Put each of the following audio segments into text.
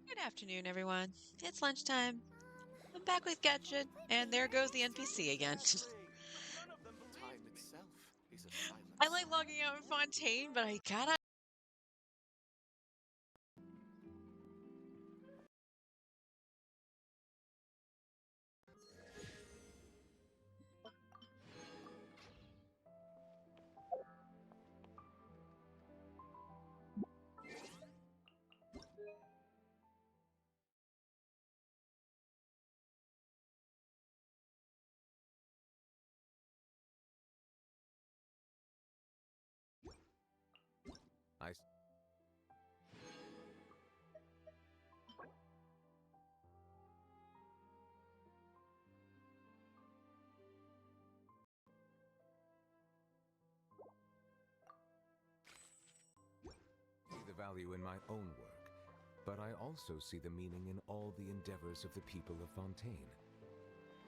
Good afternoon, everyone. It's lunchtime. I'm back with Genshin, and there goes the NPC again. Time itself is a I silent like song. logging out in Fontaine, but I gotta. I see the value in my own work, but I also see the meaning in all the endeavors of the people of Fontaine.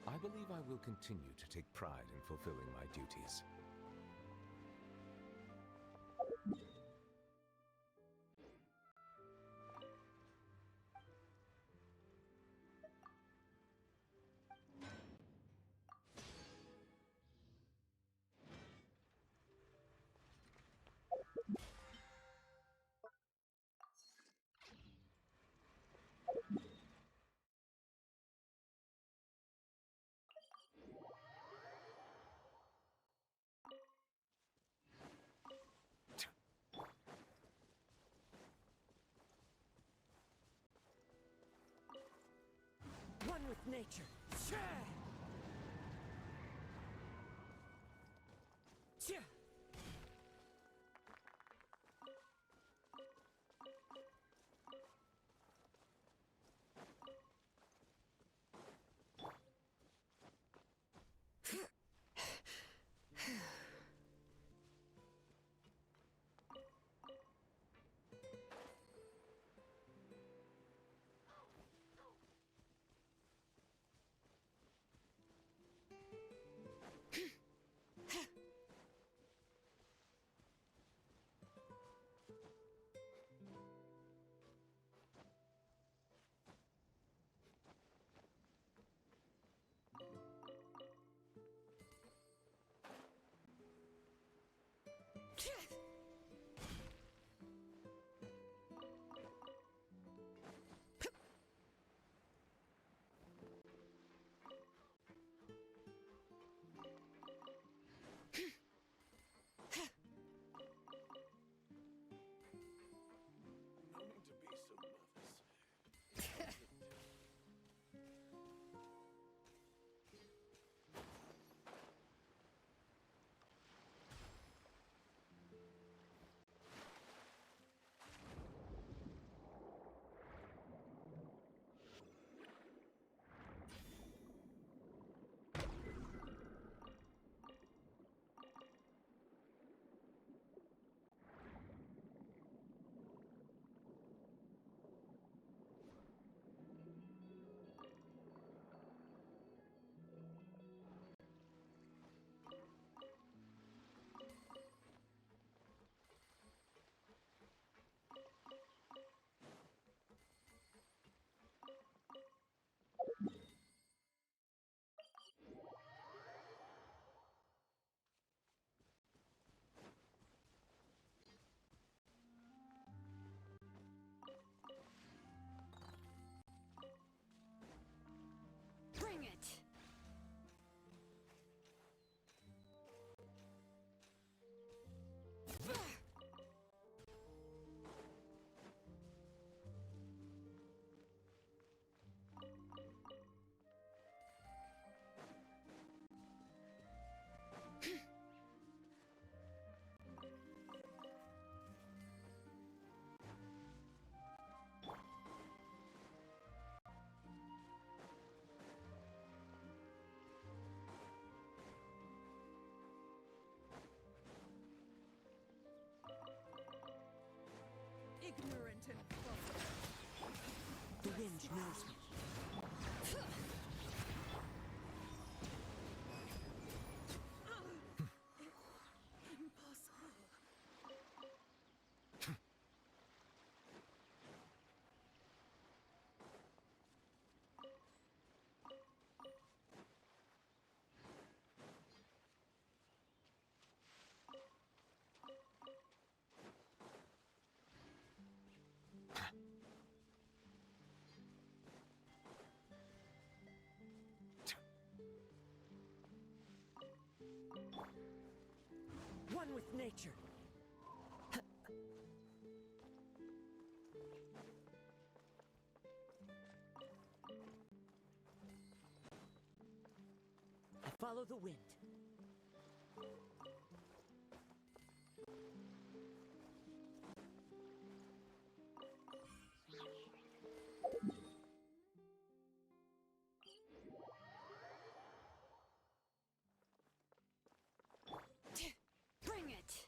I believe I will continue to take pride in fulfilling my duties. One with nature. Sure. Chia. No need to be so nervous. Bring it. Ignorant and false. The wind knows me. Impossible. One with nature. I follow the wind. Bring it!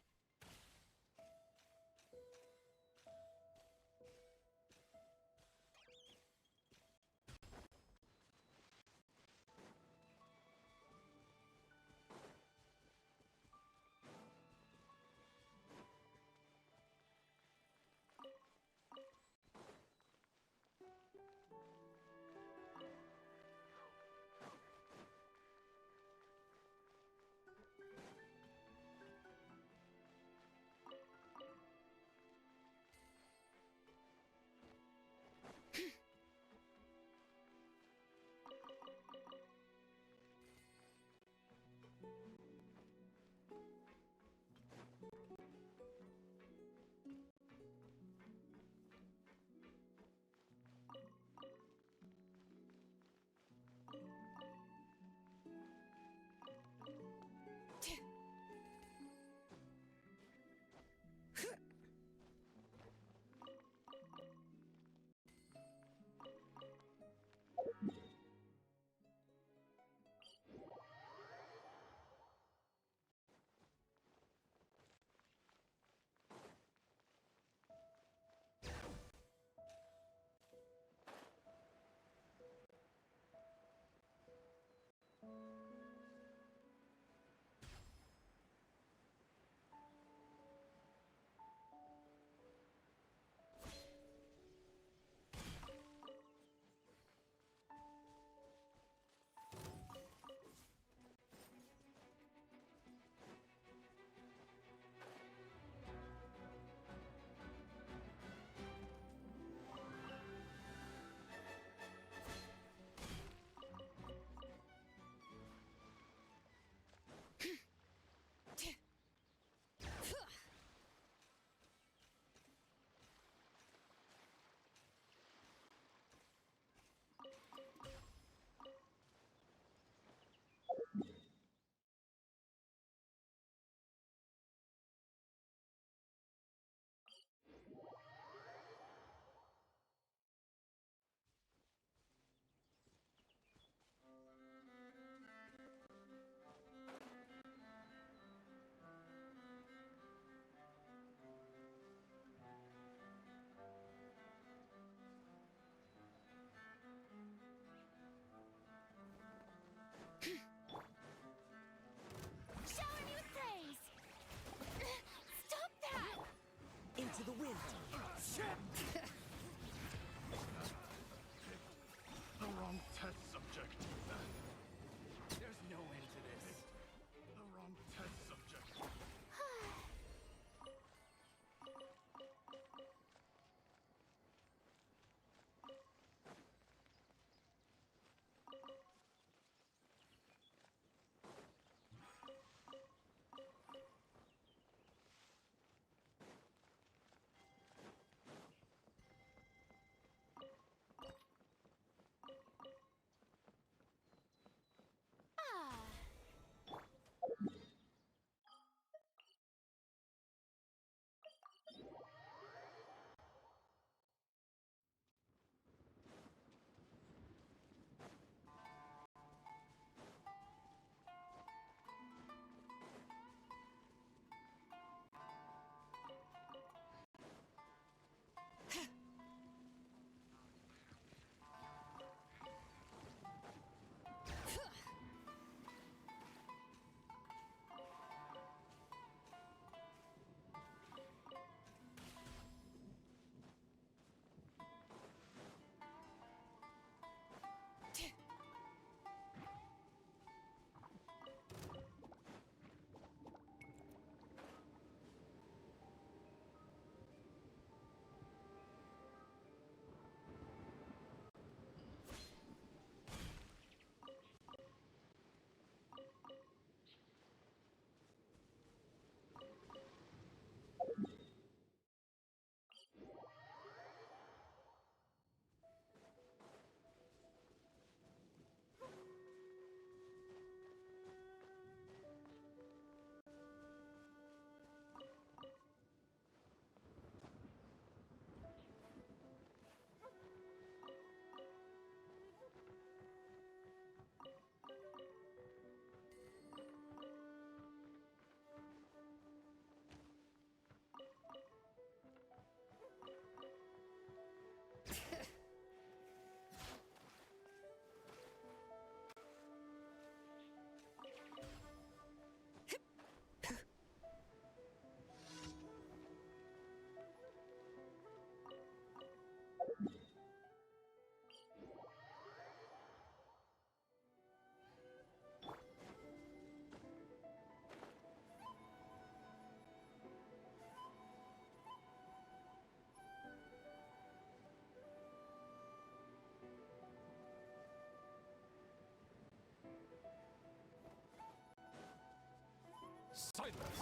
Silence!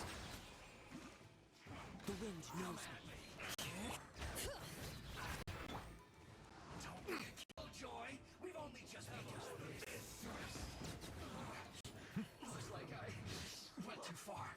The wind knows me. Don't be a killjoy! We've only just begun. Looks like I went too far.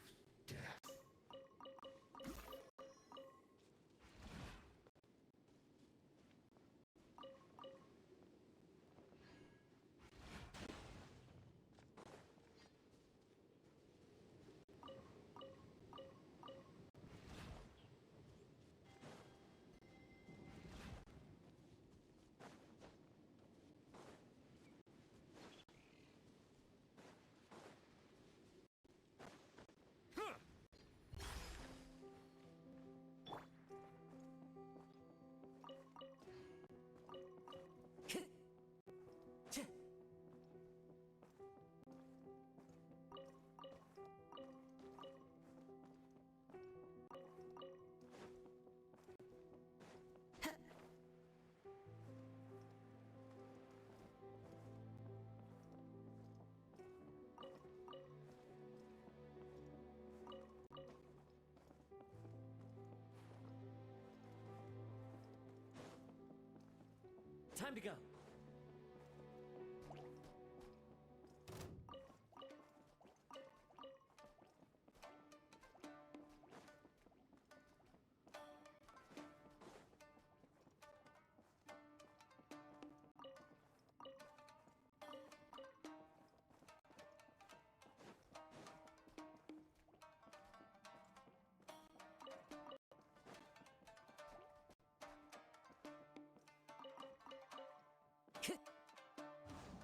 Time to go.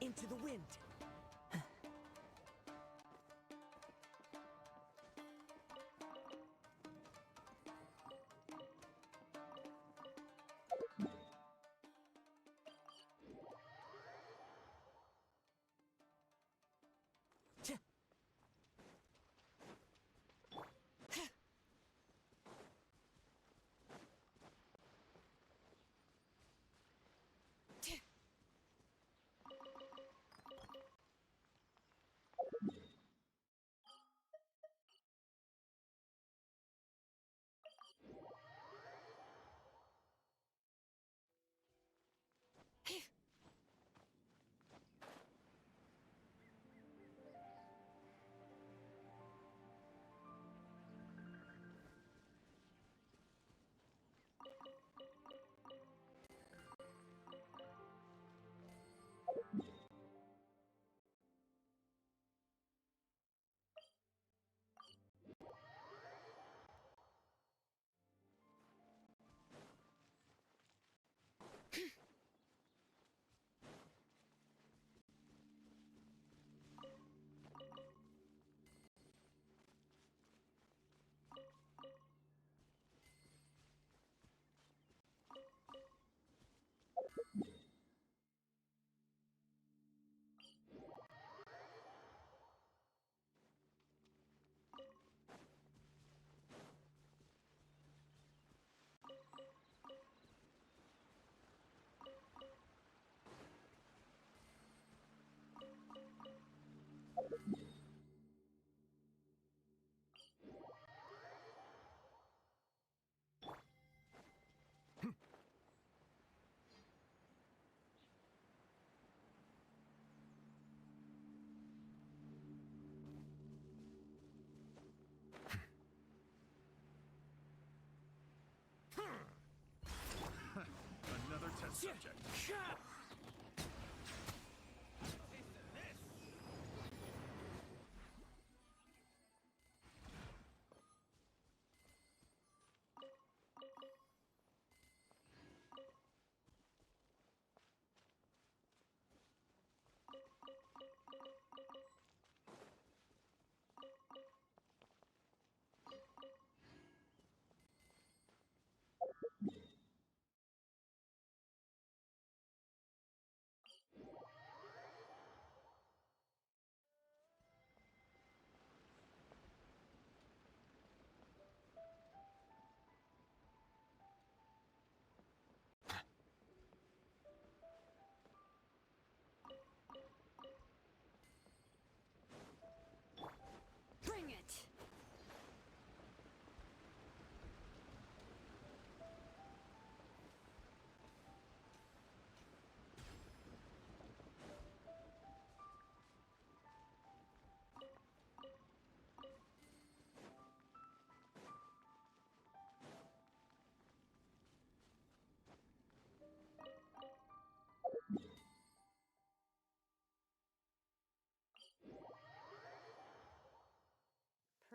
Into the wind. Another test subject.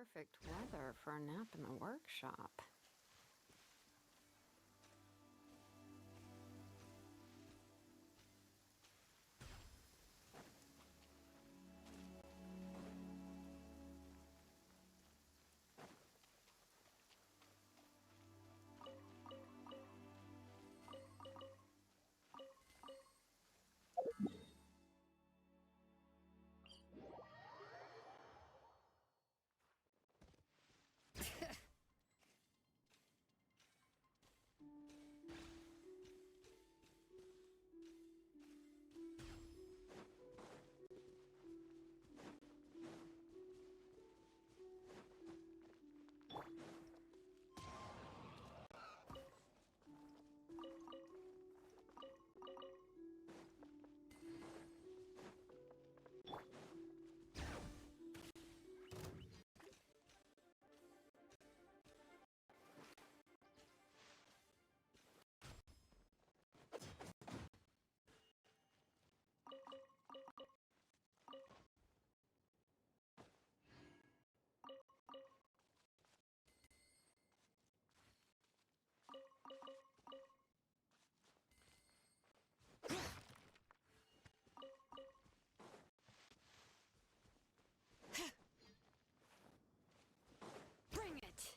perfect weather for a nap in the workshop. Bring it!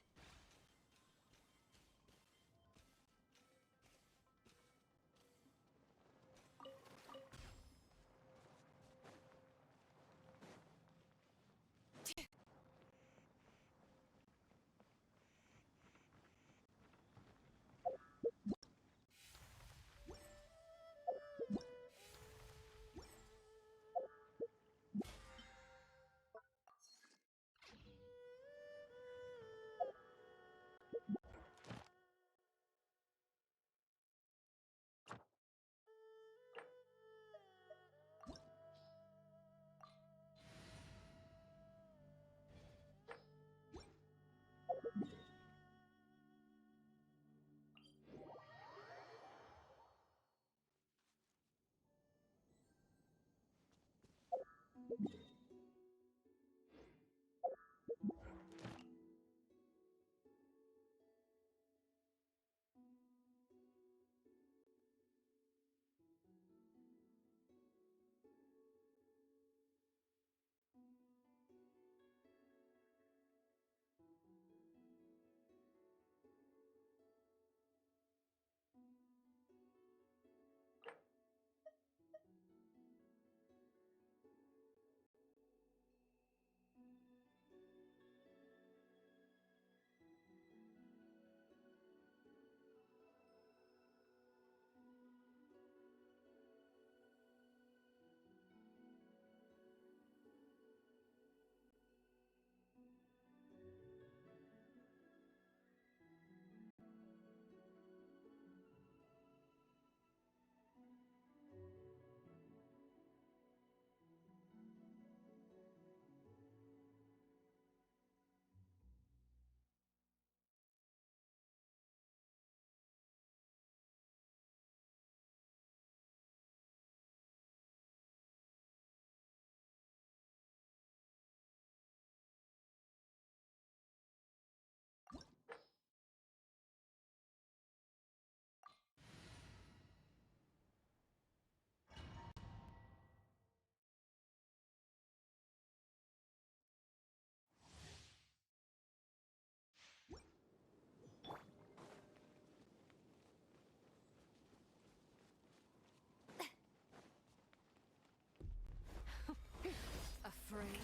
Afraid?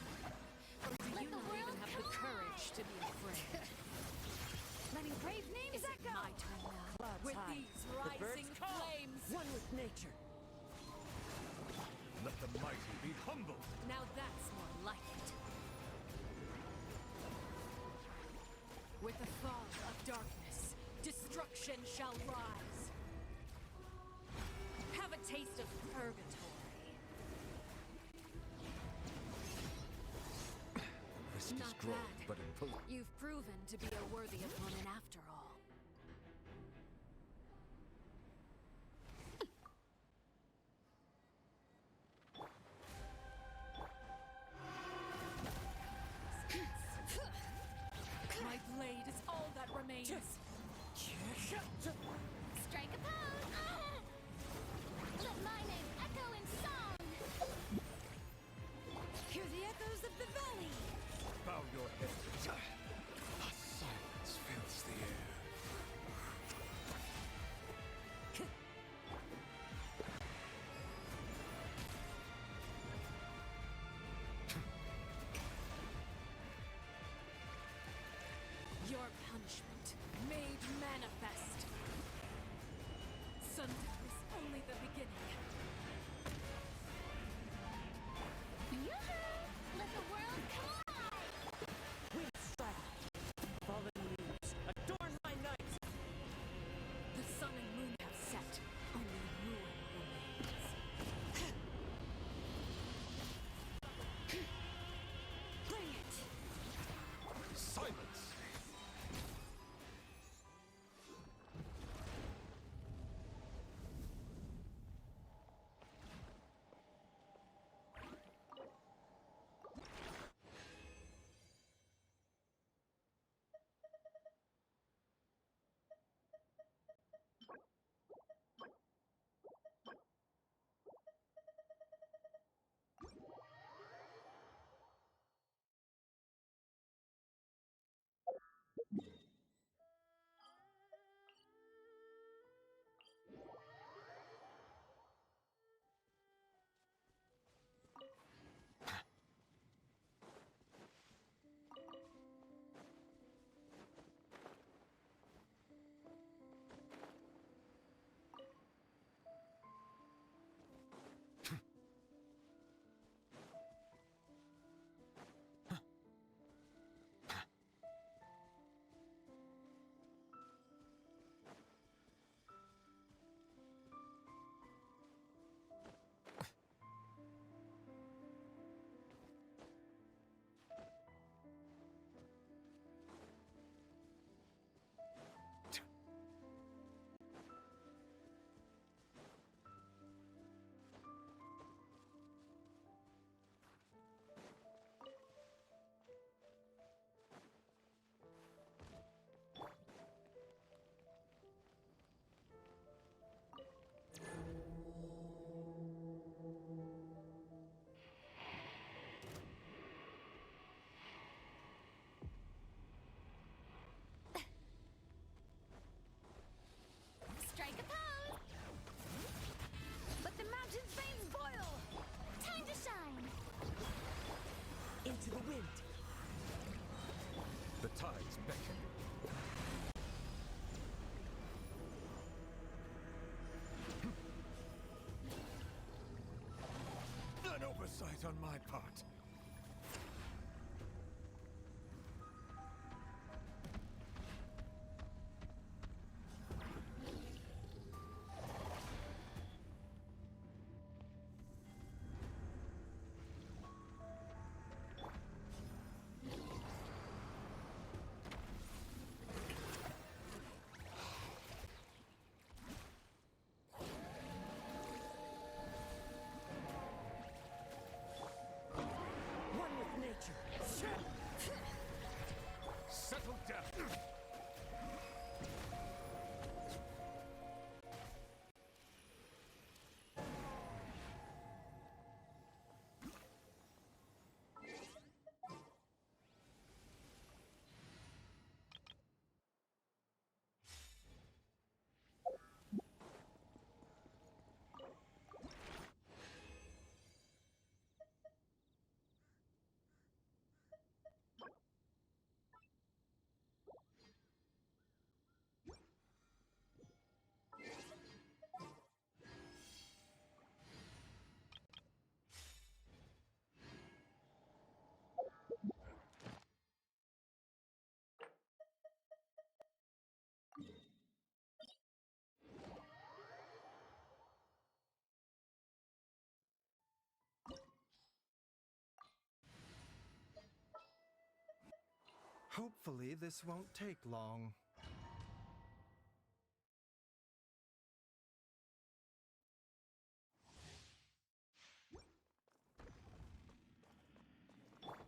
Or do you not even have the courage to be afraid? Letting brave names echo! My turn now. Clouds With high. these The rising birds call. flames! One with nature. Let the mighty be humbled. Now that's more like it. With the fall of darkness, destruction shall rise. Have a taste of purgatory. Risk is Not strong, bad. but imposing. You've proven to be a worthy opponent after all. Strike a pose! Let my name echo in song! Hear the echoes of the valley! Bow your head. A silence fills the air. Your punishment made manifest. Sundown is only the beginning. Yoo-hoo! Let the world come alive! Wind strike. Fallen leaves, adorn my night. The sun and moon have set. Only ruin remains. Bring it! Silence! Strike a pose! Let the mountain's veins boil! Time to shine! Into the wind. The tides beckon. An oversight on my part. One with nature. Settle down. Hopefully this won't take long.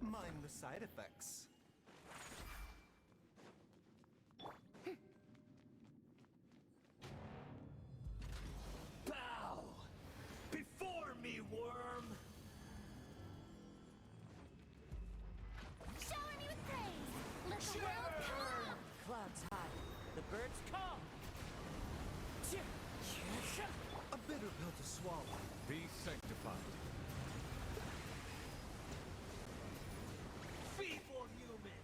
Mind the side effects. pill to swallow. Be sanctified. Feeble human!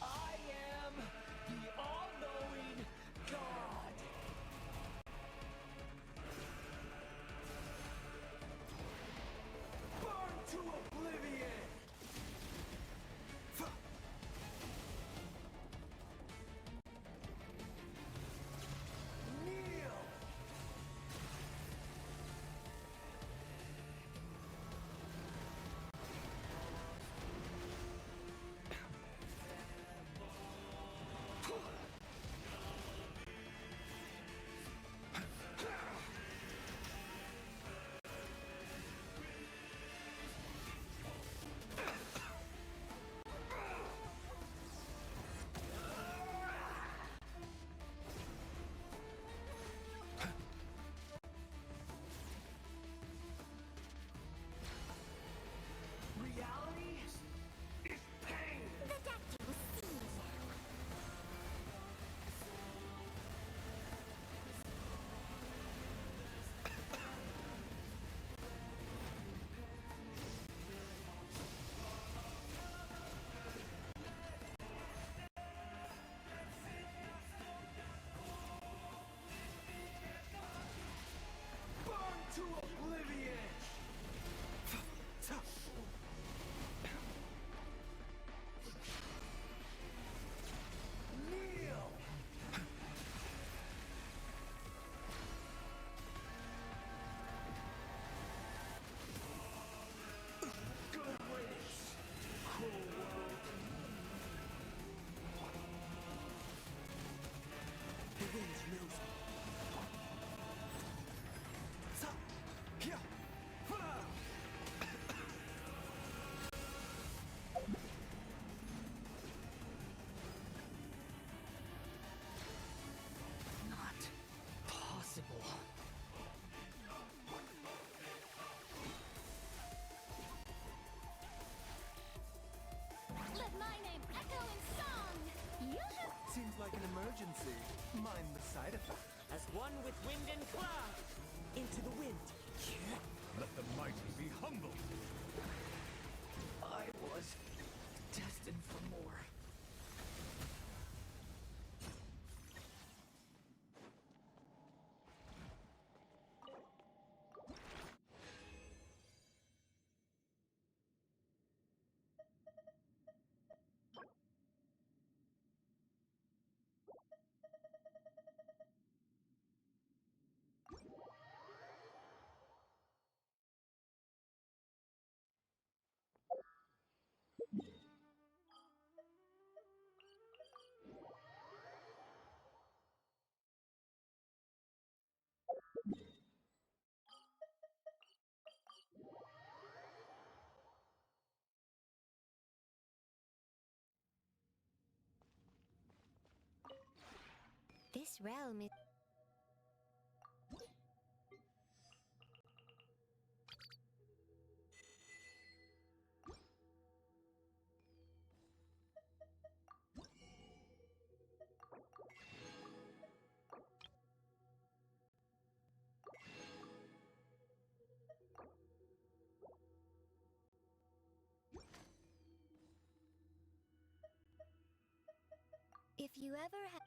I am the all-knowing God! Burn to oblivion! Kneel! Reality is pain! The doctor will see you now. Burn to oblivion! Kneel! Good riddance, cruel world. The wind knows me. Sa- Hya! Ha! Not possible. Let my name echo in song. Yoo-hoo! Seems like an emergency. Mind the side effect. As one with wind and cloud. Into the wind. Let the mighty be humble. I was destined for more. This realm is... If you ever have...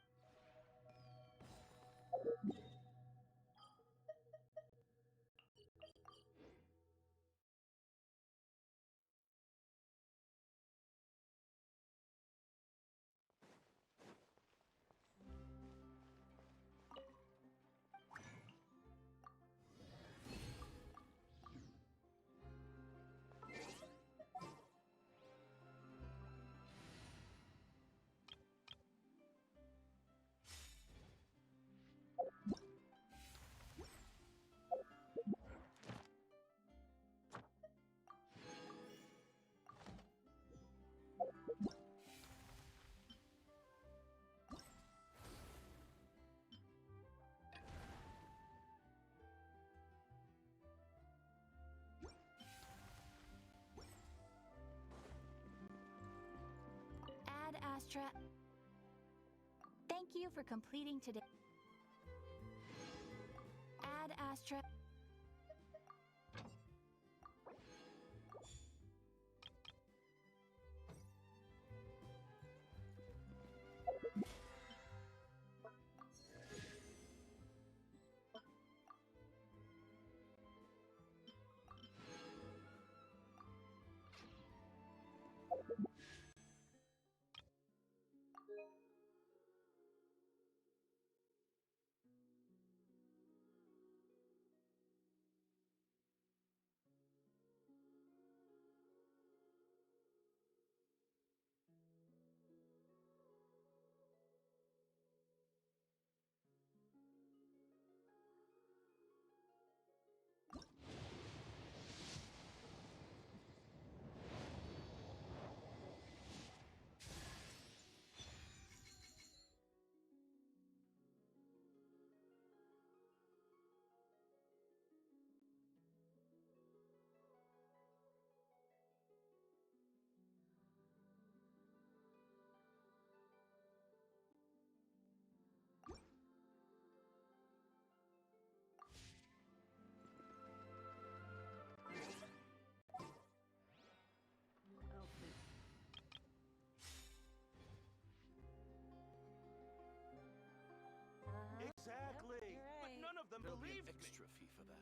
Astra. Thank you for completing today. Add Astra. Exactly. You're But right. none of them There'll be believed an me. extra fee for that.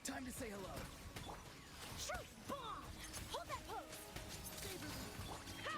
Time to say hello. Truth bomb! Hold that pose! Ha!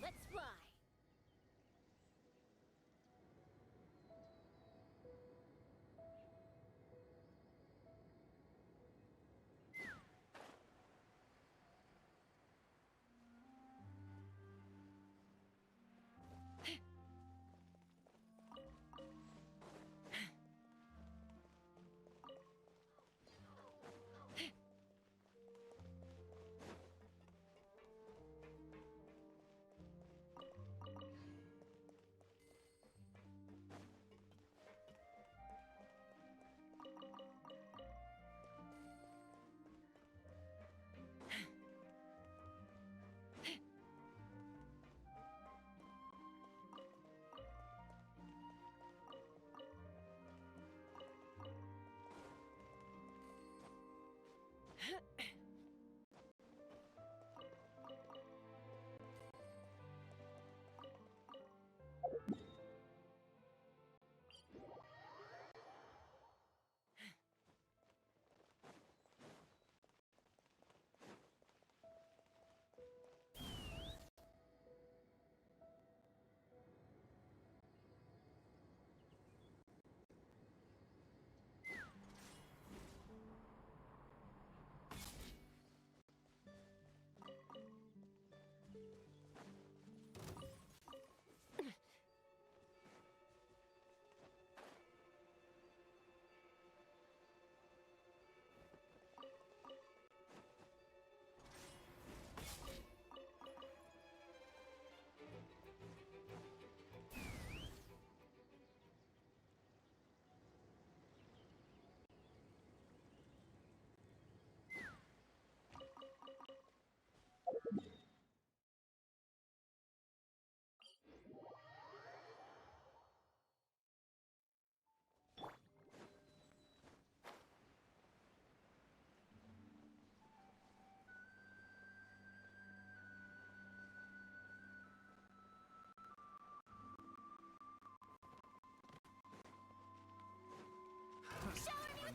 Let's fly!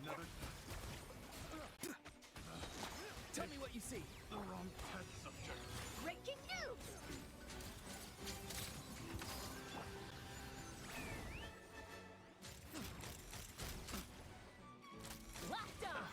Another Tell me what you see. the wrong test subject. Breaking news! Locked on!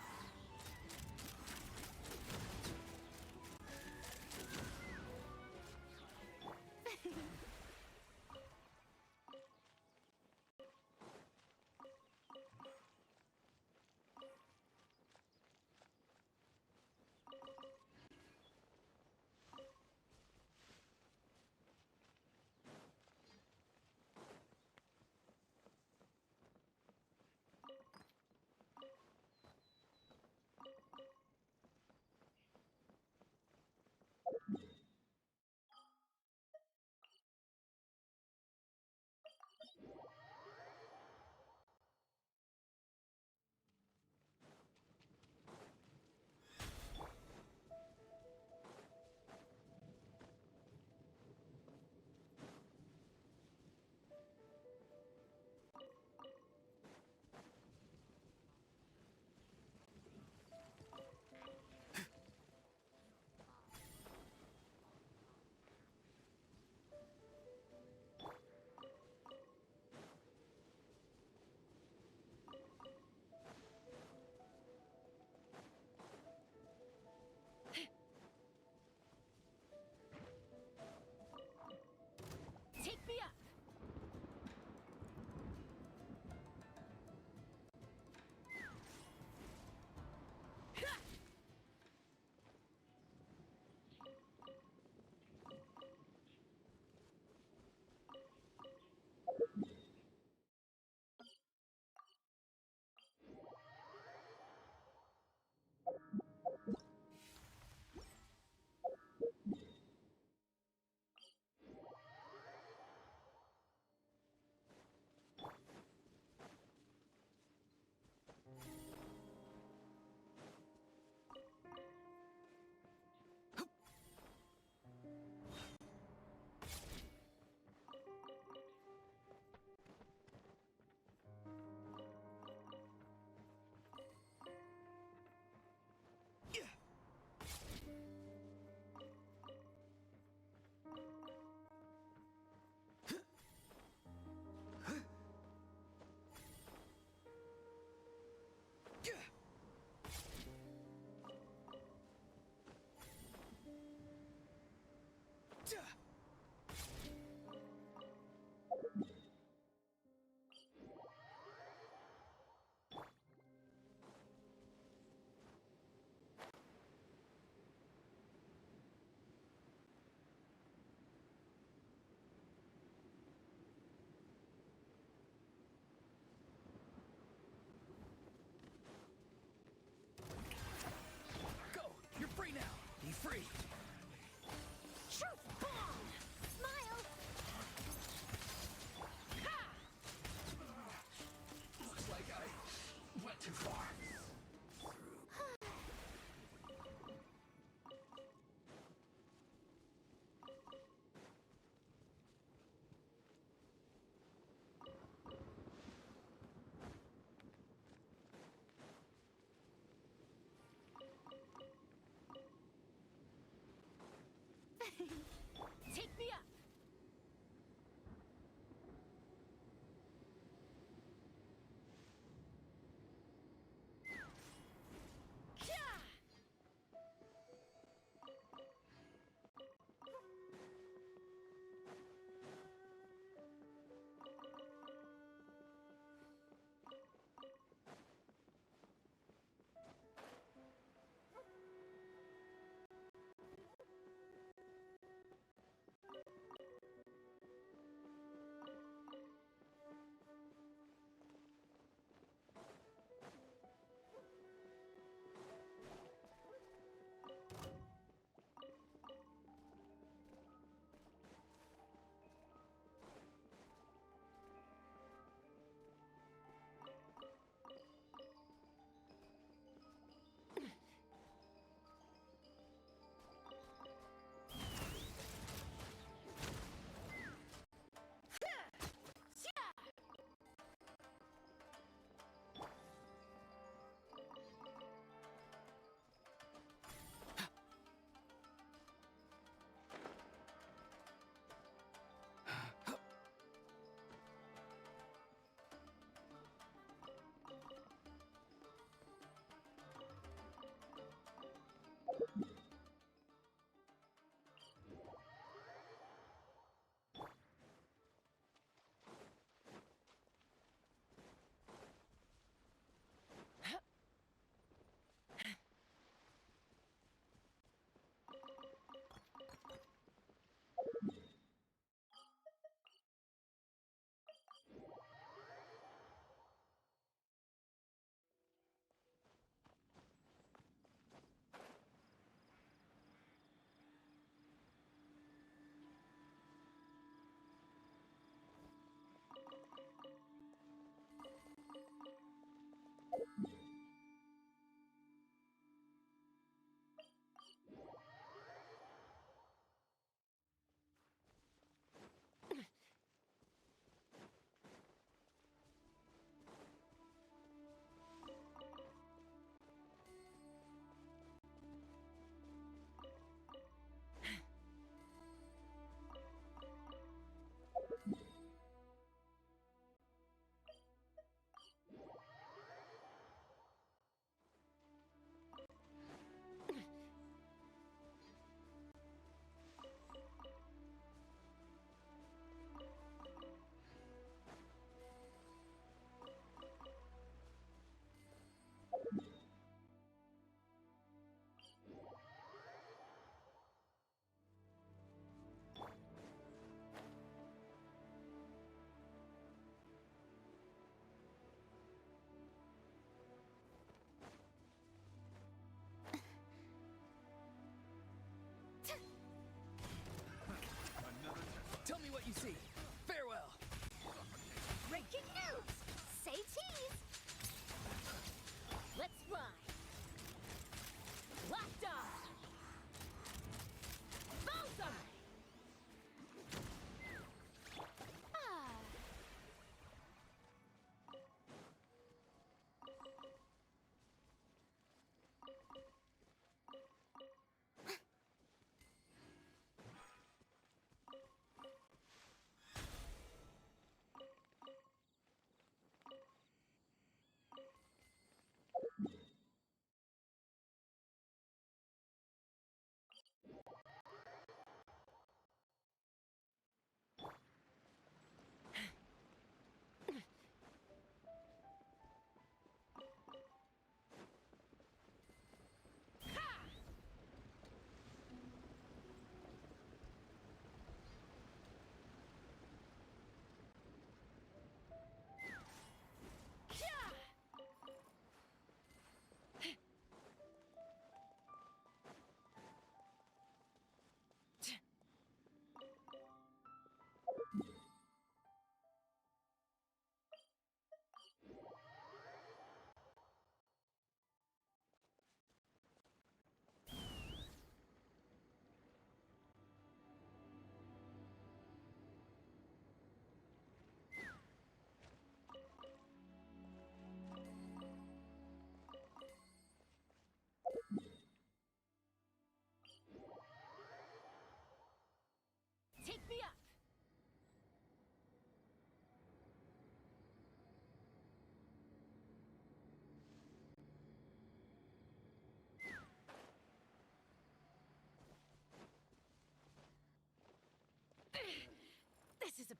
Take me up!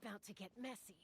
about to get messy.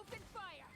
Open fire!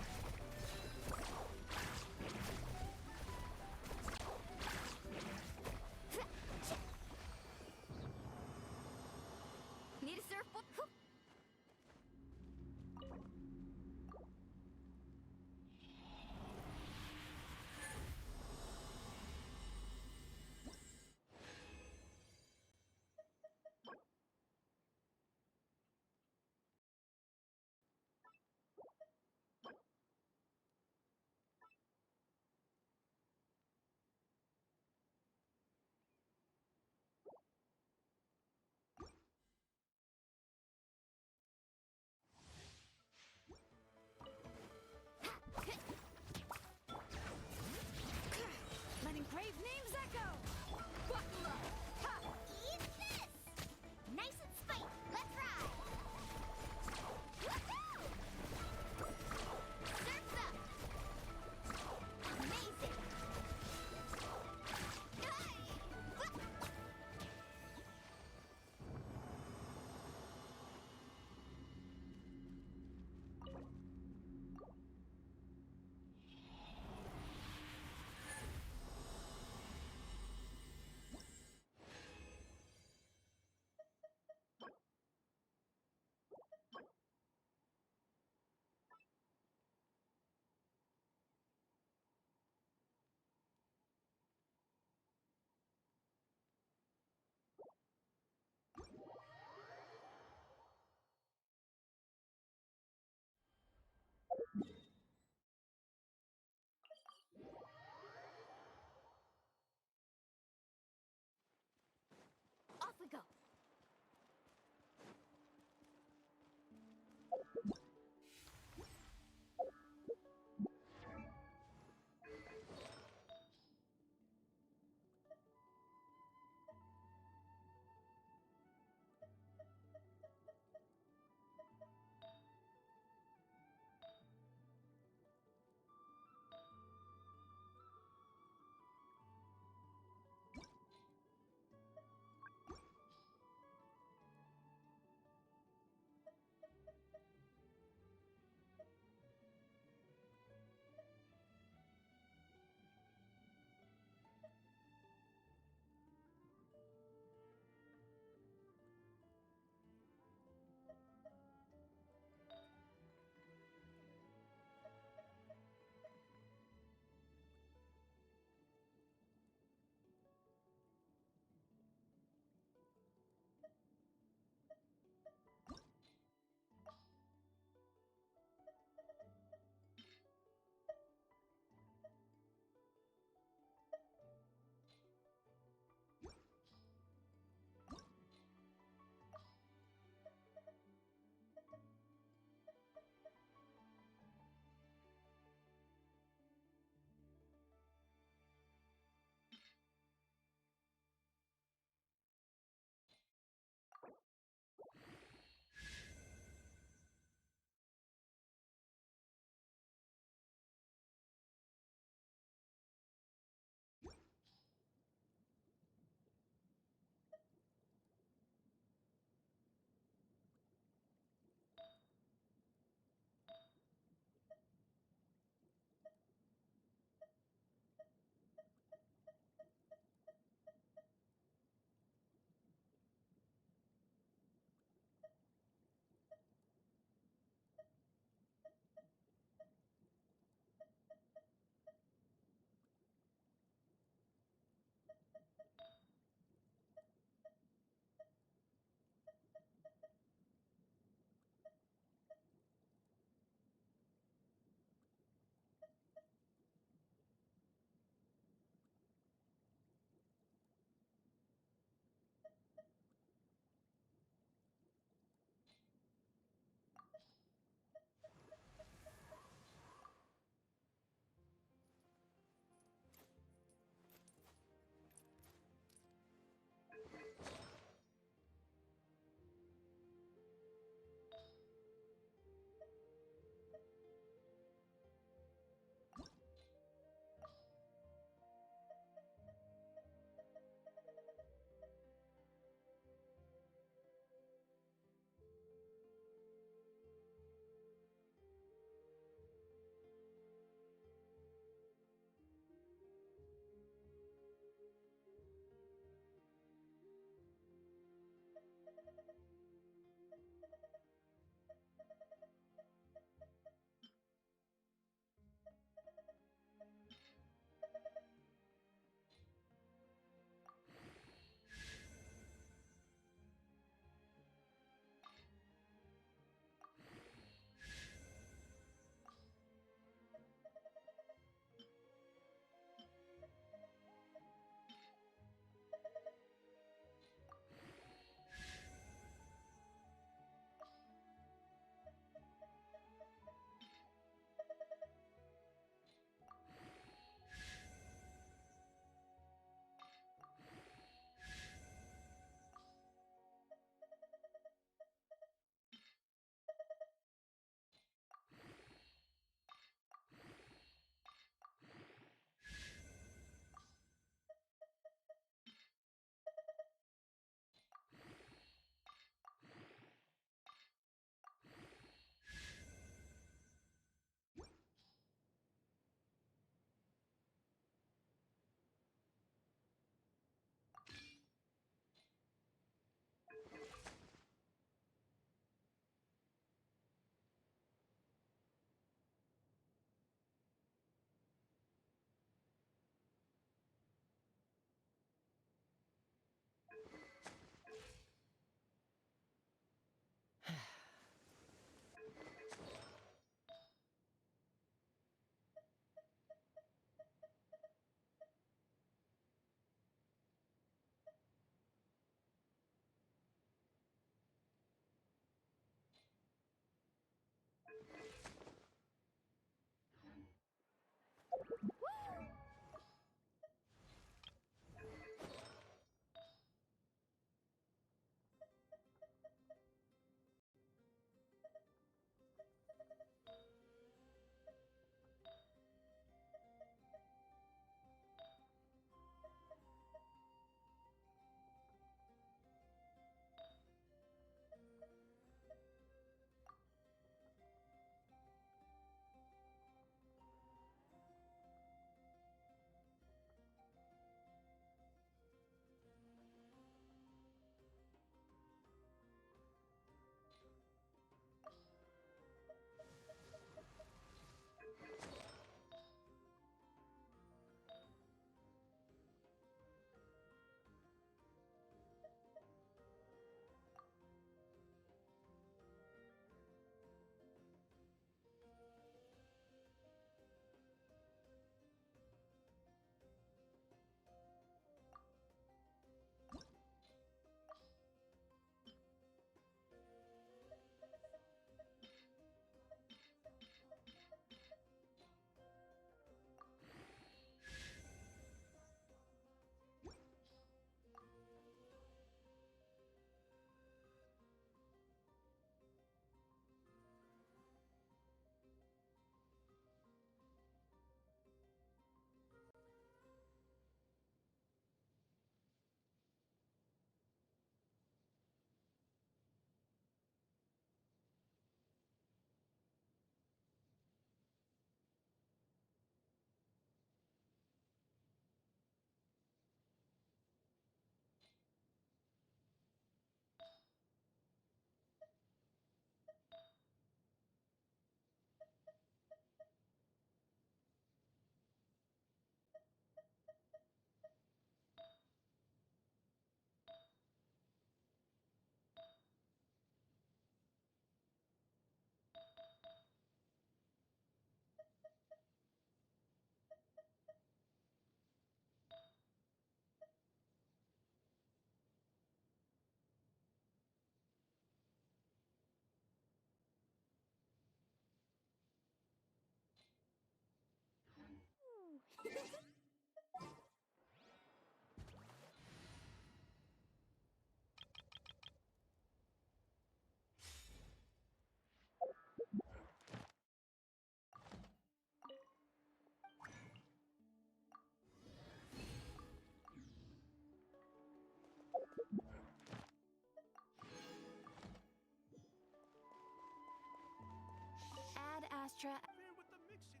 Astra. Fair with the mixing.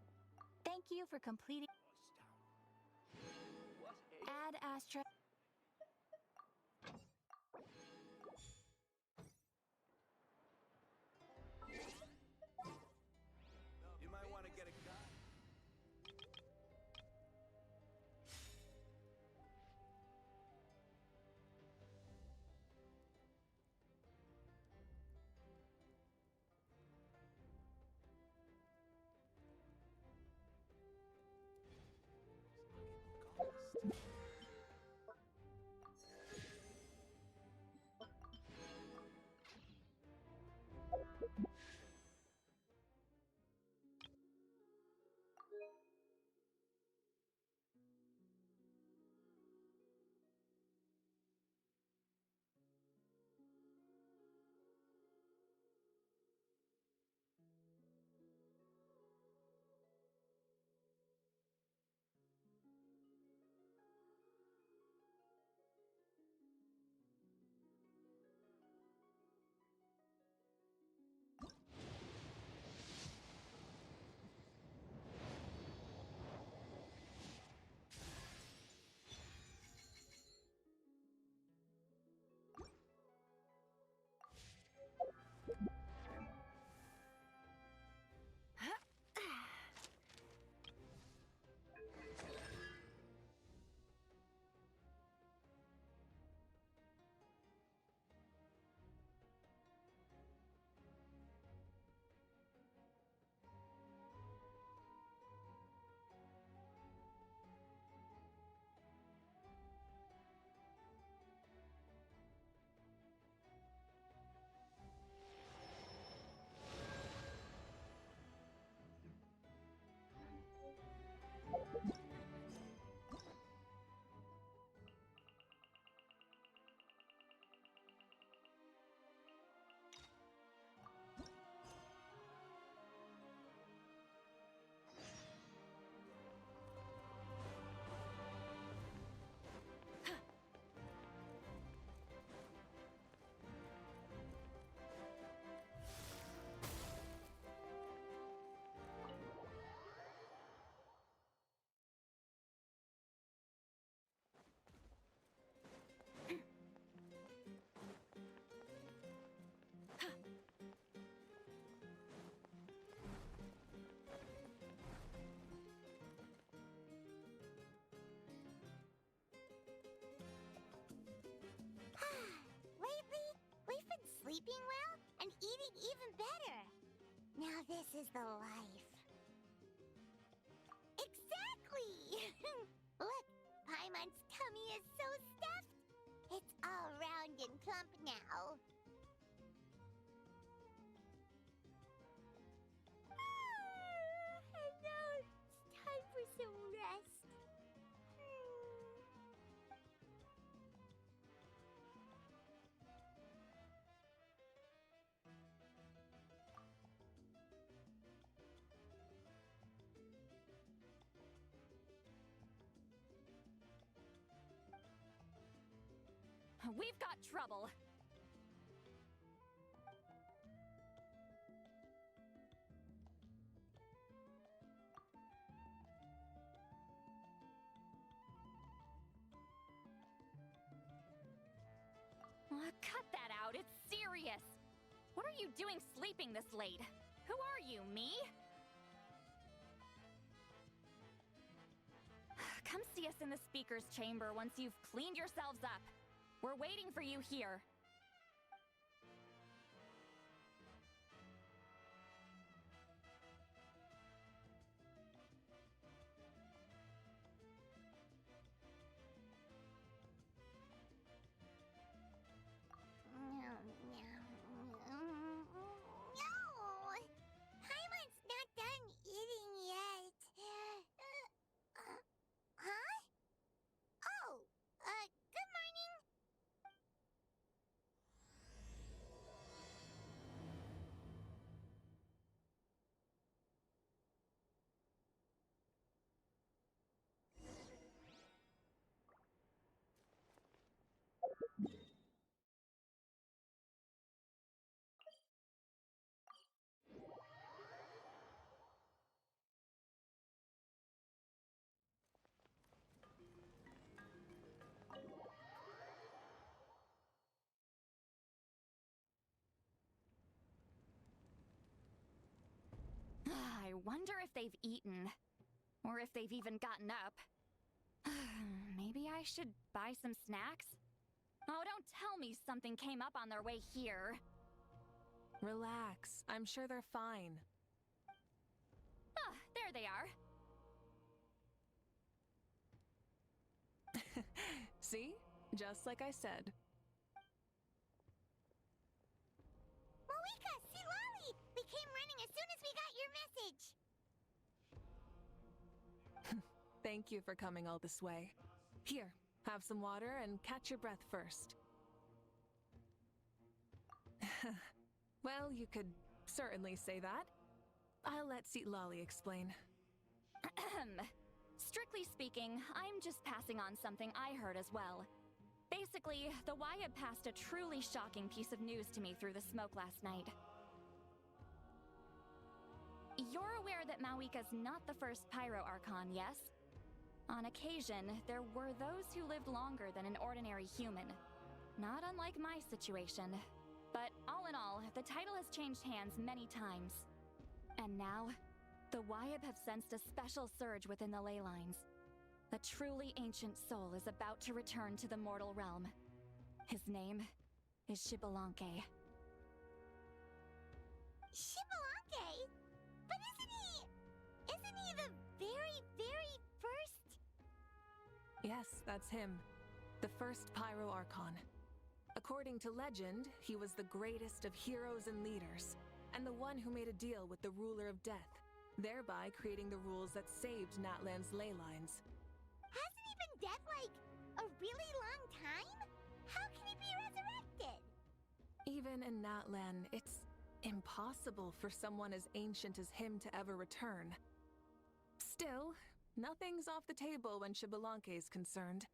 Thank you for completing. Add Astra. You might want to get a gun. Lately, we've been sleeping well and eating even better. Now this is the life. Exactly! Look, Paimon's tummy is so stuffed. It's all round and plump now. And now it's time for some rest. We've got trouble. Cut that out. It's serious. What are you doing sleeping this late? Who are you, me? Come see us in the speaker's chamber once you've cleaned yourselves up. We're waiting for you here. No! Paimon's not done eating yet. Huh? Oh, good morning. wonder if they've eaten. Or if they've even gotten up. Maybe I should buy some snacks? Oh, don't tell me something came up on their way here. Relax. I'm sure they're fine. Ah, there they are. See? Just like I said. Moika, see Lolly! We came running as soon as we got your message. Thank you for coming all this way. Here, have some water and catch your breath first. Well, you could certainly say that. I'll let Lolly explain. Strictly speaking, I'm just passing on something I heard as well. Basically, the Wyab passed a truly shocking piece of news to me through the smoke last night. You're aware that Mawika's not the first Pyro Archon, yes? On occasion, there were those who lived longer than an ordinary human. Not unlike my situation. But all in all, the title has changed hands many times. And now, the Wyab have sensed a special surge within the ley lines. A truly ancient soul is about to return to the mortal realm. His name is Xbalanque. Xbalanque? But isn't he the very, very first? Yes, that's him. The first Pyro Archon. According to legend, he was the greatest of heroes and leaders, and the one who made a deal with the ruler of death, thereby creating the rules that saved Natlan's ley lines. Hasn't he been dead like a really long time? How can he be resurrected? Even in Natlan, it's impossible for someone as ancient as him to ever return. Still, nothing's off the table when Xbalanque is concerned.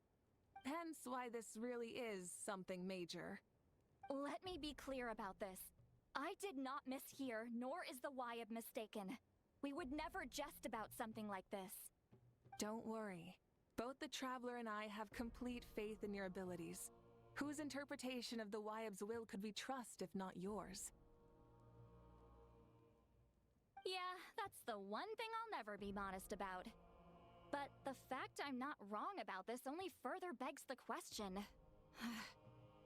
Hence why this really is something major. Let me be clear about this. I did not mishear, nor is the Wyab mistaken. We would never jest about something like this. Don't worry. Both the Traveler and I have complete faith in your abilities. Whose interpretation of the Wyab's will could we trust if not yours? Yeah, that's the one thing I'll never be modest about. But the fact I'm not wrong about this only further begs the question.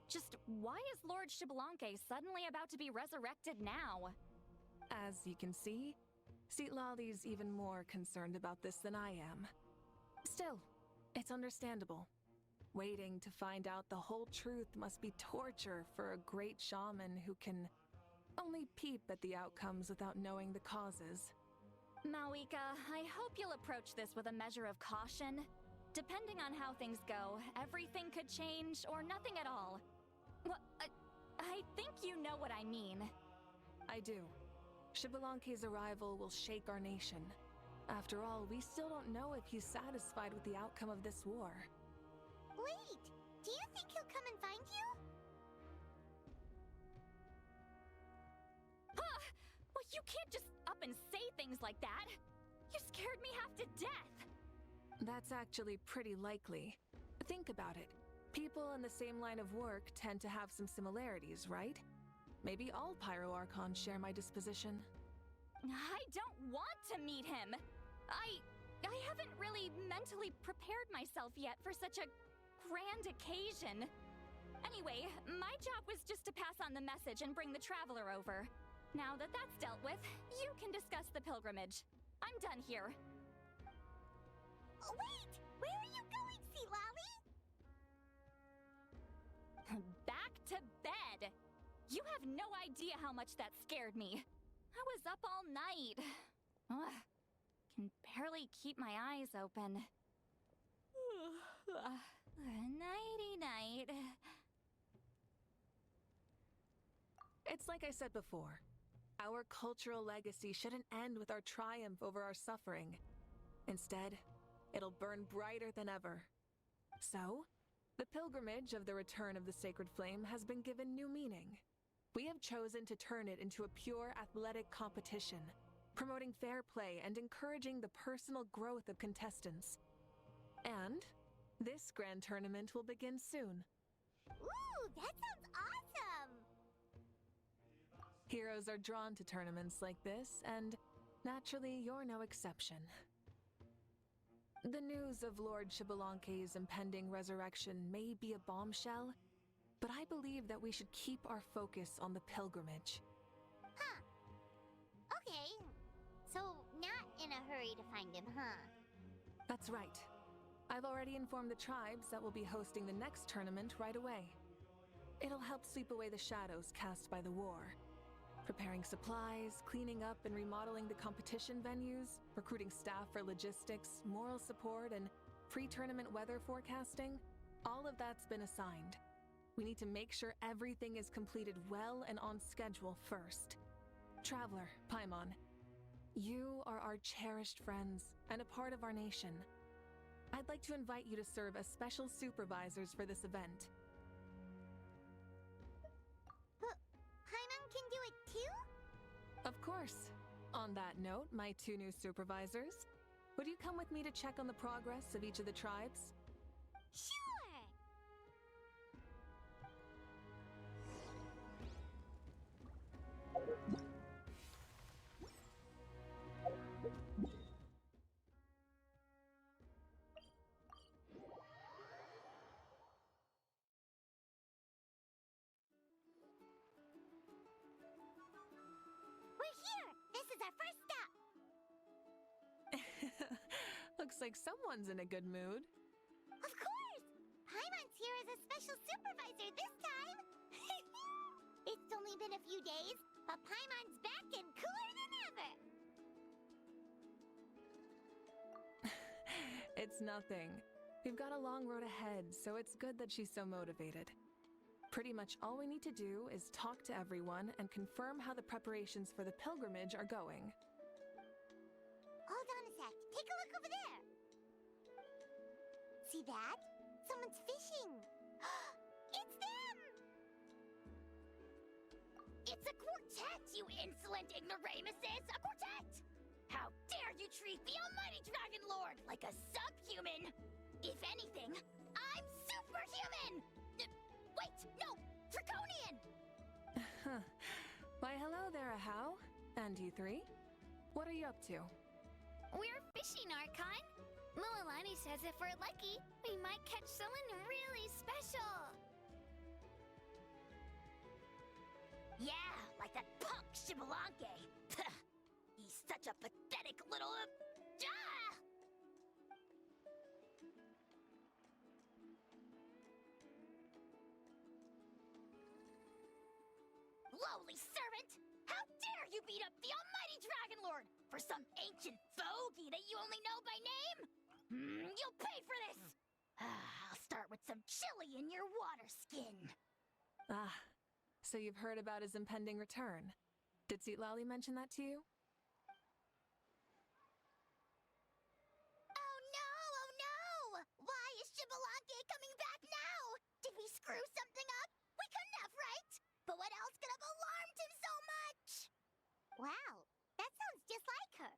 Just why is Lord Xbalanque suddenly about to be resurrected now? As you can see, Lolly's even more concerned about this than I am. Still, it's understandable. Waiting to find out the whole truth must be torture for a great shaman who can only peep at the outcomes without knowing the causes. Mawika, I hope you'll approach this with a measure of caution. Depending on how things go, everything could change or nothing at all. Well, I think you know what I mean. I do. Xbalanque's arrival will shake our nation. After all, we still don't know if he's satisfied with the outcome of this war. Wait, do you think he'll come and find you? Well, you can't just up and say things like that. You scared me half to death. That's actually pretty likely. Think about it. People in the same line of work tend to have some similarities, right? Maybe all Pyro Archons share my disposition. I don't want to meet him. I haven't really mentally prepared myself yet for such a grand occasion. Anyway, my job was just to pass on the message and bring the Traveler over. Now that that's dealt with, you can discuss the pilgrimage. I'm done here. Oh, wait! Where are you going, Sea Lolly? Back to bed! You have no idea how much that scared me. I was up all night. Ugh, can barely keep my eyes open. Nighty-night. It's like I said before. Our cultural legacy shouldn't end with our triumph over our suffering. Instead, it'll burn brighter than ever. So, the pilgrimage of the return of the sacred flame has been given new meaning. We have chosen to turn it into a pure athletic competition, promoting fair play and encouraging the personal growth of contestants. And this grand tournament will begin soon. Ooh, that sounds awesome! Heroes are drawn to tournaments like this, and Naturally, you're no exception. The news of Lord Shibalanke's impending resurrection may be a bombshell, but I believe that we should keep our focus on the pilgrimage. Huh. Okay. So, not in a hurry to find him, huh? That's right. I've already informed the tribes that we'll be hosting the next tournament right away. It'll help sweep away the shadows cast by the war. Preparing supplies, cleaning up and remodeling the competition venues, recruiting staff for logistics, moral support, and pre-tournament weather forecasting, all of that's been assigned. We need to make sure everything is completed well and on schedule first. Traveler, Paimon, you are our cherished friends and a part of our nation. I'd like to invite you to serve as special supervisors for this event. Paimon can do it too? Of course. On that note, my 2 new supervisors, would you come with me to check on the progress of each of the tribes? Sure! We're here! This is our first stop! Looks like someone's in a good mood. Of course! Paimon's here as a special supervisor this time! It's only been a few days, but Paimon's back and cooler than ever! It's nothing. We've got a long road ahead, so it's good that she's so motivated. Pretty much all we need to do is talk to everyone and confirm how the preparations for the pilgrimage are going. Hold on a sec. Take a look over there. See that? Someone's fishing. It's them! It's a quartet, you insolent ignoramuses! A quartet! How dare you treat the almighty Dragon Lord like a subhuman! If anything, I'm superhuman! Wait, no! Draconian! Why, hello there, Ahau. And you 3. What are you up to? We're fishing, Archon. Mililani says if we're lucky, we might catch someone really special. Yeah, like that punk Shibalanke. He's such a pathetic little... Lowly servant! How dare you beat up the almighty Dragon Lord for some ancient fogey that you only know by name? You'll pay for this! I'll start with some chili in your water skin. Ah, so you've heard about his impending return. Did Lali mention that to you? Oh no! Why is Shibalanke coming back now? Did we screw something up? We couldn't have, right? But what else could have alarmed him so much? Wow, that sounds just like her.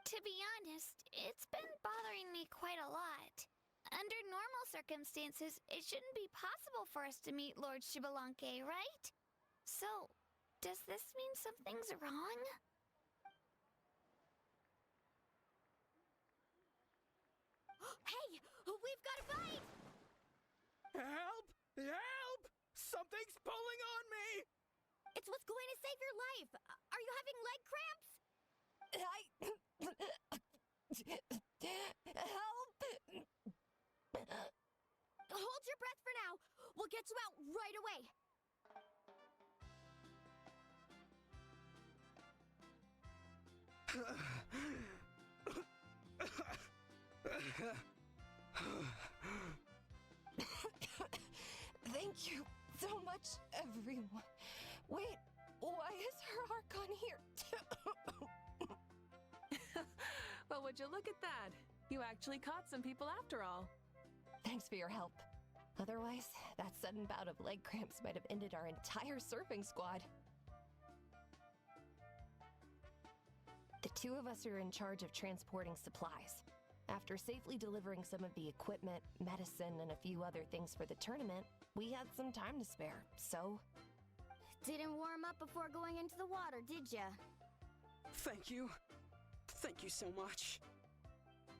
To be honest, it's been bothering me quite a lot. Under normal circumstances, it shouldn't be possible for us to meet Lord Shibalanke, right? So, does this mean something's wrong? Hey! We've got a bite! Help! Help! Something's pulling on me! It's what's going to save your life! Are you having leg cramps? Help! Hold your breath for now. We'll get you out right away. Thank you so much, everyone. Wait, why is her Archon here? Well, would you look at that? You actually caught some people after all. Thanks for your help. Otherwise, that sudden bout of leg cramps might have ended our entire surfing squad. The 2 of us are in charge of transporting supplies. After safely delivering some of the equipment, medicine, and a few other things for the tournament, we had some time to spare, so... Didn't warm up before going into the water, did ya? Thank you. Thank you so much.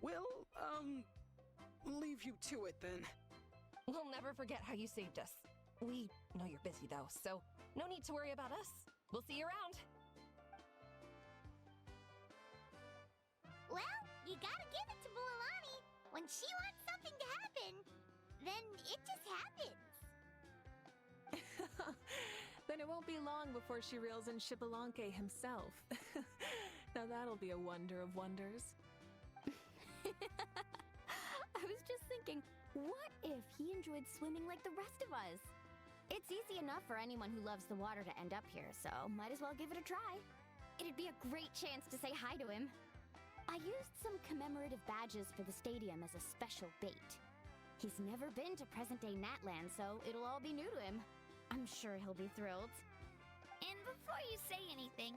We'll, leave you to it then. We'll never forget how you saved us. We know you're busy though, so no need to worry about us. We'll see you around. Well, you gotta give it to Bualani. When she wants something to happen, then it just happens. Then it won't be long before she reels in Shibalanke himself. Now that'll be a wonder of wonders. I was just thinking, what if he enjoyed swimming like the rest of us? It's easy enough for anyone who loves the water to end up here, so might as well give it a try. It'd be a great chance to say hi to him. I used some commemorative badges for the stadium as a special bait. He's never been to present-day Natland, so it'll all be new to him. I'm sure he'll be thrilled. And before you say anything,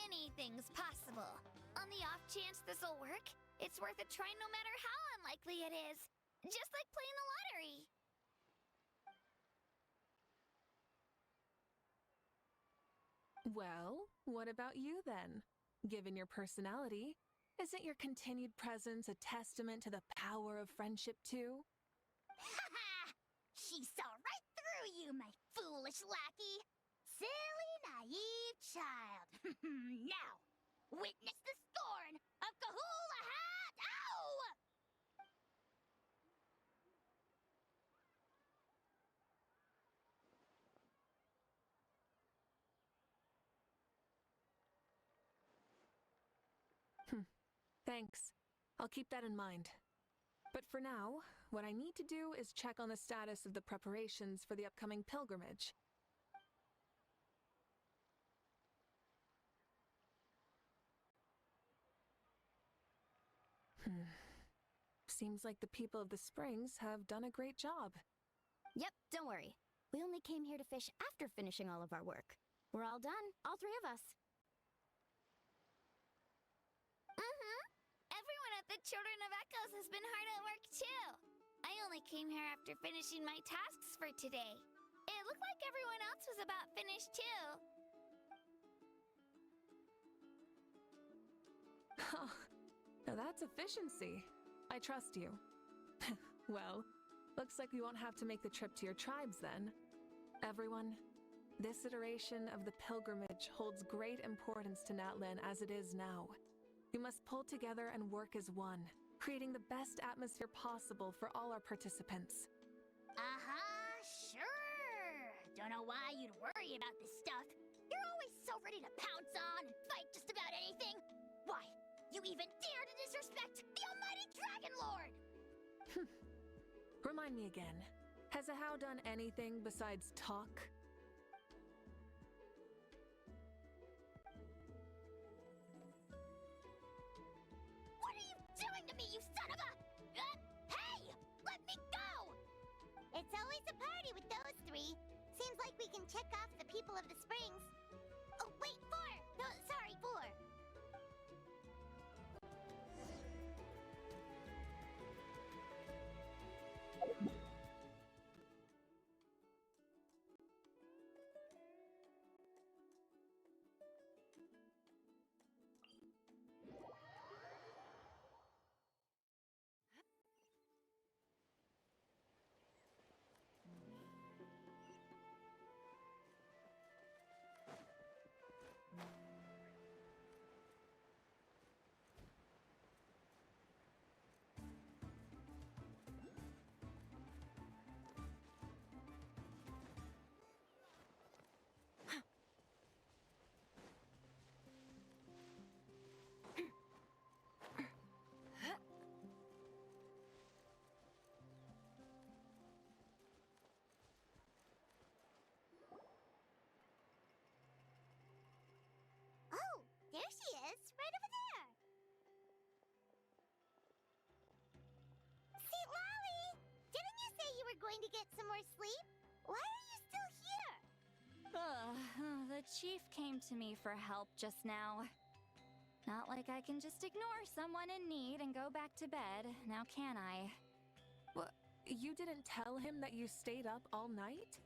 anything's possible. On the off chance this'll work, it's worth a try no matter how unlikely it is. Just like playing the lottery. Well, what about you then? Given your personality, isn't your continued presence a testament to the power of friendship too? Ha! She saw right through you, my foolish lackey. Silly, naive child. Now, witness the scorn of Kahula Hat! Ow! Thanks. I'll keep that in mind. But for now, what I need to do is check on the status of the preparations for the upcoming pilgrimage. Seems like the people of the Springs have done a great job. Yep, don't worry. We only came here to fish after finishing all of our work. We're all done, all three of us. Everyone at the Children of Echoes has been hard at work too. I only came here after finishing my tasks for today. It looked like everyone else was about finished too. Oh, now that's efficiency. I trust you. Well, looks like we won't have to make the trip to your tribes then. Everyone, this iteration of the pilgrimage holds great importance to Natlan as it is now. We must pull together and work as one, creating the best atmosphere possible for all our participants. Sure. Don't know why you'd worry about this stuff. You're always so ready to pounce on and fight just about anything. Why, you even dare to disrespect the almighty Dragon Lord! Remind me again, has Ahau done anything besides talk? What are you doing to me, you son of a... hey! Let me go! It's always a party with those three. Seems like we can check off the people of the Springs. Oh, wait, four! No, sorry, four. There she is, right over there. See, Lolly, didn't you say you were going to get some more sleep? Why are you still here? The chief came to me for help just now. Not like I can just ignore someone in need and go back to bed, now can I? What? You didn't tell him that you stayed up all night?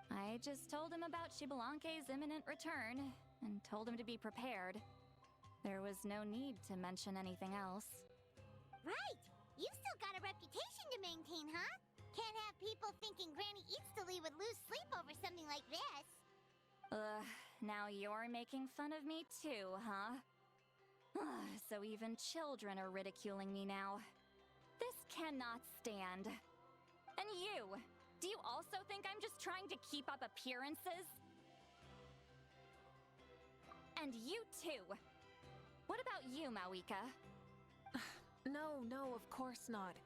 I just told him about Xbalanque's imminent return, and told him to be prepared. There was no need to mention anything else. Right! You've still got a reputation to maintain, huh? Can't have people thinking Granny Eatsterly would lose sleep over something like this. Now you're making fun of me too, huh? So even children are ridiculing me now. This cannot stand. And you! Do you also think I'm just trying to keep up appearances? And you too! What about you, Mawika? No, of course not.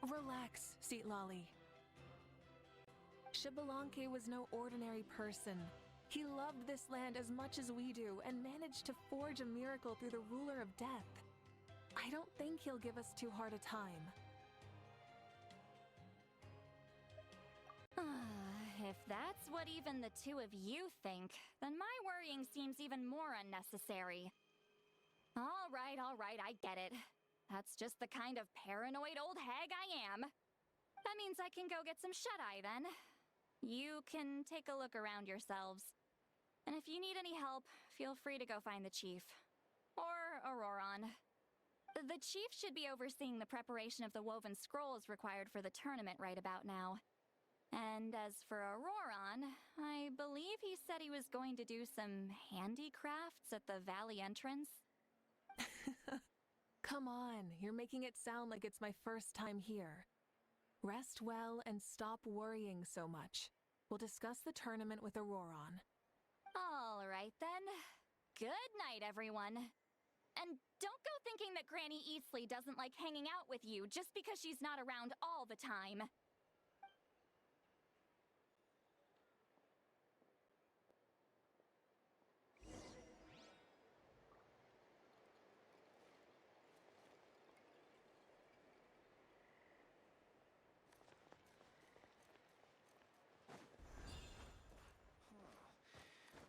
Relax, Seatlolly. Xbalanque was no ordinary person. He loved this land as much as we do and managed to forge a miracle through the ruler of death. I don't think he'll give us too hard a time. If that's what even the two of you think, then my worrying seems even more unnecessary. All right, I get it. That's just the kind of paranoid old hag I am. That means I can go get some shut-eye then. You can take a look around yourselves. And if you need any help, feel free to go find the chief. Or Auroron. The chief should be overseeing the preparation of the woven scrolls required for the tournament right about now. And as for Auroron, I believe he said he was going to do some handicrafts at the valley entrance. Come on, you're making it sound like it's my first time here. Rest well and stop worrying so much. We'll discuss the tournament with Auroron. All right then. Good night, everyone. And don't go thinking that Granny Eastly doesn't like hanging out with you just because she's not around all the time.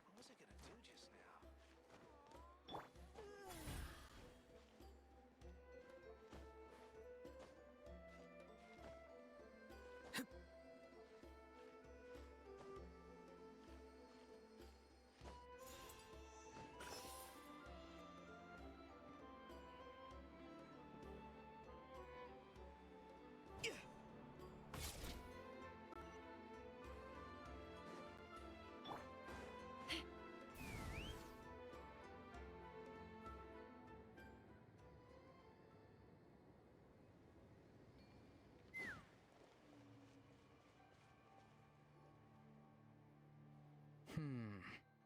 What was I gonna do just now?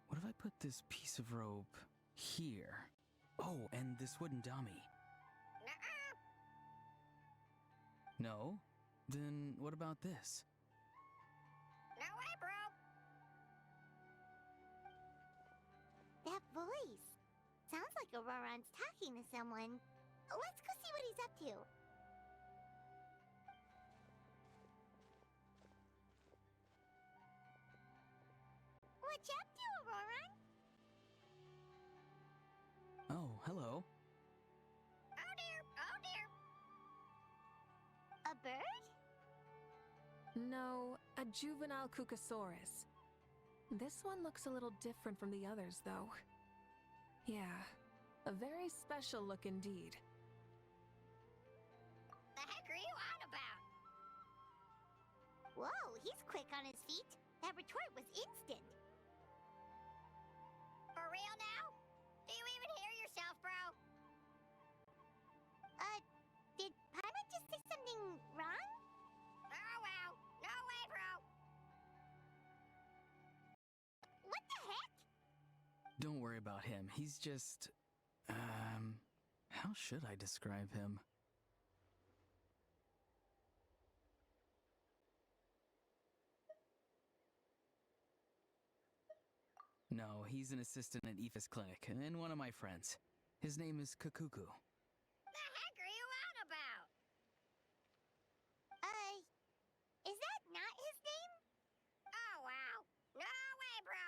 What if I put this piece of rope here? Oh, and this wooden dummy. No? Then what about this? No way, bro! That voice. Sounds like Auroron's talking to someone. Let's go see what he's up to. What you up to, Auroron? Oh, hello. Oh dear, oh dear. A bird? No, a juvenile Cucosaurus. This one looks a little different from the others, though. Yeah, a very special look indeed. The heck are you on about? Whoa, he's quick on his feet. That retort was instant. For real now? Do you even hear yourself, bro? Did Paimon just say something wrong? Oh wow, no way, bro. What the heck? Don't worry about him. He's just... how should I describe him? No, he's an assistant at Aoife's clinic, and one of my friends. His name is Kakuku. The heck are you on about? Is that not his name? Oh wow, no way, bro.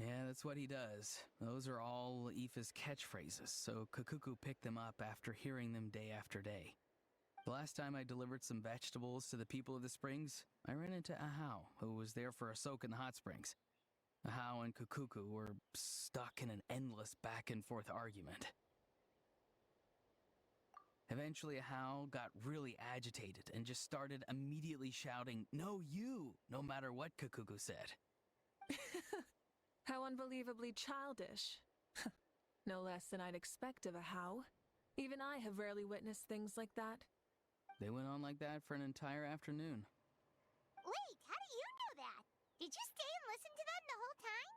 Yeah, that's what he does. Those are all Aoife's catchphrases, so Kakuku picked them up after hearing them day after day. The last time I delivered some vegetables to the people of the springs, I ran into Ahau, who was there for a soak in the hot springs. Ahau and Kakuku were stuck in an endless back-and-forth argument. Eventually, Ahau got really agitated and just started immediately shouting, "No, you!" no matter what Kakuku said. How unbelievably childish. No less than I'd expect of a How. Even I have rarely witnessed things like that. They went on like that for an entire afternoon. Wait, how do you know that? Did you stay and listen to them the whole time?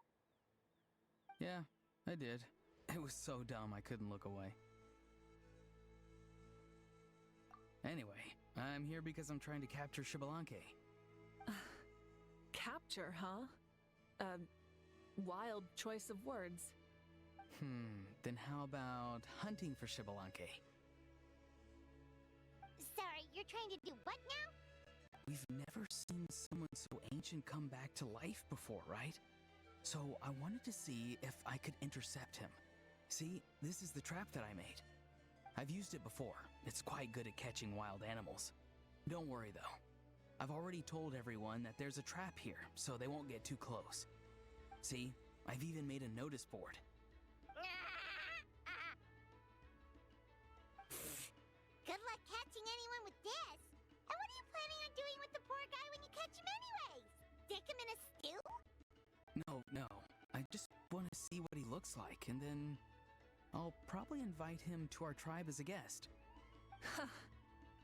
Yeah, I did. It was so dumb I couldn't look away. Anyway, I'm here because I'm trying to capture Xbalanque. Capture, huh? Wild choice of words. Then how about hunting for Xbalanque? Sorry, you're trying to do what now? We've never seen someone so ancient come back to life before, right? So I wanted to see if I could intercept him. See, this is the trap that I made. I've used it before. It's quite good at catching wild animals. Don't worry though. I've already told everyone that there's a trap here, so they won't get too close. See, I've even made a notice board. Good luck catching anyone with this. And what are you planning on doing with the poor guy when you catch him anyways? Stick him in a stew? No. I just want to see what he looks like, and then I'll probably invite him to our tribe as a guest.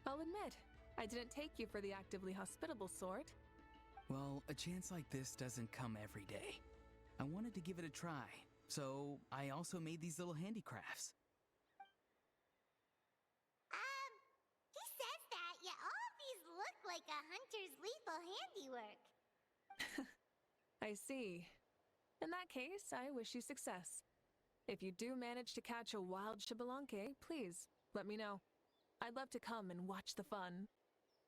I'll admit, I didn't take you for the actively hospitable sort. Well, a chance like this doesn't come every day. I wanted to give it a try, so I also made these little handicrafts. He says that, yet all of these look like a hunter's lethal handiwork. I see. In that case, I wish you success. If you do manage to catch a wild Xbalanque, please, let me know. I'd love to come and watch the fun.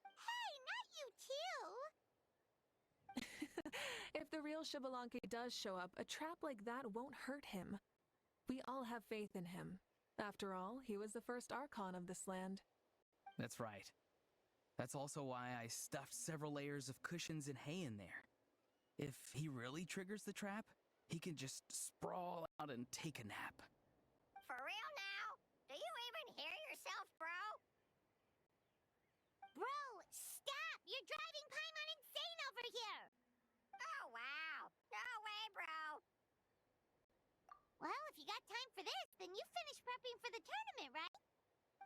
Hey, not you too! If the real Xbalanque does show up, a trap like that won't hurt him. We all have faith in him. After all, he was the first Archon of this land. That's right. That's also why I stuffed several layers of cushions and hay in there. If he really triggers the trap, he can just sprawl out and take a nap. For real now? Do you even hear yourself, bro? Bro, stop! You're driving Paimon insane over here! Oh, wow. No way, bro. Well, if you got time for this, then you finished prepping for the tournament, right?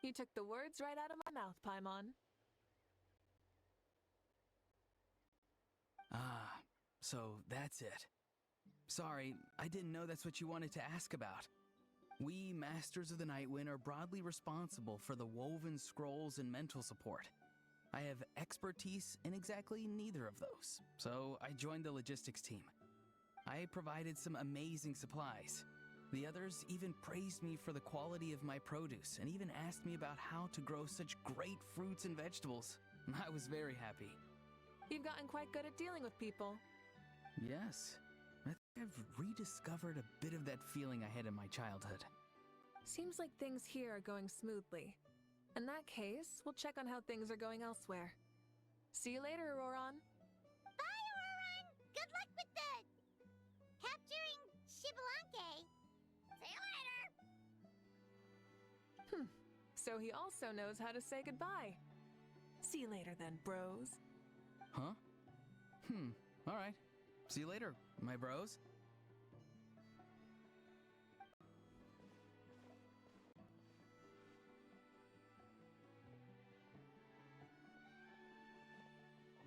You took the words right out of my mouth, Paimon. Ah, so that's it. Sorry, I didn't know that's what you wanted to ask about. We, Masters of the Nightwind, are broadly responsible for the woven scrolls and mental support. I have expertise in exactly neither of those, so I joined the logistics team. I provided some amazing supplies. The others even praised me for the quality of my produce and even asked me about how to grow such great fruits and vegetables. I was very happy. You've gotten quite good at dealing with people. Yes. I think I've rediscovered a bit of that feeling I had in my childhood. Seems like things here are going smoothly. In that case, we'll check on how things are going elsewhere. See you later, Auroron. Bye, Auroron! Good luck with the... capturing Xbalanque. See you later! So he also knows how to say goodbye. See you later then, bros. Huh? Alright. See you later, my bros.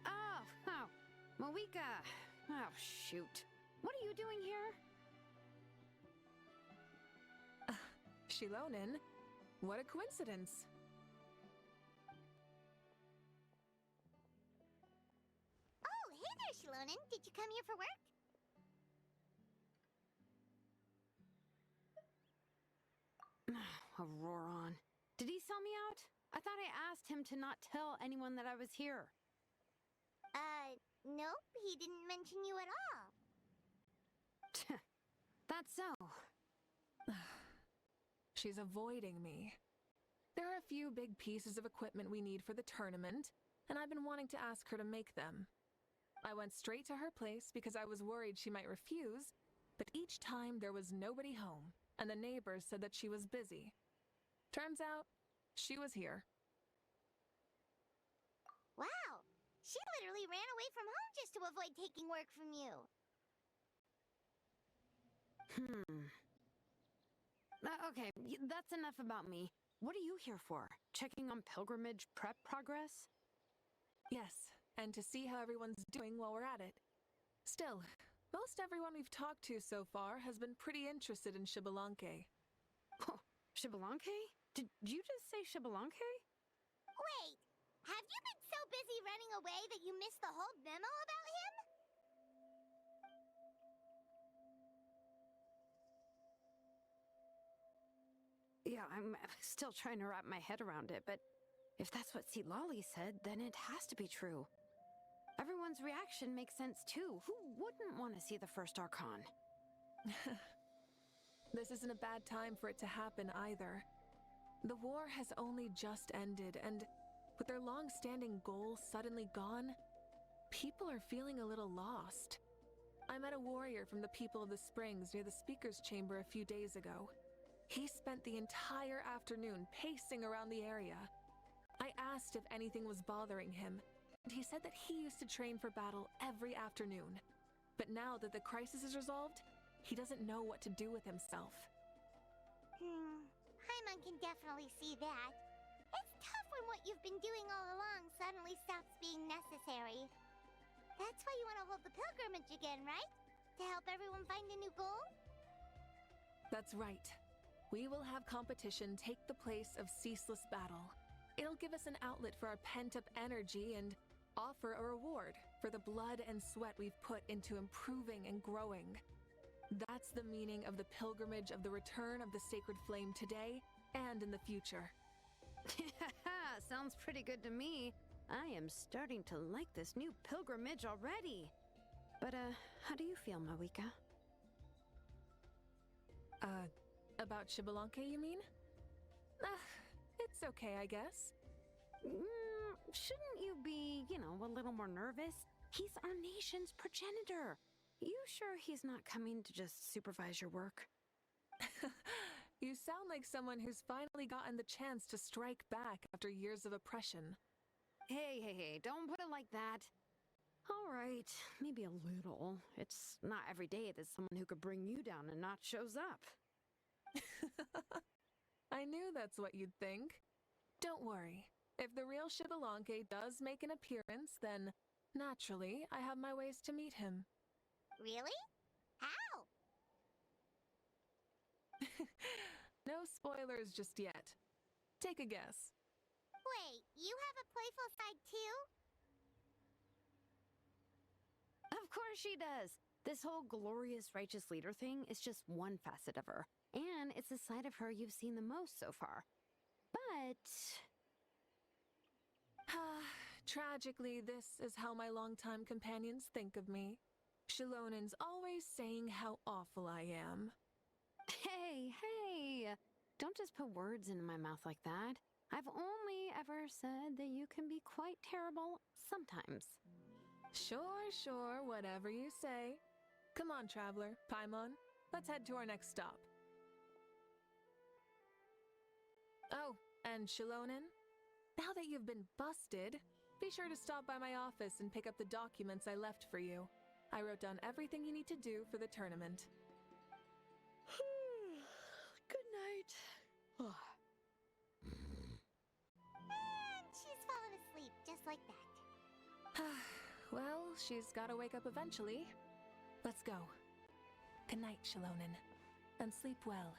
Oh, Moika. Oh, shoot. What are you doing here? Shilonen? What a coincidence. Oh, hey there, Shilonen. Did you come here for work? Auroron. Did he sell me out? I thought I asked him to not tell anyone that I was here. Nope, he didn't mention you at all. That's so. She's avoiding me. There are a few big pieces of equipment we need for the tournament, and I've been wanting to ask her to make them. I went straight to her place because I was worried she might refuse, but each time there was nobody home, and the neighbors said that she was busy. Turns out, she was here. Wow! She literally ran away from home just to avoid taking work from you. Okay, that's enough about me. What are you here for? Checking on pilgrimage prep progress? Yes, and to see how everyone's doing while we're at it. Still, most everyone we've talked to so far has been pretty interested in Xbalanque. Oh, Xbalanque? Did you just say Xbalanque? Wait, have you been so busy running away that you missed the whole memo about him? Yeah, I'm still trying to wrap my head around it, but if that's what Lolly said, then it has to be true. Everyone's reaction makes sense too. Who wouldn't want to see the first Archon? This isn't a bad time for it to happen either. The war has only just ended, and with their long-standing goals suddenly gone, people are feeling a little lost. I met a warrior from the People of the Springs near the Speaker's Chamber a few days ago. He spent the entire afternoon pacing around the area. I asked if anything was bothering him, and he said that he used to train for battle every afternoon. But now that the crisis is resolved, he doesn't know what to do with himself. Paimon can definitely see that. It's tough when what you've been doing all along suddenly stops being necessary. That's why you want to hold the pilgrimage again, right? To help everyone find a new goal? That's right. We will have competition take the place of ceaseless battle. It'll give us an outlet for our pent-up energy and offer a reward for the blood and sweat we've put into improving and growing. That's the meaning of the pilgrimage of the return of the sacred flame today and in the future. Sounds pretty good to me. I am starting to like this new pilgrimage already. But, how do you feel, Mawika? About Xbalanque, you mean? It's okay, I guess. Shouldn't you be, a little more nervous? He's our nation's progenitor. You sure he's not coming to just supervise your work? You sound like someone who's finally gotten the chance to strike back after years of oppression. Hey, don't put it like that. All right, maybe a little. It's not every day that someone who could bring you down a notch shows up. I knew that's what you'd think. Don't worry. If the real Xbalanque does make an appearance, then, naturally, I have my ways to meet him. Really? How? No spoilers just yet. Take a guess. Wait, you have a playful side too? Of course she does. This whole glorious righteous leader thing is just one facet of her. And it's the side of her you've seen the most so far. But... Tragically, this is how my longtime companions think of me. Shilonen's always saying how awful I am. Hey! Don't just put words into my mouth like that. I've only ever said that you can be quite terrible sometimes. Sure, whatever you say. Come on, Traveler, Paimon, let's head to our next stop. Oh, and Shilonen, now that you've been busted, be sure to stop by my office and pick up the documents I left for you. I wrote down everything you need to do for the tournament. Good night. And she's fallen asleep just like that. Well, she's gotta wake up eventually. Let's go. Good night, Shilonen, and sleep well.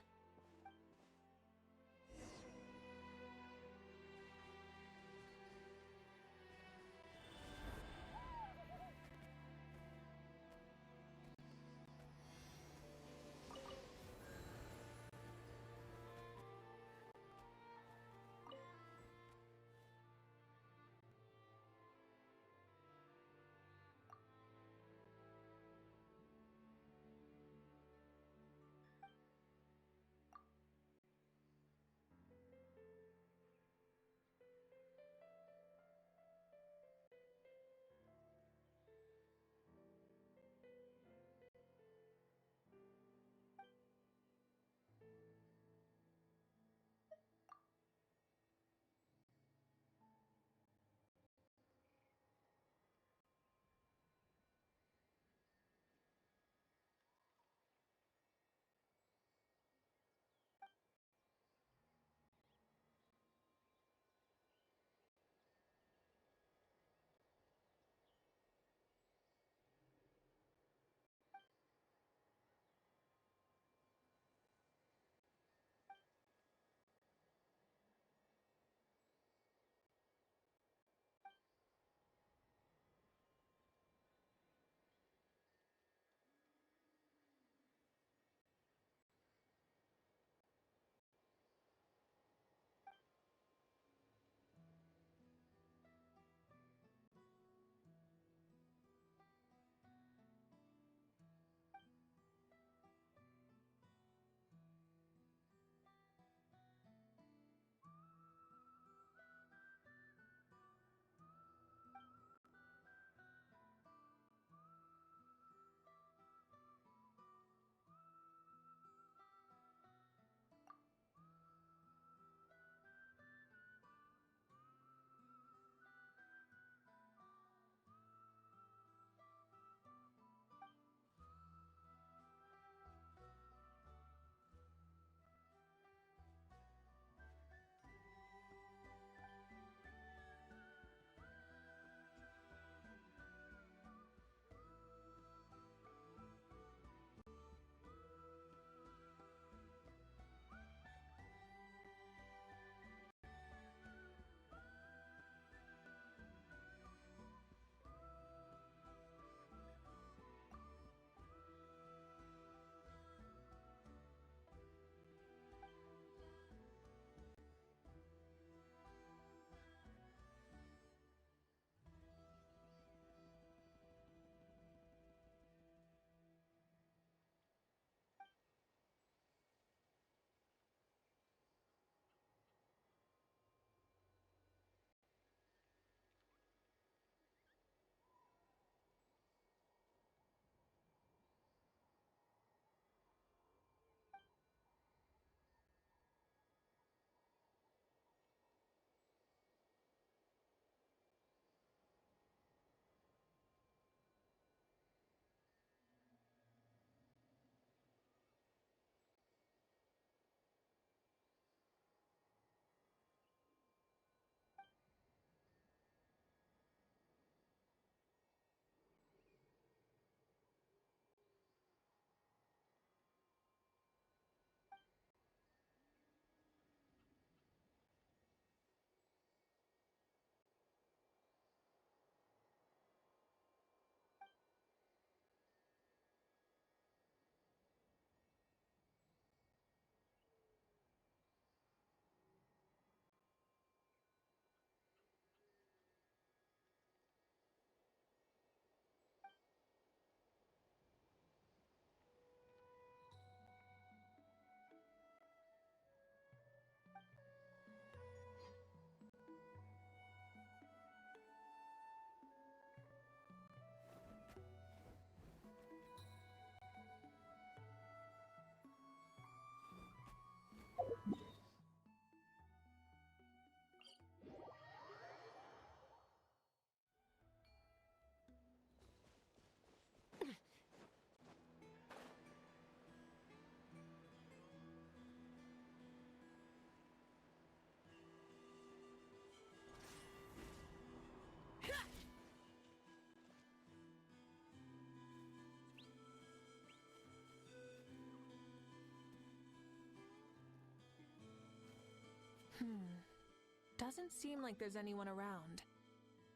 Doesn't seem like there's anyone around.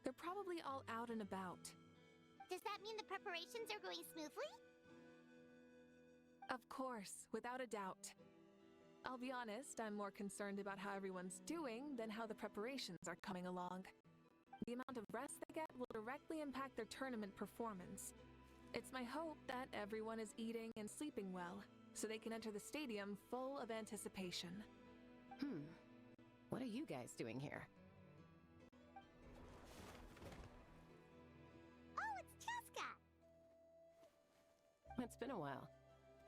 They're probably all out and about. Does that mean the preparations are going smoothly? Of course, without a doubt. I'll be honest, I'm more concerned about how everyone's doing than how the preparations are coming along. The amount of rest they get will directly impact their tournament performance. It's my hope that everyone is eating and sleeping well, so they can enter the stadium full of anticipation. What are you guys doing here? Oh, it's Cheska! It's been a while.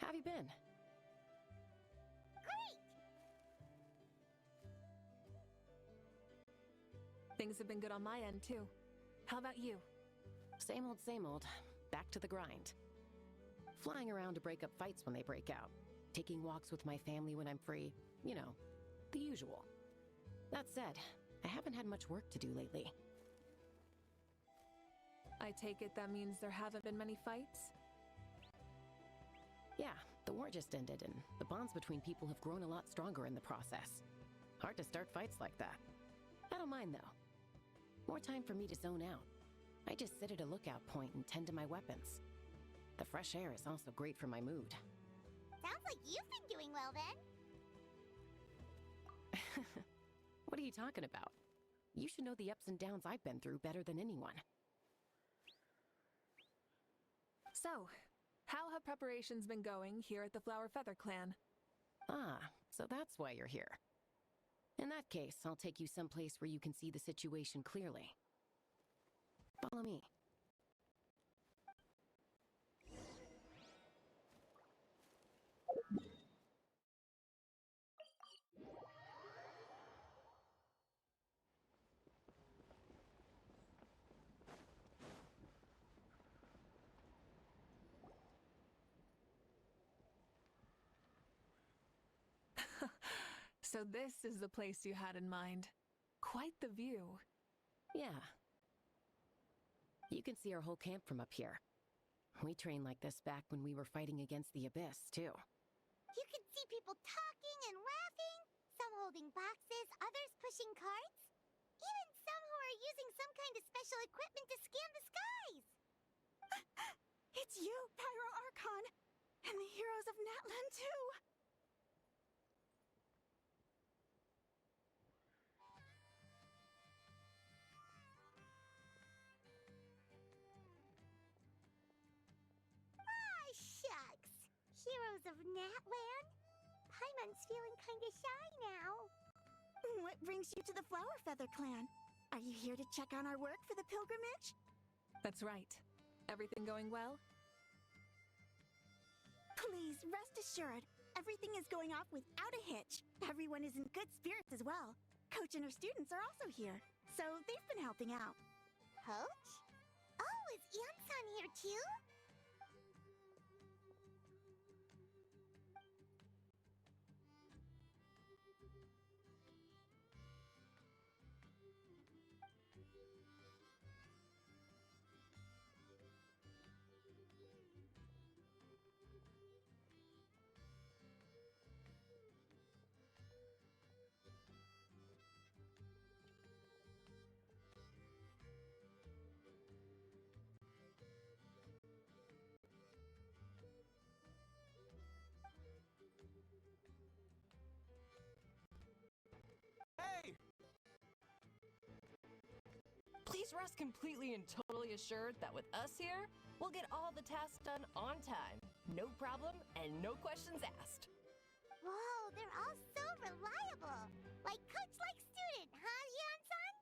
How have you been? Great! Things have been good on my end, too. How about you? Same old, same old. Back to the grind. Flying around to break up fights when they break out. Taking walks with my family when I'm free. You know, the usual. That said, I haven't had much work to do lately. I take it that means there haven't been many fights? Yeah, the war just ended, and the bonds between people have grown a lot stronger in the process. Hard to start fights like that. I don't mind, though. More time for me to zone out. I just sit at a lookout point and tend to my weapons. The fresh air is also great for my mood. Sounds like you've been doing well then. What are you talking about? You should know the ups and downs I've been through better than anyone. So, how have preparations been going here at the Flower Feather Clan? Ah, so that's why you're here. In that case, I'll take you someplace where you can see the situation clearly. Follow me. So this is the place you had in mind. Quite the view. Yeah. You can see our whole camp from up here. We trained like this back when we were fighting against the Abyss, too. You can see people talking and laughing, some holding boxes, others pushing carts. Even some who are using some kind of special equipment to scan the skies. It's you, Pyro Archon, and the heroes of Natlan too. Ah, shucks. Heroes of Natland? Paimon's feeling kinda shy now. What brings you to the Flower Feather Clan? Are you here to check on our work for the pilgrimage? That's right. Everything going well? Please, rest assured, everything is going off without a hitch. Everyone is in good spirits as well. Coach and her students are also here, so they've been helping out. Coach? Oh, is Ian-san here too? Please rest completely and totally assured that with us here, we'll get all the tasks done on time. No problem and no questions asked. Whoa, they're all so reliable. Like coach like student, huh, Ian-san?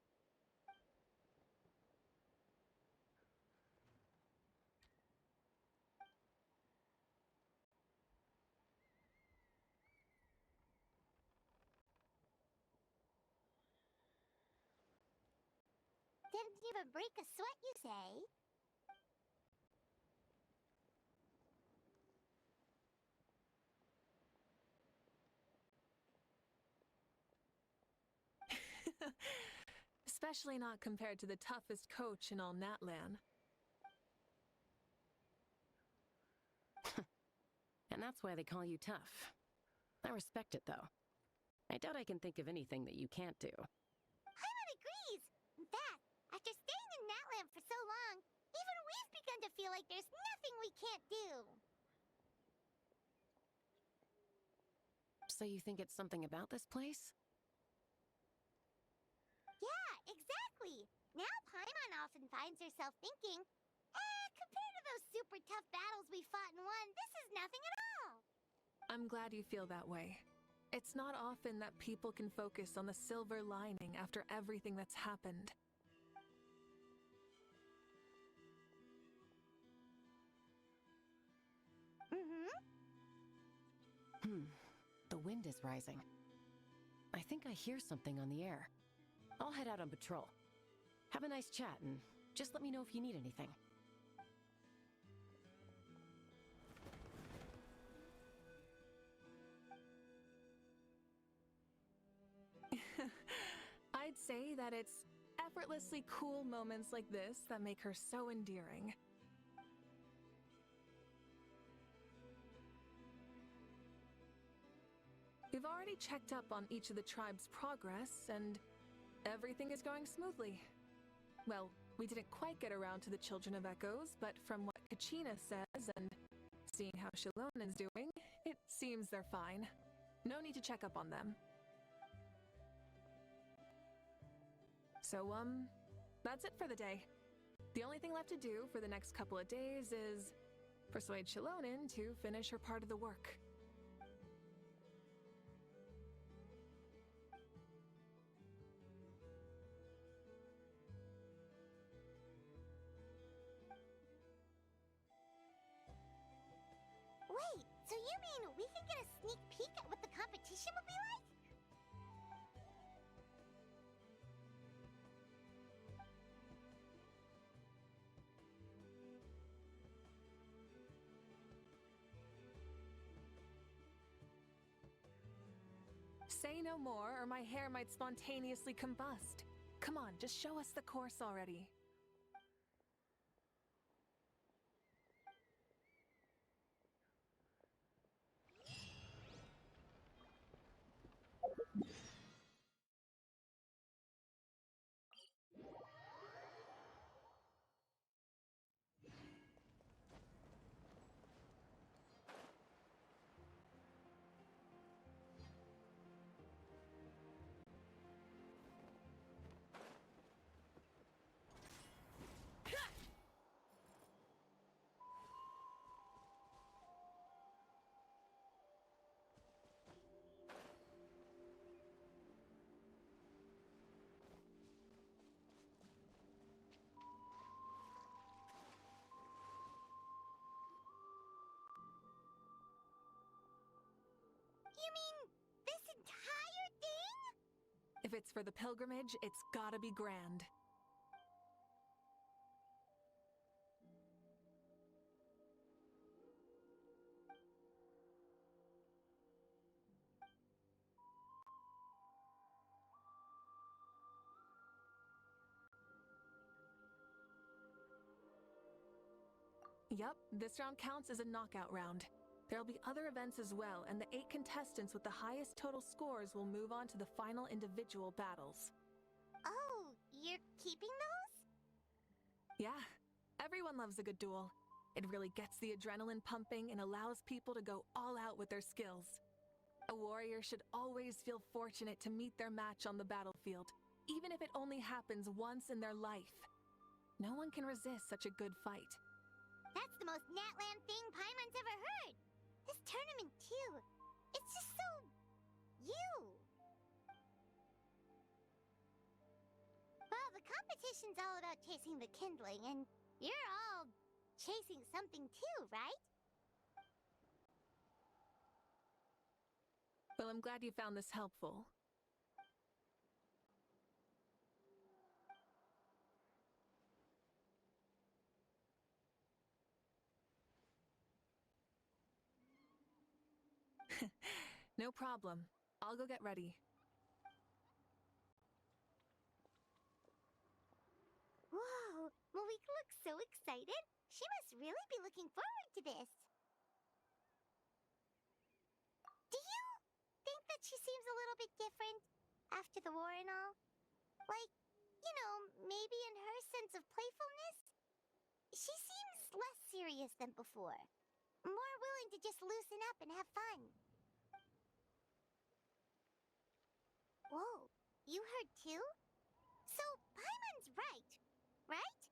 Didn't even break a sweat, you say? Especially not compared to the toughest coach in all Natlan. And that's why they call you tough. I respect it, though. I doubt I can think of anything that you can't do. Paimon agrees! In fact, after staying in Natland for so long, even we've begun to feel like there's nothing we can't do. So you think it's something about this place? Yeah, exactly! Now Paimon often finds herself thinking, compared to those super tough battles we fought and won, this is nothing at all! I'm glad you feel that way. It's not often that people can focus on the silver lining after everything that's happened. The wind is rising. I think I hear something on the air. I'll head out on patrol. Have a nice chat and just let me know if you need anything. I'd say that it's effortlessly cool moments like this that make her so endearing. We've already checked up on each of the tribe's progress, and everything is going smoothly. Well, we didn't quite get around to the Children of Echoes, but from what Kachina says and seeing how Shilonen's doing, it seems they're fine. No need to check up on them. So, that's it for the day. The only thing left to do for the next couple of days is persuade Shilonen to finish her part of the work. Wait, so you mean we can get a sneak peek at what the competition will be like? Say no more, or my hair might spontaneously combust. Come on, just show us the course already. You mean this entire thing? If it's for the pilgrimage, it's gotta be grand. Yup, this round counts as a knockout round. There'll be other events as well, and the 8 contestants with the highest total scores will move on to the final individual battles. Oh, you're keeping those? Yeah, everyone loves a good duel. It really gets the adrenaline pumping and allows people to go all out with their skills. A warrior should always feel fortunate to meet their match on the battlefield, even if it only happens once in their life. No one can resist such a good fight. That's the most Natland thing Paimon's ever heard. This tournament, too. It's just so... you. Well, the competition's all about chasing the kindling, and you're all chasing something too, right? Well, I'm glad you found this helpful. No problem. I'll go get ready. Whoa, Malika looks so excited. She must really be looking forward to this. Do you think that she she seems a little bit different after the war and all? Like, you know, maybe in her sense of playfulness? She seems less serious than before. More willing to just loosen up and have fun. Whoa, you heard too? So, Paimon's right, right?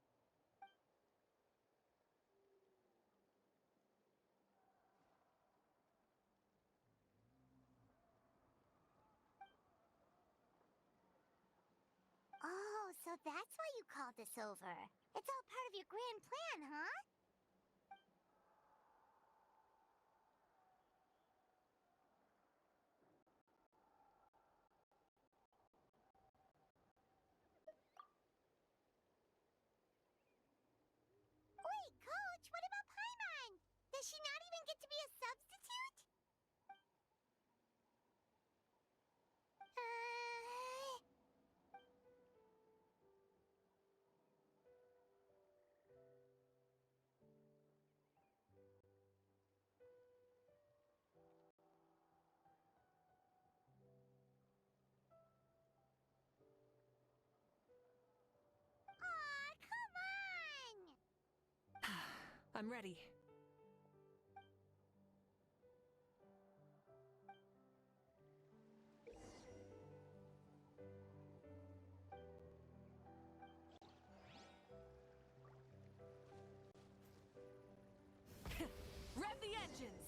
Oh, so that's why you called us over. It's all part of your grand plan, huh? Wait, Coach, what about Paimon? Does she not even get to be a substitute? Aw, come on! I'm ready. Rev the engines!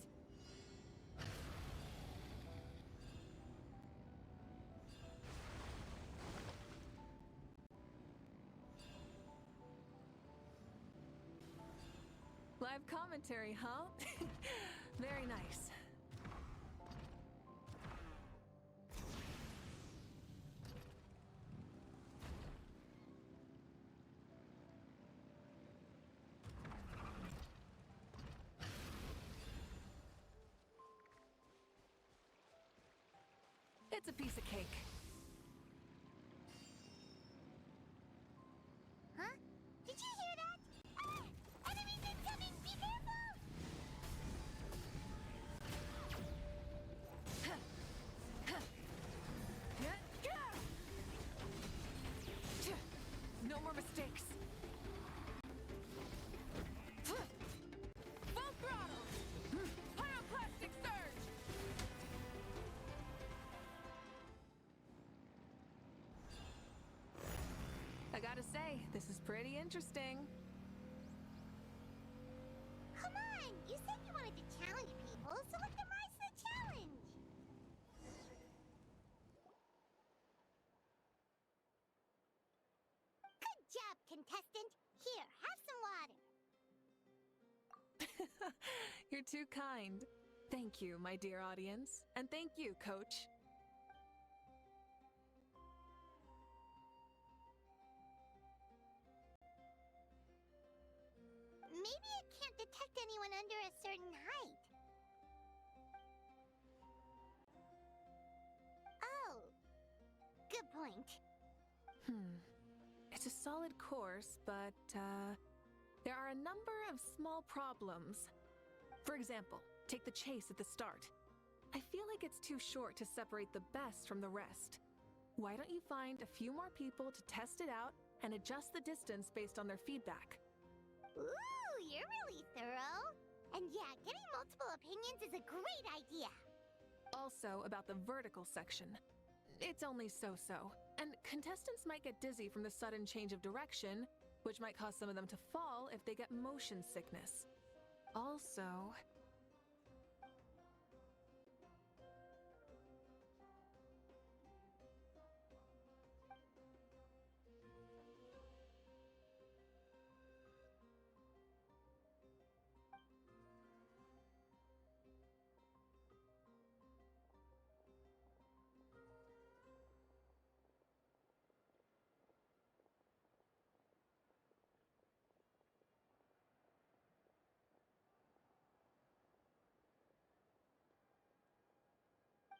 Live commentary, huh? Very nice. It's a piece of cake. Huh? Did you hear that? Ah! Enemies incoming! Be careful! No more mistakes. Full throttle! Pyroclastic surge! I gotta say, this is pretty interesting. Come on! You said you wanted to challenge people, so let them rise to the challenge! Good job, contestant! Here, have some water! You're too kind. Thank you, my dear audience. And thank you, Coach. Maybe it can't detect anyone under a certain height. Oh. Good point. It's a solid course, but, there are a number of small problems. For example, take the chase at the start. I feel like it's too short to separate the best from the rest. Why don't you find a few more people to test it out and adjust the distance based on their feedback? Ooh, you're really thorough. And yeah, getting multiple opinions is a great idea. Also, about the vertical section. It's only so-so, and contestants might get dizzy from the sudden change of direction, which might cause some of them to fall if they get motion sickness. Also...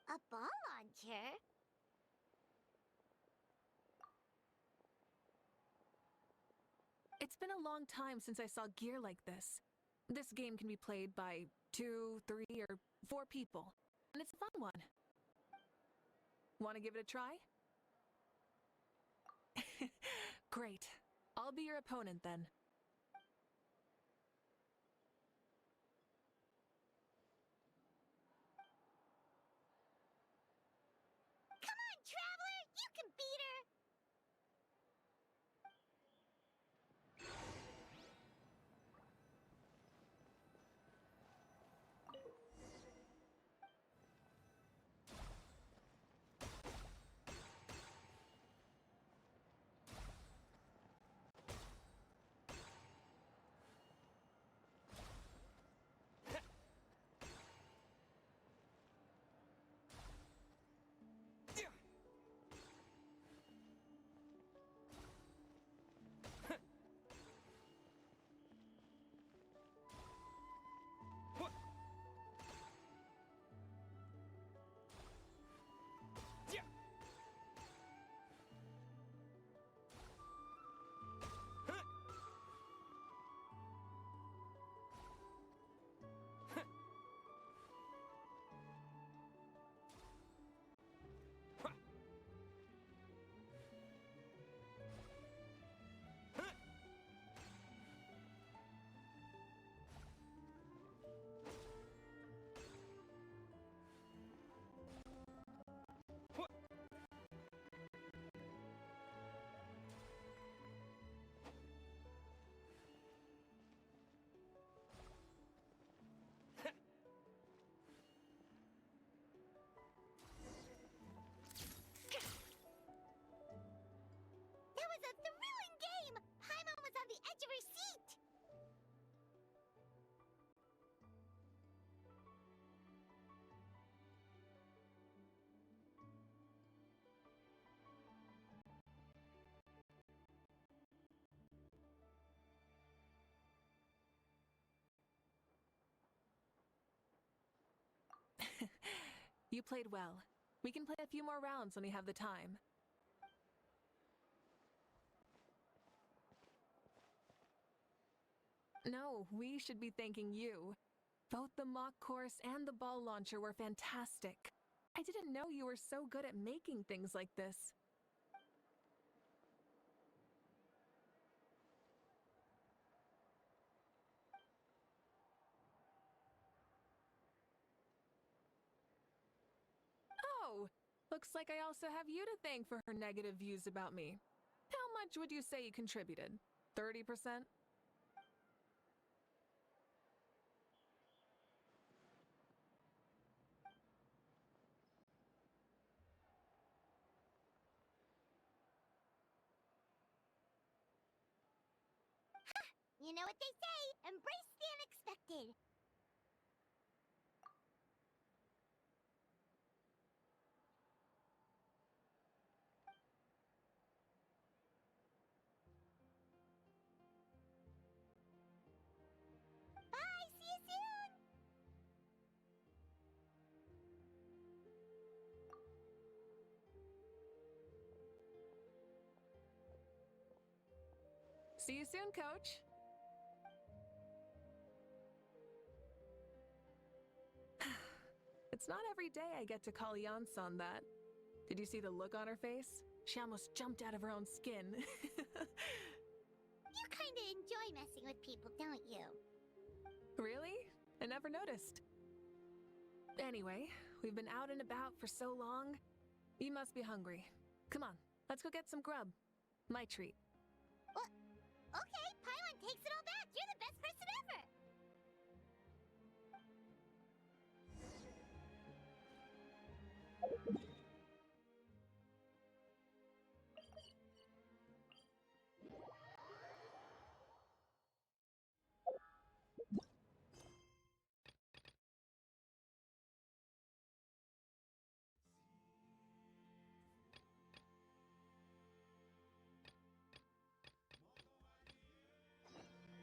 A ball launcher? It's been a long time since I saw gear like this. This game can be played by 2, 3, or 4 people, and it's a fun one. Want to give it a try? Great. I'll be your opponent then. Come on, Traveler! You can beat her! That was a thrilling game! Paimon was on the edge of her seat! You played well. We can play a few more rounds when we have the time. No, we should be thanking you. Both the mock course and the ball launcher were fantastic. I didn't know you were so good at making things like this. Oh, looks like I also have you to thank for her negative views about me. How much would you say you contributed? 30%? You know what they say, embrace the unexpected. Bye, see you soon! See you soon, Coach. It's not every day I get to call Yansan that. Did you see the look on her face? She almost jumped out of her own skin. You kinda enjoy messing with people, don't you? Really? I never noticed. Anyway, we've been out and about for so long. You must be hungry. Come on, let's go get some grub. My treat. What? Okay, Paimon takes it all back. You're the best person ever!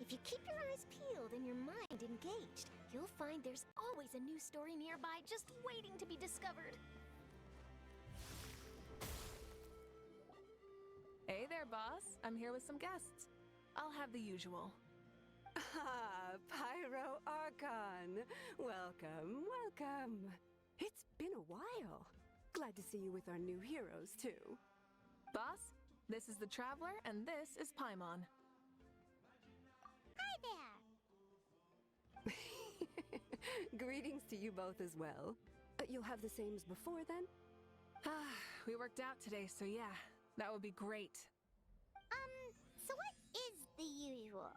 If you keep your eyes peeled and your mind engaged, you'll find there's always a new story nearby just waiting to be discovered. Hey there, boss. I'm here with some guests. I'll have the usual. Ah, Pyro Archon. Welcome, welcome. It's been a while. Glad to see you with our new heroes, too. Boss, this is the Traveler, and this is Paimon. Hi there! Greetings to you both as well. You'll have the same as before, then? We worked out today, so yeah, that would be great. So what is the usual?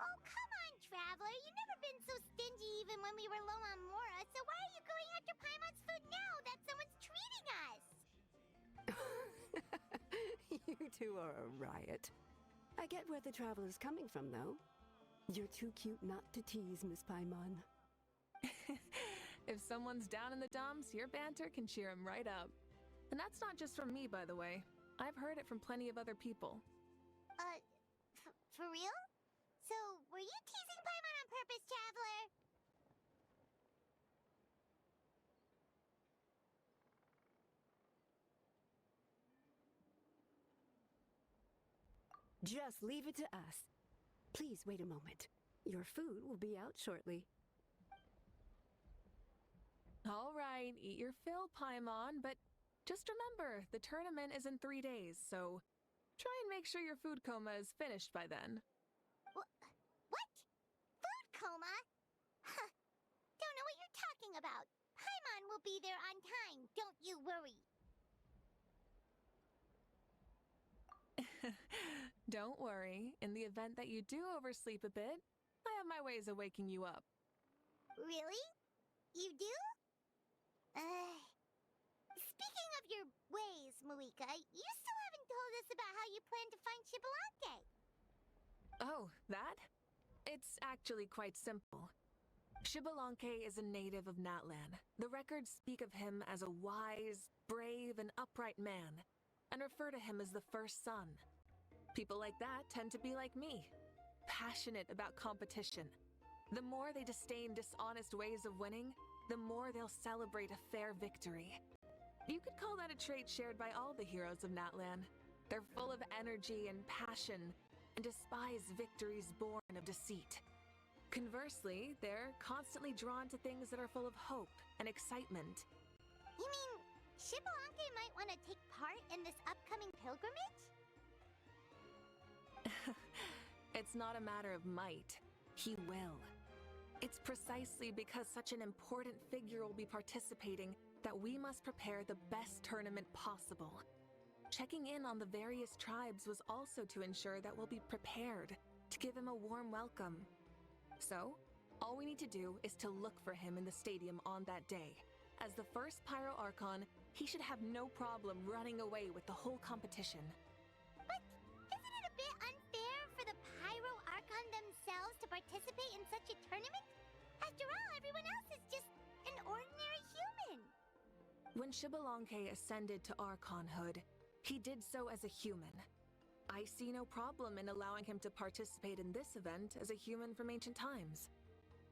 Oh, come on, Traveler. You've never been so stingy even when we were low on Mora, so why are you going after Paimon's food now that someone's treating us? You two are a riot. I get where the Traveler's coming from, though. You're too cute not to tease, Miss Paimon. If someone's down in the dumps, your banter can cheer him right up. And that's not just from me, by the way. I've heard it from plenty of other people. For real? So, were you teasing Paimon on purpose, Traveler? Just leave it to us. Please wait a moment. Your food will be out shortly. All right, eat your fill, Paimon, but just remember, the tournament is in 3 days, so try and make sure your food coma is finished by then. What? Food coma? Huh. Don't know what you're talking about. Paimon will be there on time, don't you worry. Don't worry, in the event that you do oversleep a bit, I have my ways of waking you up. Really? You do? Speaking of your ways, Moika, you still haven't told us about how you plan to find Xbalanque. Oh, that? It's actually quite simple. Xbalanque is a native of Natlan. The records speak of him as a wise, brave, and upright man, and refer to him as the first son. People like that tend to be like me, passionate about competition. The more they disdain dishonest ways of winning, the more they'll celebrate a fair victory. You could call that a trait shared by all the heroes of Natlan. They're full of energy and passion, and despise victories born of deceit. Conversely, they're constantly drawn to things that are full of hope and excitement. You mean Xbalanque might want to take part in this upcoming pilgrimage? It's not a matter of might. He will. It's precisely because such an important figure will be participating that we must prepare the best tournament possible. Checking in on the various tribes was also to ensure that we'll be prepared to give him a warm welcome. So, all we need to do is to look for him in the stadium on that day. As the first Pyro Archon, he should have no problem running away with the whole competition. But isn't it a bit unfair for the Pyro Archon themselves to participate in such a tournament? After all, everyone else is just an ordinary human. When Xbalanque ascended to Archonhood, he did so as a human. I see no problem in allowing him to participate in this event as a human from ancient times.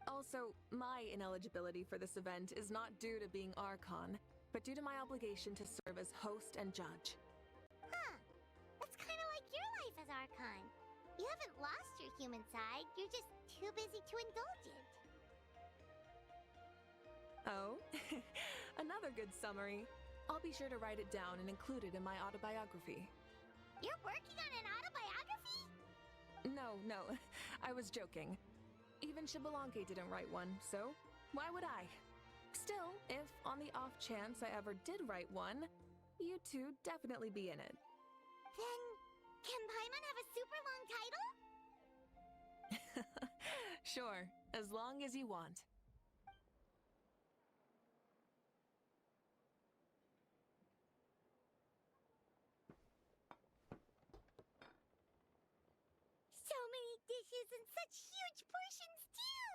Also, my ineligibility for this event is not due to being Archon, but due to my obligation to serve as host and judge. Huh. That's kind of like your life as Archon. You haven't lost your human side, you're just too busy to indulge it. Oh, another good summary. I'll be sure to write it down and include it in my autobiography. You're working on an autobiography? No, I was joking. Even Xbalanque didn't write one, so why would I? Still, if on the off chance I ever did write one, you two definitely be in it. Then, can Paimon have a super long title? Sure, as long as you want. So many dishes and such huge portions, too!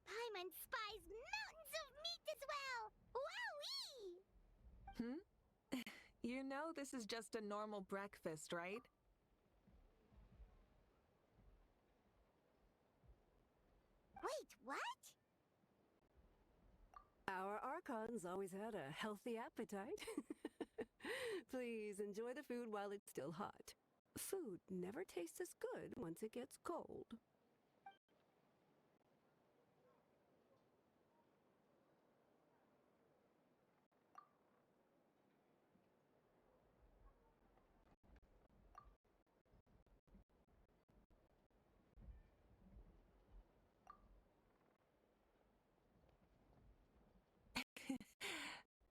Paimon spies mountains of meat as well! Wowee! You know this is just a normal breakfast, right? Wait, what? Our Archons always had a healthy appetite. Please enjoy the food while it's still hot. Food never tastes as good once it gets cold.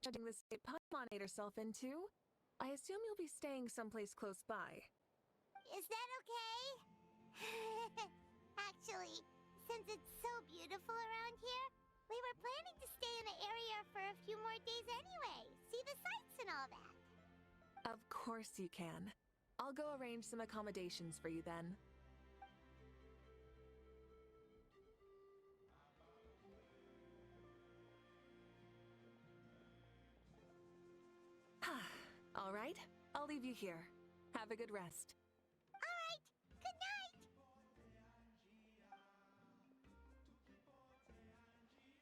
judging the state Paimon ate herself into, I assume you'll be staying someplace close by. Is that okay? Actually, since it's so beautiful around here, we were planning to stay in the area for a few more days anyway. See the sights and all that. Of course you can. I'll go arrange some accommodations for you then. All right, I'll leave you here. Have a good rest. All right, good night.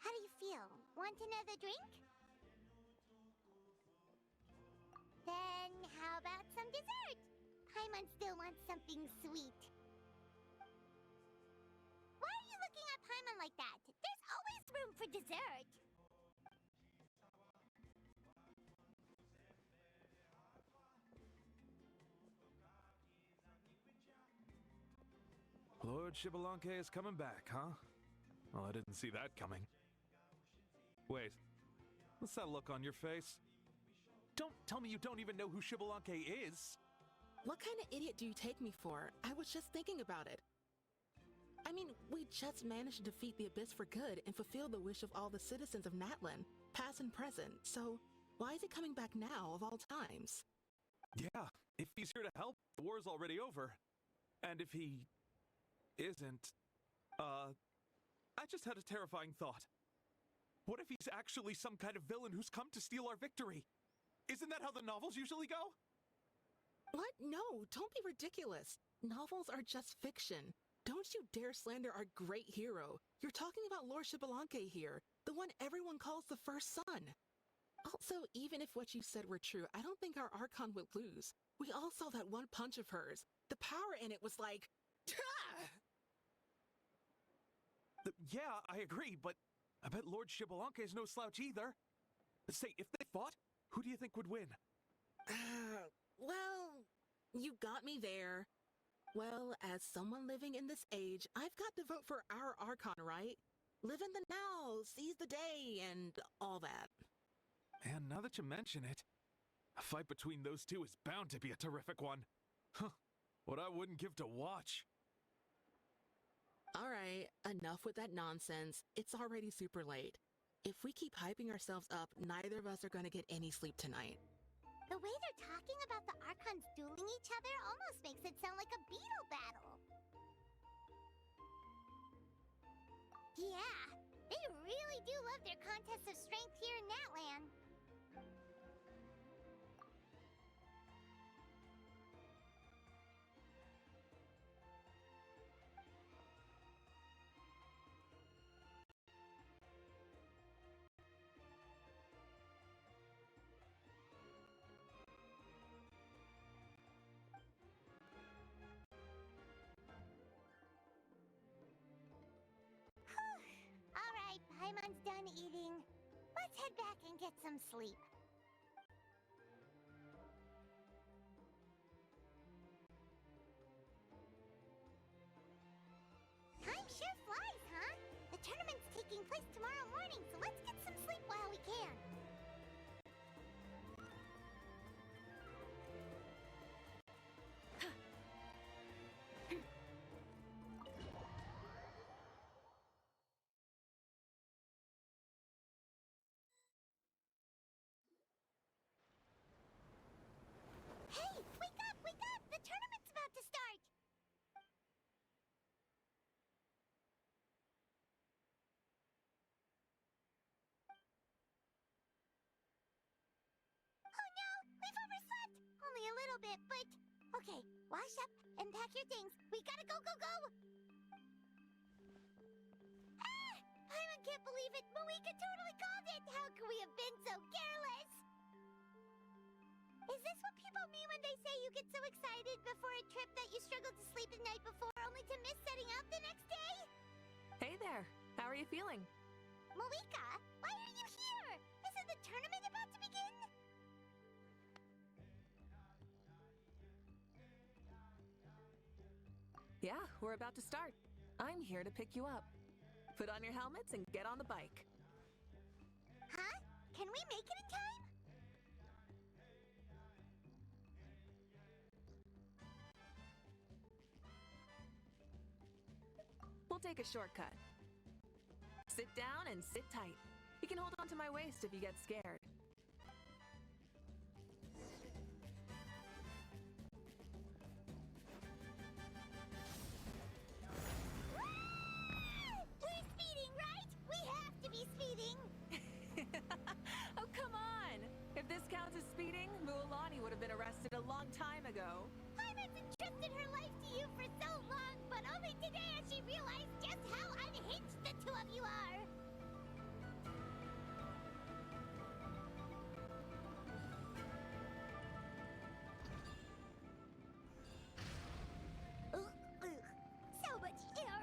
How do you feel? Want another drink? Then how about some dessert? Paimon still wants something sweet. Why are you looking at Paimon like that? There's always room for dessert. Lord Shibalanke is coming back, huh? Well, I didn't see that coming. Wait, what's that look on your face? Don't tell me you don't even know who Shibalanke is! What kind of idiot do you take me for? I was just thinking about it. I mean, we just managed to defeat the Abyss for good and fulfill the wish of all the citizens of Natlan, past and present, so why is he coming back now of all times? Yeah, if he's here to help, the war's already over. And if he isn't, I just had a terrifying thought. What if he's actually some kind of villain who's come to steal our victory? Isn't that how the novels usually go? What? No, don't be ridiculous. Novels are just fiction. Don't you dare slander our great hero. You're talking about Lord Shibalanke here, the one everyone calls the first son. Also, even if what you said were true, I don't think our Archon would lose. We all saw that one punch of hers. The power in it was like... Yeah, I agree, but I bet Lord Shibalanke is no slouch either. Say, if they fought, who do you think would win? Well, you got me there. Well, as someone living in this age, I've got to vote for our Archon, right? Live in the now, seize the day, and all that. And now that you mention it, a fight between those two is bound to be a terrific one. Huh, what I wouldn't give to watch. All right, enough with that nonsense. It's already super late. If we keep hyping ourselves up, neither of us are going to get any sleep tonight. The way they're talking about the Archons dueling each other almost makes it sound like a beetle battle. Yeah, they really do love their contests of strength here in Natlan. Alright, Paimon's done eating. Let's head back and get some sleep. Time sure flies, huh? The tournament's taking place tomorrow morning, so let's get some sleep while we can. Hey, wake up, wake up! The tournament's about to start! Oh no, we've overslept! Only a little bit, but... Okay, wash up and pack your things. We gotta go, go, go! Ah! Paimon can't believe it! Moeka totally called it! How could we have been so careless? Is this what people mean when they say you get so excited before a trip that you struggle to sleep the night before only to miss setting out the next day? Hey there, how are you feeling? Moeka, why are you here? Isn't the tournament about to begin? Yeah, we're about to start. I'm here to pick you up. Put on your helmets and get on the bike. Huh? Can we make it in time? take a shortcut. Sit down and sit tight. You can hold onto my waist if you get scared. We're speeding, right? We have to be speeding! Oh, come on! If this counts as speeding, Mualani would have been arrested a long time ago. Pirate's entrusted her life to you for so long, but only today has she realized just how unhinged the two of you are! So much air!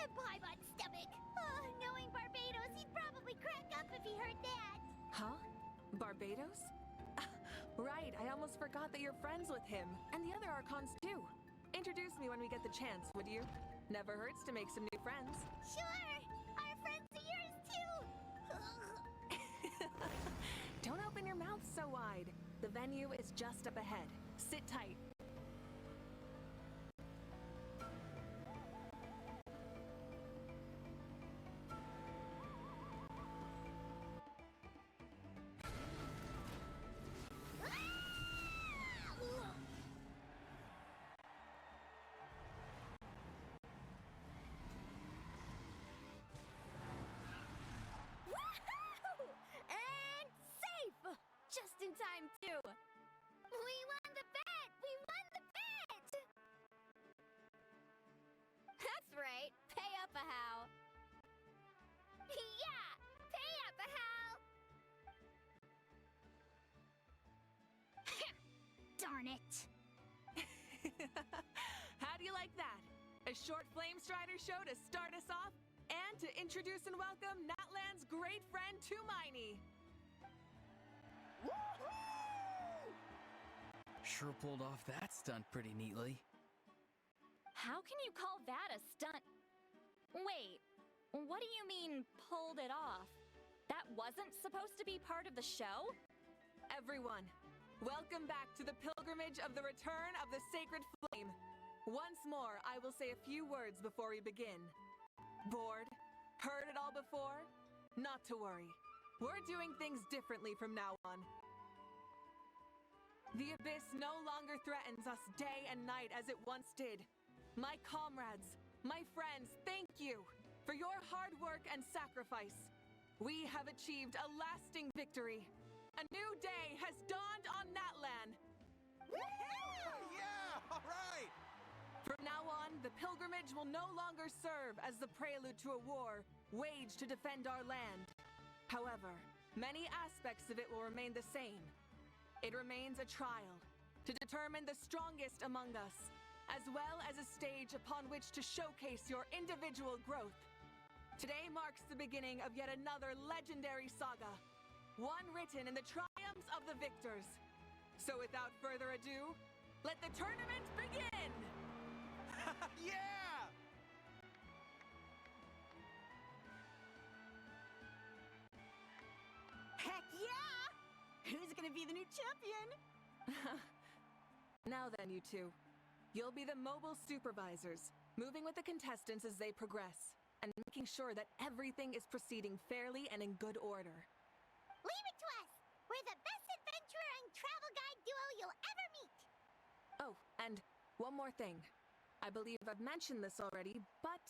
And Paimon's stomach! Oh, knowing Barbados, he'd probably crack up if he heard that! Huh? Barbados? Right, I almost forgot that you're friends with him, and the other Archons too. Introduce me when we get the chance, would you? Never hurts to make some new friends. Sure! Our friends are yours too! Don't open your mouth so wide. The venue is just up ahead. Sit tight. Woohoo! And safe! Just in time, too! We won the bet! We won the bet! That's right. Pay up a how. Yeah! Pay up a how! Darn it! How do you like that? A short Flame Strider show to start us off, and to introduce and welcome Natlan's great friend Tumaini. Sure pulled off that stunt pretty neatly. How can you call that a stunt? Wait, what do you mean, pulled it off? That wasn't supposed to be part of the show? Everyone, welcome back to the pilgrimage of the return of the sacred flame. Once more, I will say a few words before we begin. Bored? Heard it all before? Not to worry. We're doing things differently from now on. The abyss no longer threatens us day and night as it once did. My comrades, my friends, thank you for your hard work and sacrifice. We have achieved a lasting victory. A new day has dawned on Natlan. Yeah! All right! From now on, the pilgrimage will no longer serve as the prelude to a war waged to defend our land. However, many aspects of it will remain the same. It remains a trial to determine the strongest among us, as well as a stage upon which to showcase your individual growth. Today marks the beginning of yet another legendary saga, one written in the triumphs of the victors. So without further ado, let the tournament begin! Yeah! Heck yeah! Who's gonna be the new champion? Now then, you two. You'll be the mobile supervisors, moving with the contestants as they progress, and making sure that everything is proceeding fairly and in good order. Leave it to us! We're the best adventurer and travel guide duo you'll ever meet! Oh, and one more thing. I believe I've mentioned this already, but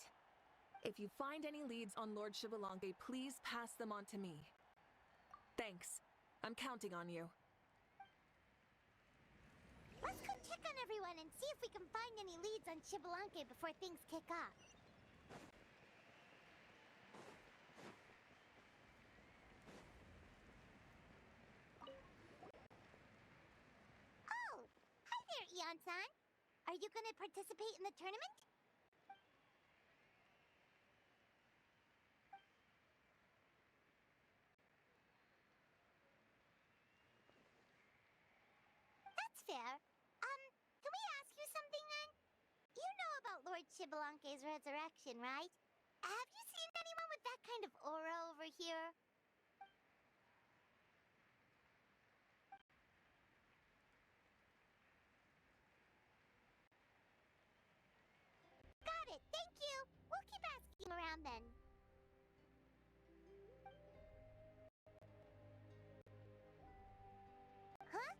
if you find any leads on Lord Shibalanke, please pass them on to me. Thanks. I'm counting on you. Let's go check on everyone and see if we can find any leads on Shibalanke before things kick off. Oh! Hi there, Eon-san! Are you gonna participate in the tournament? That's fair. Can we ask you something then? You know about Lord Shibalanke's resurrection, right? Have you seen anyone with that kind of aura over here? Got it, thank you! We'll keep asking snooping around then. Huh?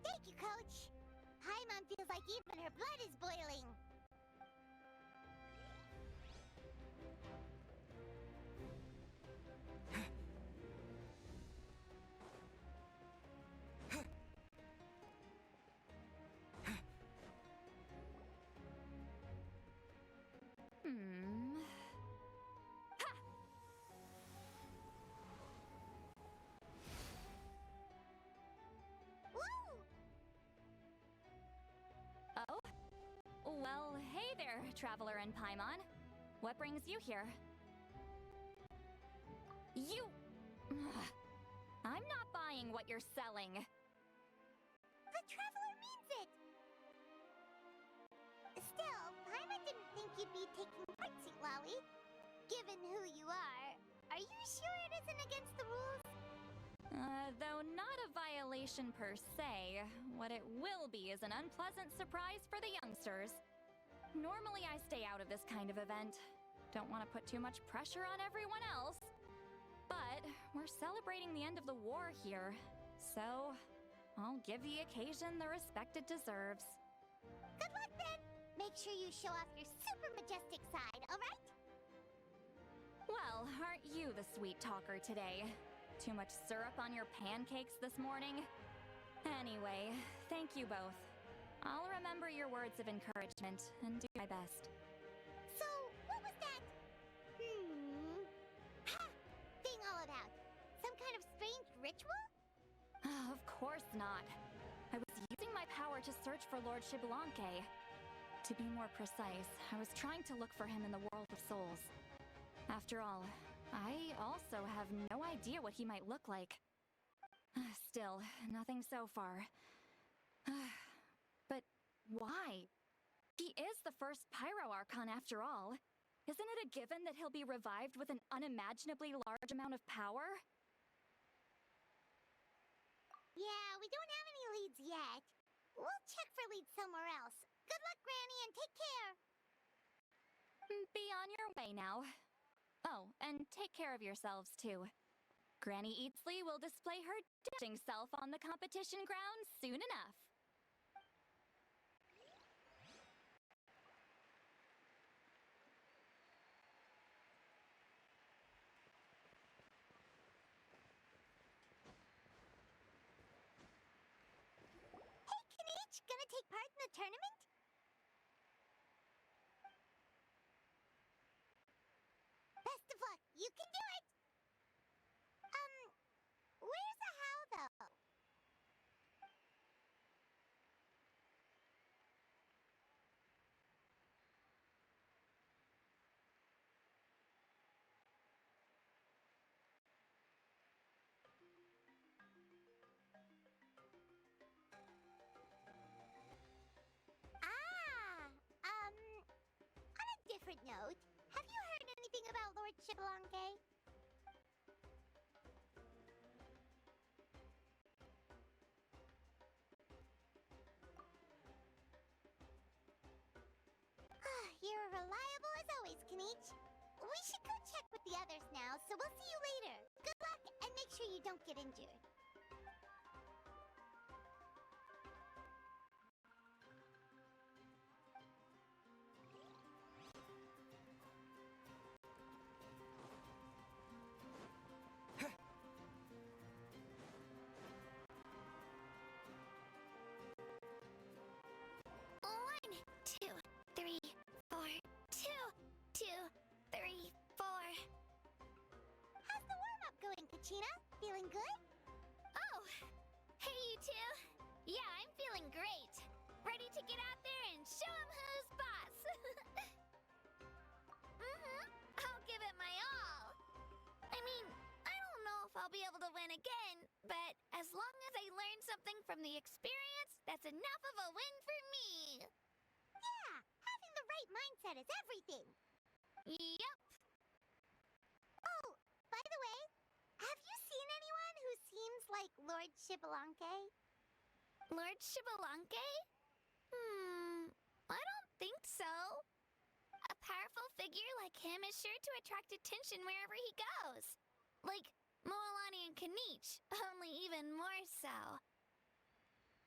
Thank you, Coach. Paimon feels like even her blood is boiling. Woo! Oh? Well, hey there, Traveler and Paimon. What brings you here? You... I'm not buying what you're selling. The Traveler means it! Still, Paimon didn't think you'd be taking part, Sweet Lolly. Given who you are you sure it isn't against the rules? Though not a violation per se, what it will be is an unpleasant surprise for the youngsters. Normally I stay out of this kind of event. Don't want to put too much pressure on everyone else. But we're celebrating the end of the war here, so I'll give the occasion the respect it deserves. Good luck then! Make sure you show off your super majestic side, alright? Well, aren't you the sweet talker today? Too much syrup on your pancakes this morning? Anyway, thank you both. I'll remember your words of encouragement and do my best. So, what was that? Thing all about? Some kind of strange ritual? Of course not. I was using my power to search for Lord Xbalanque. To be more precise, I was trying to look for him in the world of souls. After all, I also have no idea what he might look like. Still, nothing so far. But why? He is the first Pyro Archon after all. Isn't it a given that he'll be revived with an unimaginably large amount of power? Yeah, we don't have any leads yet. We'll check for leads somewhere else. Good luck, Granny, and take care! Be on your way now. Oh, and take care of yourselves, too. Granny Eatsley will display her dashing self on the competition grounds soon enough. Hey, Kinich! Gonna take part in the tournament? Best of luck! You can do it! Where's the how, though? On a different note, have you heard anything about Lord Xbalanque? You're reliable as always, Kinich. We should go check with the others now, so we'll see you later. Good luck, and make sure you don't get injured. One, two, three, four. Two, two, three, four. How's the warm-up going, Kachina? Feeling good? Oh, hey you two. Yeah, I'm feeling great. Ready to get out there and show 'em who's boss. I'll give it my all. I mean, I don't know if I'll be able to win again, but As long as I learn something from the experience, that's enough of a win for me. Yeah, having the right mindset is everything. Yep. Oh, by the way, have you seen anyone who seems like Lord Shibalanke? Lord Shibalanke? I don't think so. A powerful figure like him is sure to attract attention wherever he goes. Like Moalani and Kanich, only even more so.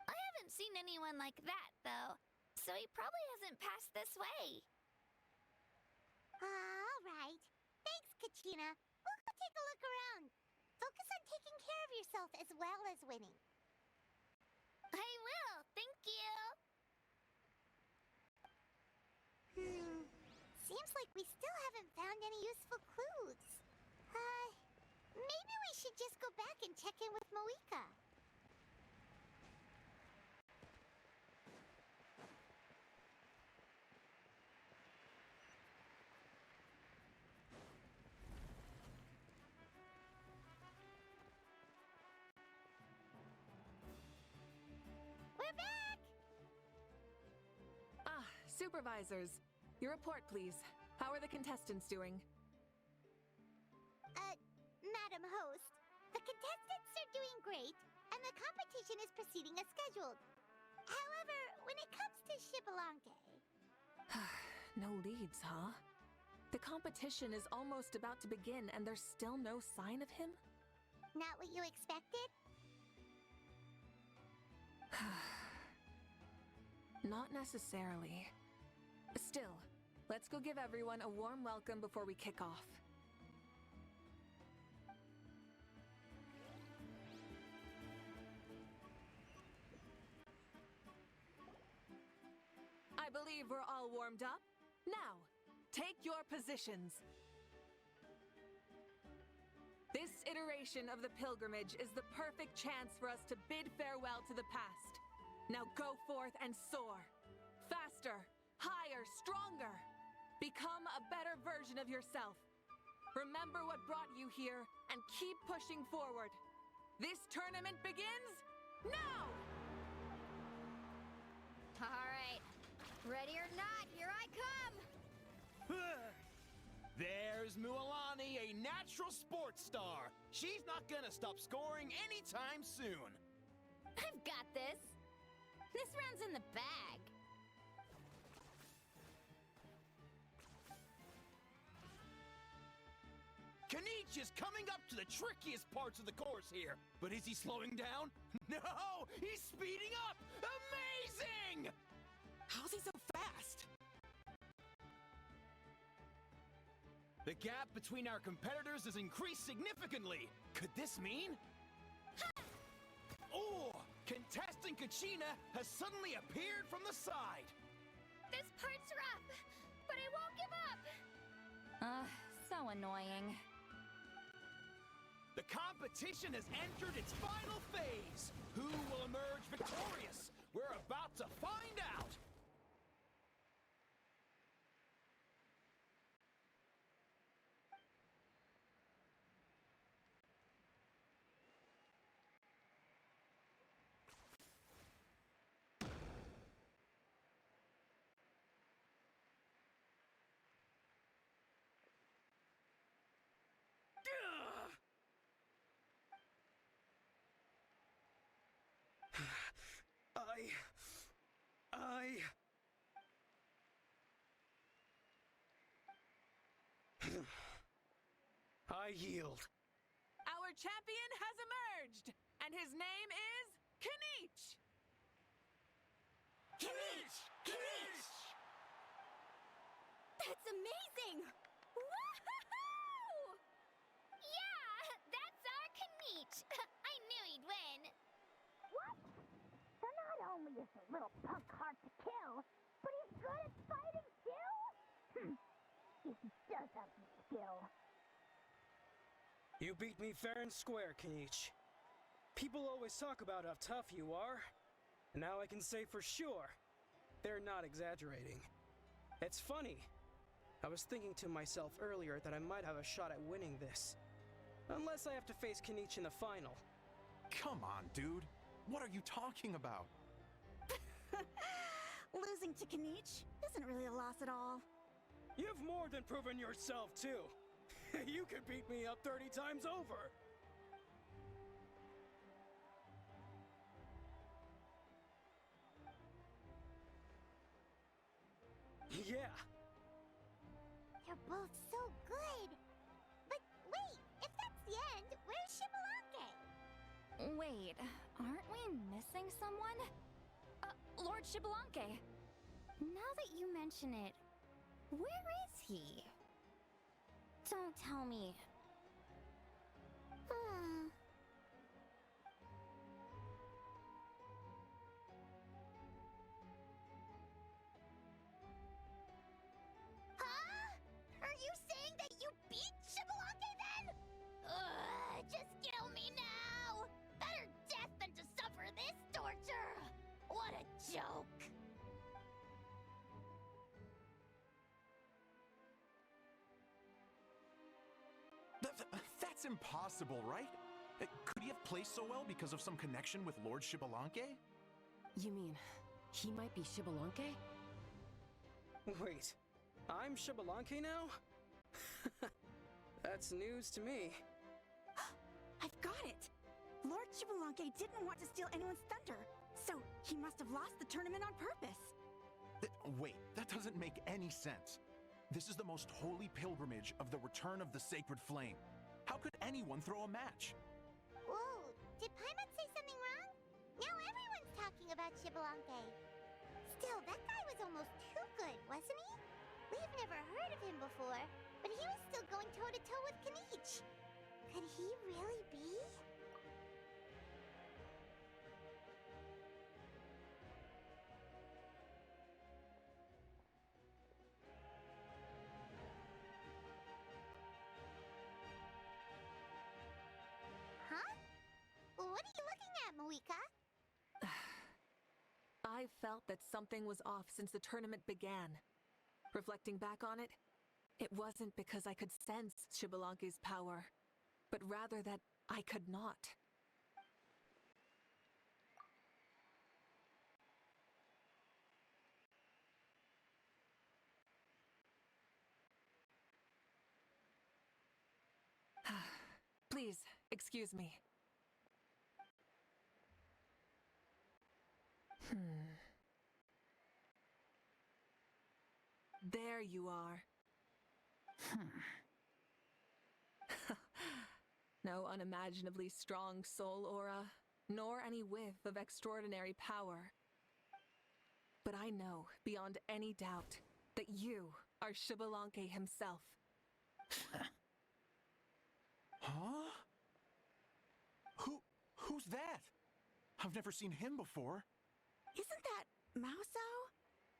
I haven't seen anyone like that, though, so he probably hasn't passed this way. All right. Thanks, Kachina. We'll go take a look around. Focus on taking care of yourself as well as winning. I will, thank you. Seems like we still haven't found any useful clues. Maybe we should just go back and check in with Moika. We're back! Ah, supervisors. Your report, please. How are the contestants doing? Madam Host, the contestants are doing great, and the competition is proceeding as scheduled. However, when it comes to Shibalanke... No leads, huh? The competition is almost about to begin, and there's still no sign of him? Not what you expected? Not necessarily. Still, let's go give everyone a warm welcome before we kick off. I believe we're all warmed up. Now, take your positions. This iteration of the pilgrimage is the perfect chance for us to bid farewell to the past. Now go forth and soar. Faster, higher, stronger. Become a better version of yourself. Remember what brought you here and keep pushing forward. This tournament begins now! All right. Ready or not, here I come! There's Mualani, a natural sports star. She's not gonna stop scoring anytime soon. I've got this. This round's in the bag. Kanich is coming up to the trickiest parts of the course here. But is he slowing down? No! He's speeding up! Amazing! How's he so fast? The gap between our competitors has increased significantly. Could this mean? Oh! Contestant Kachina has suddenly appeared from the side. This part's rough, but I won't give up. So annoying. The competition has entered its final phase. Who will emerge victorious? We're about to find out. I yield. Our champion has emerged, and his name is Kanich! Kanich! Kanich! That's amazing! Woohoo! Yeah, that's our Kanich. I knew he'd win. What? So not only is the little punk hard to kill, but he's good at fighting too? He does have some skill. You beat me fair and square, Kanich. People always talk about how tough you are, and now I can say for sure, they're not exaggerating. It's funny. I was thinking to myself earlier that I might have a shot at winning this. Unless I have to face Kanich in the final. Come on, dude. What are you talking about? Losing to Kanich isn't really a loss at all. You've more than proven yourself, too. You could beat me up 30 times over. Yeah. You're both so good. But wait, if that's the end, where's Shibalake? Wait, aren't we missing someone? Lord Shibalanke. Now that you mention it, where is he? Don't tell me. Huh? Are you saying that you beat Shibalake then? Ugh, just kill me now! Better death than to suffer this torture! What a joke! That's impossible, right? Could he have placed so well because of some connection with Lord Shibalanke? You mean, he might be Shibalanke? Wait, I'm Shibalanke now? That's news to me. I've got it! Lord Shibalanke didn't want to steal anyone's thunder, so he must have lost the tournament on purpose. Wait, that doesn't make any sense. This is the most holy pilgrimage of the return of the sacred flame. How could anyone throw a match? Whoa, did Paimon say something wrong? Now everyone's talking about Shibalanke. Still, that guy was almost too good, wasn't he? We've never heard of him before, but he was still going toe-to-toe with Kanich. Could he really be? Huh? What are you looking at, Moika? I felt that something was off since the tournament began. Reflecting back on it, it wasn't because I could sense Shibalanke's power, but rather that I could not. Please, excuse me. There you are. No unimaginably strong soul aura, nor any whiff of extraordinary power. But I know, beyond any doubt, that you are Shibalanke himself. Huh? Who's that? I've never seen him before. Isn't that Mauso?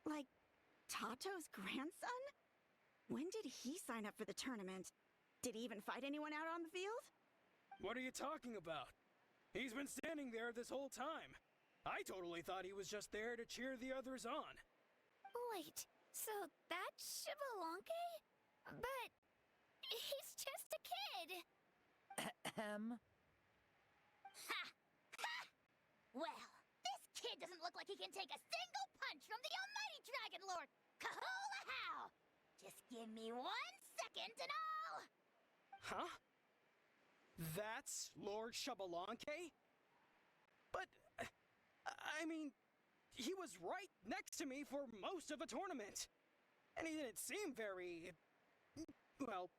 Like, Tato's grandson? When did he sign up for the tournament? Did he even fight anyone out on the field? What are you talking about? He's been standing there this whole time. I totally thought he was just there to cheer the others on. Wait, so that's Shibalanke? But he's just a kid. Ha! Ha! Well, this kid doesn't look like he can take a single punch from the almighty Dragon Lord! Kahula how! Just give me 1 second and I'll... Huh? That's Lord Shibalanke? But, I mean, he was right next to me for most of the tournament. And he didn't seem very, well,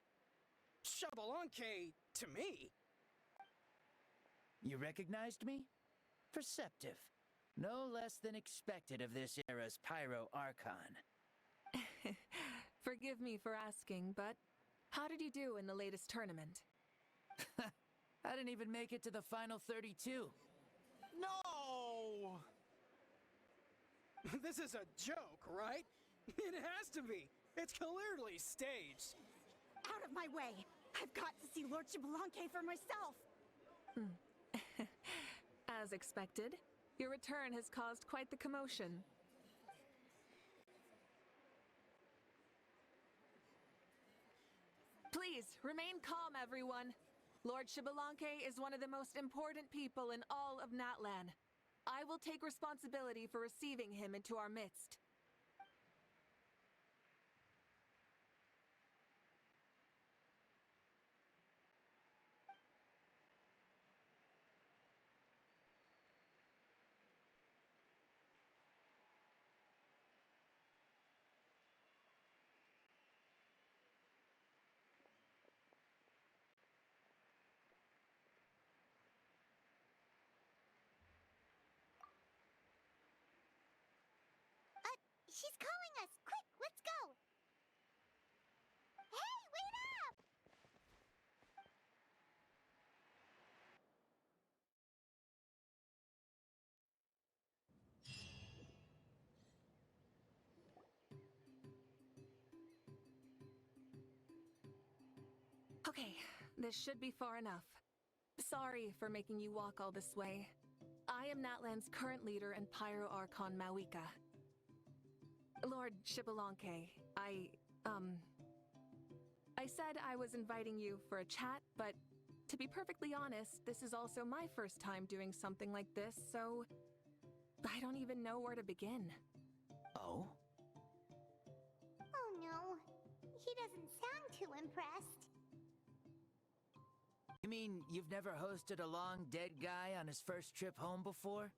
Shibalanke to me. You recognized me? Perceptive. No less than expected of this era's Pyro Archon. Forgive me for asking, but how did you do in the latest tournament? I didn't even make it to the final 32. No! This is a joke, right? It has to be. It's clearly staged. Out of my way! I've got to see Lord Shibalanke for myself! As expected, your return has caused quite the commotion. Please, remain calm, everyone. Lord Shibalanke is one of the most important people in all of Natlan. I will take responsibility for receiving him into our midst. She's calling us! Quick, let's go! Hey, wait up! Okay, this should be far enough. Sorry for making you walk all this way. I am Natlan's current leader and Pyro Archon Mawika. Lord Shibalanke, I said I was inviting you for a chat, but to be perfectly honest, this is also my first time doing something like this, so I don't even know where to begin. Oh? Oh no, he doesn't sound too impressed. You mean you've never hosted a long dead guy on his first trip home before?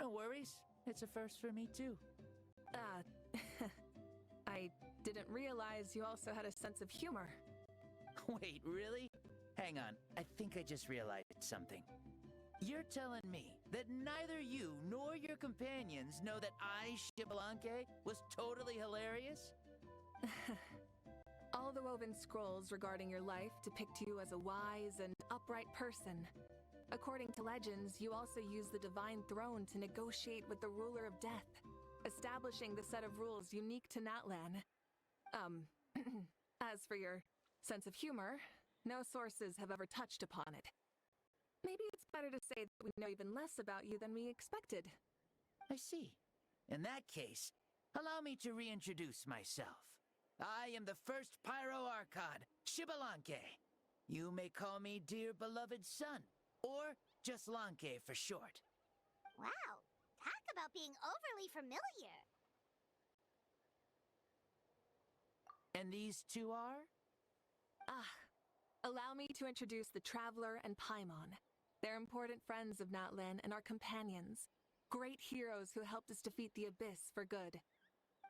No worries. It's a first for me, too. I didn't realize you also had a sense of humor. Wait, really? Hang on. I think I just realized something. You're telling me that neither you nor your companions know that I, Shibalanke, was totally hilarious? All the woven scrolls regarding your life depict you as a wise and upright person. According to legends, you also use the Divine Throne to negotiate with the Ruler of Death, establishing the set of rules unique to Natlan. As for your sense of humor, no sources have ever touched upon it. Maybe it's better to say that we know even less about you than we expected. I see. In that case, allow me to reintroduce myself. I am the first Pyro Archon, Shibalanke. You may call me dear beloved son, or just Lanke for short. Wow, talk about being overly familiar. And these two are? Allow me to introduce the Traveler and Paimon. They're important friends of Natlan and our companions. Great heroes who helped us defeat the Abyss for good.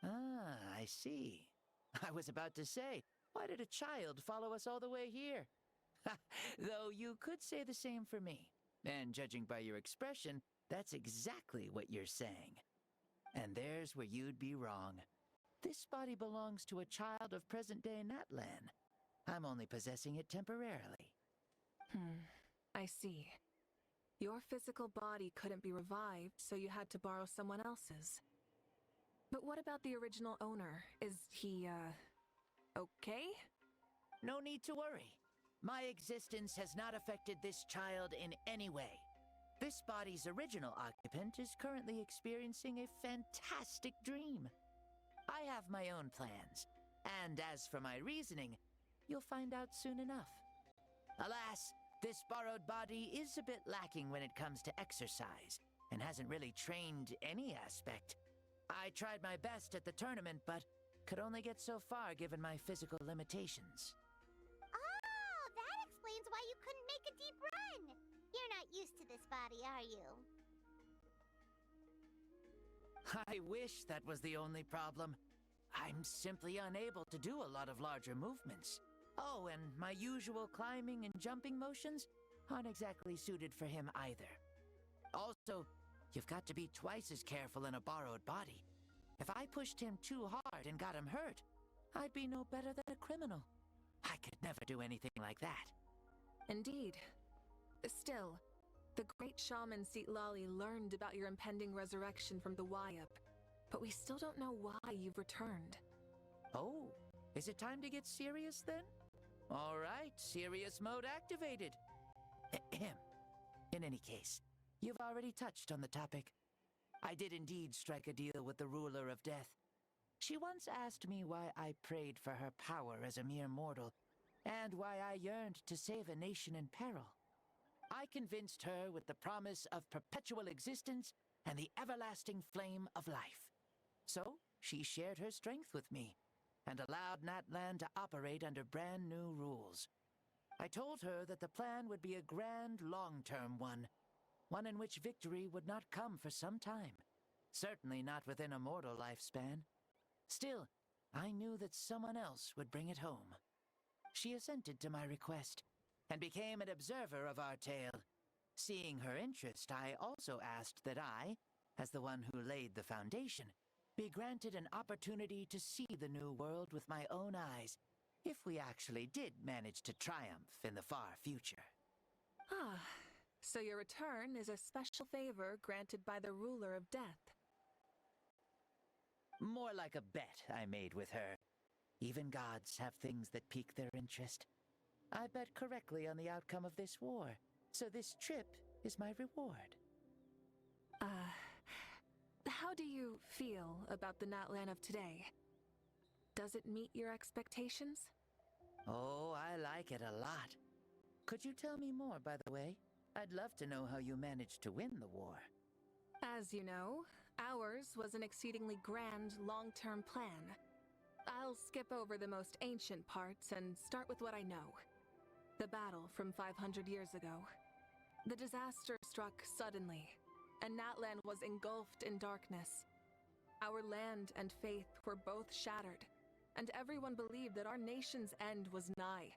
Ah, I see. I was about to say, why did a child follow us all the way here? Though you could say the same for me. And judging by your expression, that's exactly what you're saying. And there's where you'd be wrong. This body belongs to a child of present-day Natlan. I'm only possessing it temporarily. I see. Your physical body couldn't be revived, so you had to borrow someone else's. But what about the original owner? Is he, okay? No need to worry. My existence has not affected this child in any way. This body's original occupant is currently experiencing a fantastic dream. I have my own plans, and as for my reasoning, you'll find out soon enough. Alas, this borrowed body is a bit lacking when it comes to exercise, and hasn't really trained any aspect. I tried my best at the tournament, but could only get so far given my physical limitations. Oh, that explains why you couldn't make a deep run. You're not used to this body, are you? I wish that was the only problem. I'm simply unable to do a lot of larger movements. Oh, and my usual climbing and jumping motions aren't exactly suited for him either. Also, you've got to be twice as careful in a borrowed body. If I pushed him too hard and got him hurt, I'd be no better than a criminal. I could never do anything like that. Indeed. Still, the great shaman Lali learned about your impending resurrection from the Wayup, but we still don't know why you've returned. Oh, is it time to get serious then? All right, serious mode activated. Ahem. In any case, you've already touched on the topic. I did indeed strike a deal with the Ruler of Death. She once asked me why I prayed for her power as a mere mortal, and why I yearned to save a nation in peril. I convinced her with the promise of perpetual existence and the everlasting flame of life. So, she shared her strength with me, and allowed Natlan to operate under brand new rules. I told her that the plan would be a grand, long-term one in which victory would not come for some time, certainly not within a mortal lifespan. Still, I knew that someone else would bring it home. She assented to my request, and became an observer of our tale. Seeing her interest, I also asked that I, as the one who laid the foundation, be granted an opportunity to see the new world with my own eyes, if we actually did manage to triumph in the far future. Ah, so your return is a special favor granted by the ruler of death. More like a bet I made with her. Even gods have things that pique their interest. I bet correctly on the outcome of this war, so this trip is my reward. How do you feel about the Natlan of today? Does it meet your expectations? Oh, I like it a lot. Could you tell me more, by the way? I'd love to know how you managed to win the war. As you know, ours was an exceedingly grand, long-term plan. I'll skip over the most ancient parts and start with what I know. The battle from 500 years ago. The disaster struck suddenly, and Natlan was engulfed in darkness. Our land and faith were both shattered, and everyone believed that our nation's end was nigh.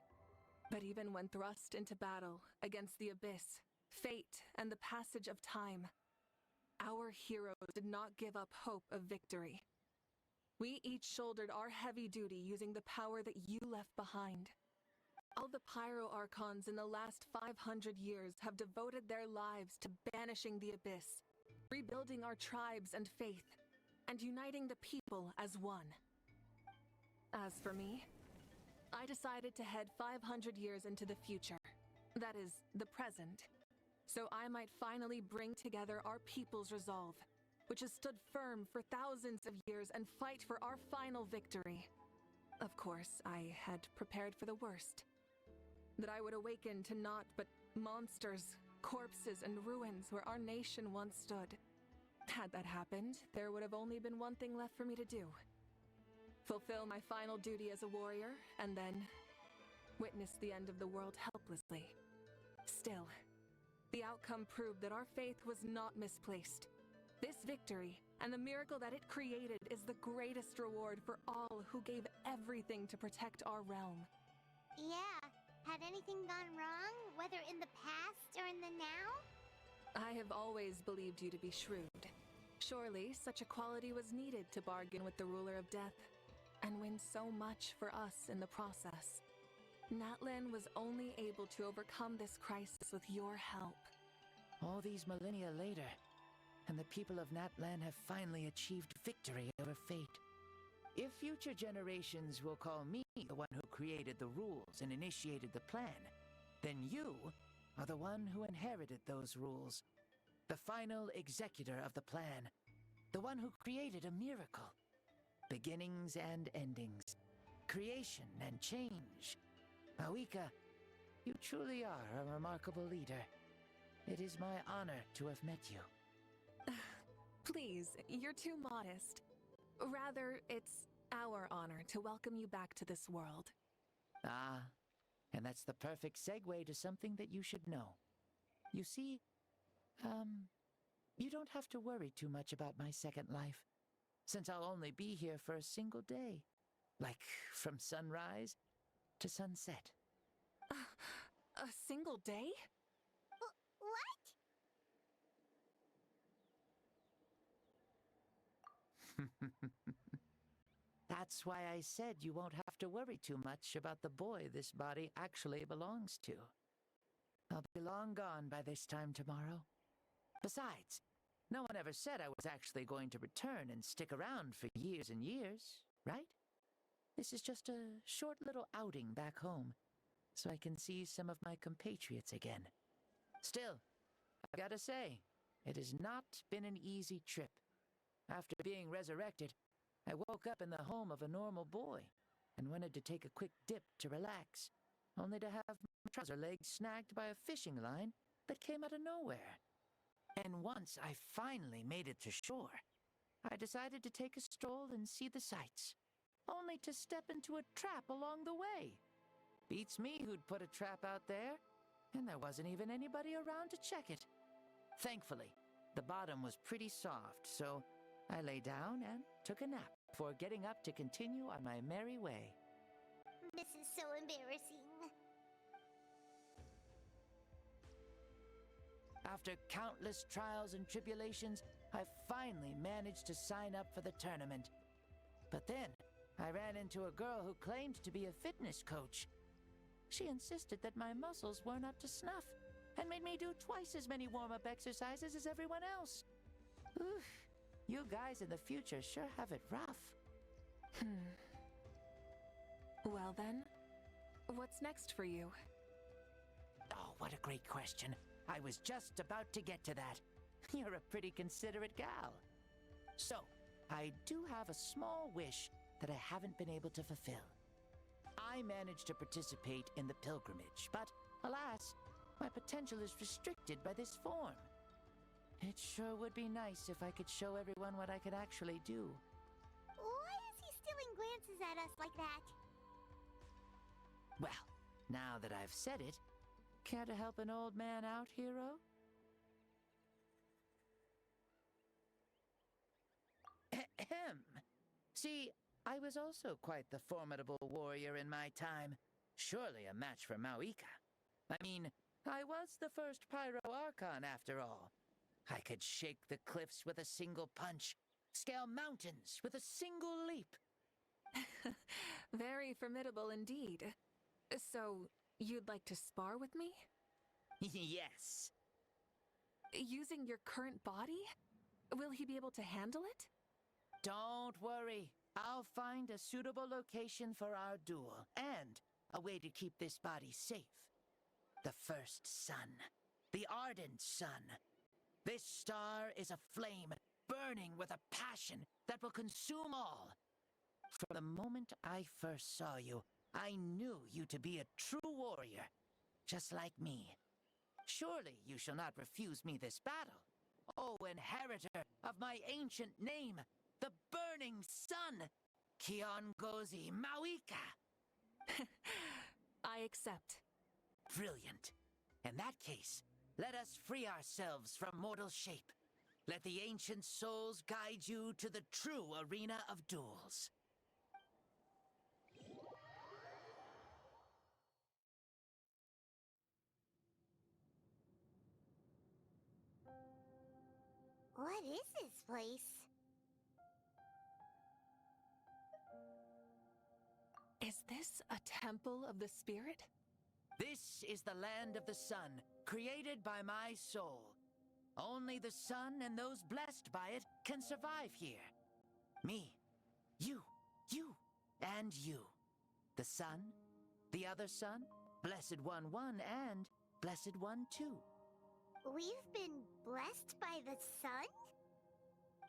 But even when thrust into battle against the abyss, fate, and the passage of time, our heroes did not give up hope of victory. We each shouldered our heavy duty using the power that you left behind. All the Pyro Archons in the last 500 years have devoted their lives to banishing the abyss, rebuilding our tribes and faith, and uniting the people as one. As for me, I decided to head 500 years into the future, that is, the present, so I might finally bring together our people's resolve, which has stood firm for thousands of years, and fight for our final victory. Of course, I had prepared for the worst. That I would awaken to naught but monsters, corpses, and ruins where our nation once stood. Had that happened, there would have only been one thing left for me to do. Fulfill my final duty as a warrior, and then witness the end of the world helplessly. Still, the outcome proved that our faith was not misplaced. This victory, and the miracle that it created, is the greatest reward for all who gave everything to protect our realm. Yeah. Had anything gone wrong, whether in the past or in the now? I have always believed you to be shrewd. Surely, such a quality was needed to bargain with the ruler of death, and win so much for us in the process. Natlan was only able to overcome this crisis with your help. All these millennia later, and the people of Natlan have finally achieved victory over fate. If future generations will call me the one who created the rules and initiated the plan, then you are the one who inherited those rules. The final executor of the plan. The one who created a miracle. Beginnings and endings. Creation and change. Mawika, you truly are a remarkable leader. It is my honor to have met you. Please, you're too modest. Rather, it's our honor to welcome you back to this world. Ah, and that's the perfect segue to something that you should know. You see, you don't have to worry too much about my second life, since I'll only be here for a single day. Like, from sunrise to sunset. A single day? What? That's why I said you won't have to worry too much about the boy this body actually belongs to. I'll be long gone by this time tomorrow. Besides, no one ever said I was actually going to return and stick around for years and years, right? This is just a short little outing back home, so I can see some of my compatriots again. Still, I gotta say, it has not been an easy trip. After being resurrected, I woke up in the home of a normal boy and wanted to take a quick dip to relax. only to have my trouser legs snagged by a fishing line that came out of nowhere. And once I finally made it to shore, I decided to take a stroll and see the sights, only to step into a trap along the way. Beats me who'd put a trap out there, and there wasn't even anybody around to check it. Thankfully, the bottom was pretty soft, so I lay down and took a nap before getting up to continue on my merry way. This is so embarrassing. After countless trials and tribulations, I finally managed to sign up for the tournament. But then, I ran into a girl who claimed to be a fitness coach. She insisted that my muscles weren't up to snuff, and made me do twice as many warm-up exercises as everyone else. Oof, you guys in the future sure have it rough. Well then, what's next for you? Oh, what a great question. I was just about to get to that. You're a pretty considerate gal. So, I do have a small wish that I haven't been able to fulfill. I managed to participate in the pilgrimage, but alas, my potential is restricted by this form. It sure would be nice if I could show everyone what I could actually do. Why is he stealing glances at us like that? Well, now that I've said it, care to help an old man out, hero? Ahem. See, I was also quite the formidable warrior in my time. Surely a match for Mauika. I mean, I was the first Pyro Archon after all. I could shake the cliffs with a single punch, scale mountains with a single leap. Very formidable indeed. So, you'd like to spar with me? Yes. Using your current body? Will he be able to handle it? Don't worry. I'll find a suitable location for our duel, and a way to keep this body safe. The first sun. The ardent sun. This star is a flame, burning with a passion that will consume all. From the moment I first saw you, I knew you to be a true warrior, just like me. Surely you shall not refuse me this battle, O inheritor of my ancient name, the burning sun, Kiongozi Mauika. I accept. Brilliant. In that case, let us free ourselves from mortal shape. Let the ancient souls guide you to the true arena of duels. What is this place? Is this a temple of the spirit? This is the land of the sun, created by my soul. Only the sun and those blessed by it can survive here. Me, you, and you. The sun, the other sun, Blessed One 1, and Blessed One 2. We've been blessed by the sun?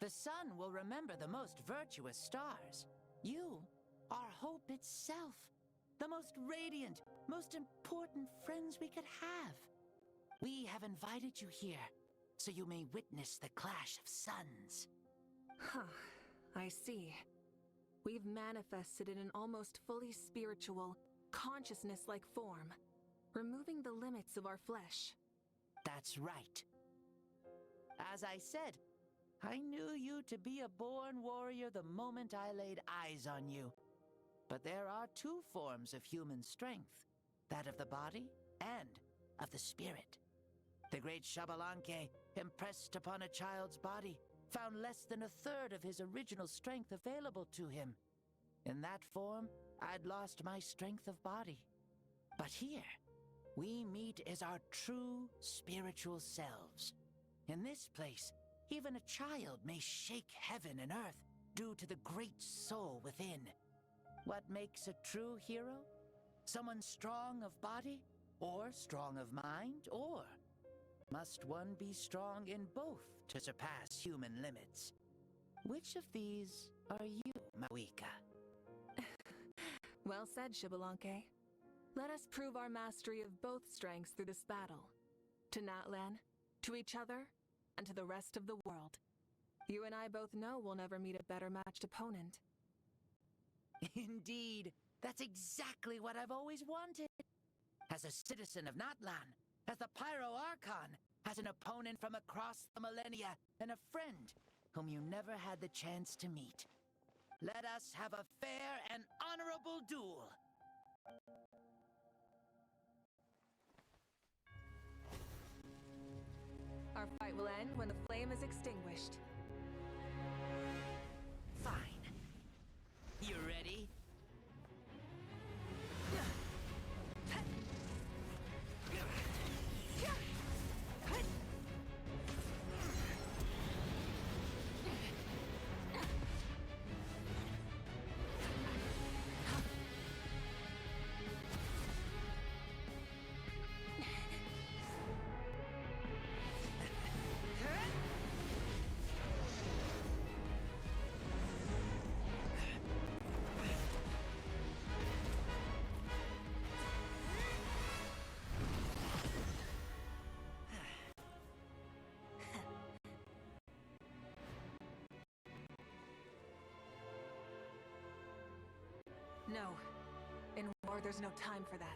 The sun will remember the most virtuous stars. You are hope itself. The most radiant, most important friends we could have. We have invited you here, so you may witness the clash of suns. Huh, I see. We've manifested in an almost fully spiritual, consciousness-like form, removing the limits of our flesh. That's right. As I said, I knew you to be a born warrior the moment I laid eyes on you. But there are two forms of human strength, that of the body and of the spirit. The great Xbalanque, impressed upon a child's body, found less than a third of his original strength available to him. In that form, I'd lost my strength of body. But here, we meet as our true spiritual selves. In this place, even a child may shake heaven and earth due to the great soul within. What makes a true hero? Someone strong of body, or strong of mind, or must one be strong in both to surpass human limits? Which of these are you, Mauika? Well said, Xbalanque. Let us prove our mastery of both strengths through this battle. To Natlan, to each other, and to the rest of the world. You and I both know we'll never meet a better matched opponent. Indeed, that's exactly what I've always wanted. As a citizen of Natlan, as the Pyro Archon, as an opponent from across the millennia, and a friend whom you never had the chance to meet. Let us have a fair and honorable duel. Our fight will end when the flame is extinguished. Fine. You ready? No. In war, there's no time for that.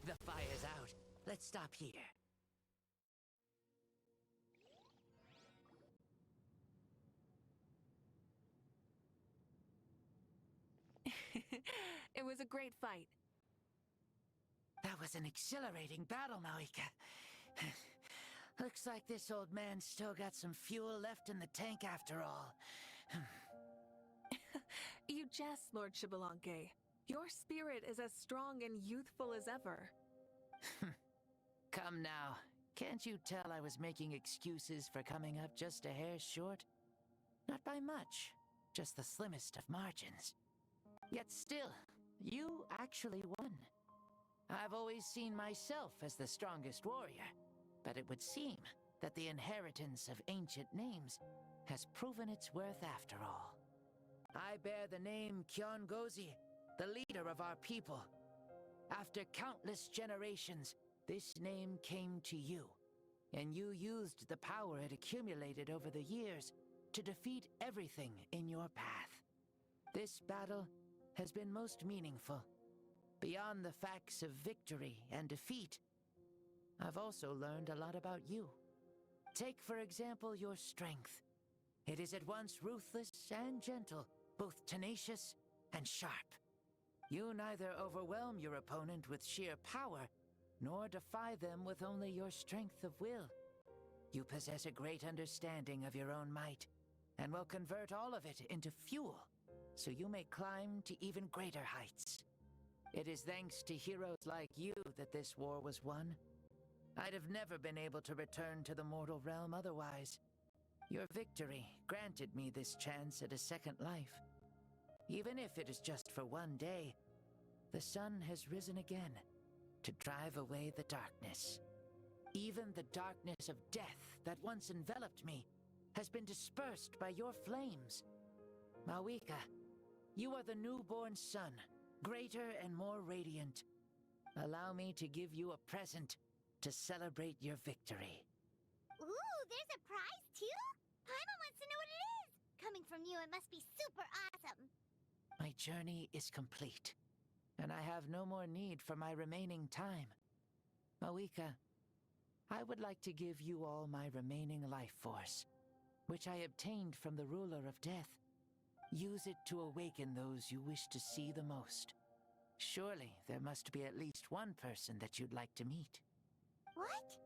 The fire's out. Let's stop here. It was a great fight. That was an exhilarating battle, Maoika. Looks like this old man's still got some fuel left in the tank after all. You jest, Lord Xbalanque. Your spirit is as strong and youthful as ever. Come now. Can't you tell I was making excuses for coming up just a hair short? Not by much. Just the slimmest of margins. Yet still, you actually won. I've always seen myself as the strongest warrior, but it would seem that the inheritance of ancient names has proven its worth after all. I bear the name Kiongozi, the leader of our people. After countless generations, this name came to you, and you used the power it accumulated over the years to defeat everything in your path. This battle has been most meaningful. Beyond the facts of victory and defeat, I've also learned a lot about you. Take, for example, your strength. It is at once ruthless and gentle, both tenacious and sharp. You neither overwhelm your opponent with sheer power, nor defy them with only your strength of will. You possess a great understanding of your own might, and will convert all of it into fuel, so you may climb to even greater heights. It is thanks to heroes like you that this war was won. I'd have never been able to return to the mortal realm otherwise. Your victory granted me this chance at a second life. Even if it is just for one day, the sun has risen again to drive away the darkness. Even the darkness of death that once enveloped me has been dispersed by your flames. Maoika, you are the newborn sun, greater and more radiant. Allow me to give you a present to celebrate your victory. Ooh, there's a prize too? Paimon wants to know what it is! Coming from you, it must be super awesome! My journey is complete, and I have no more need for my remaining time. Maoika, I would like to give you all my remaining life force, which I obtained from the ruler of death. Use it to awaken those you wish to see the most. Surely there must be at least one person that you'd like to meet. What?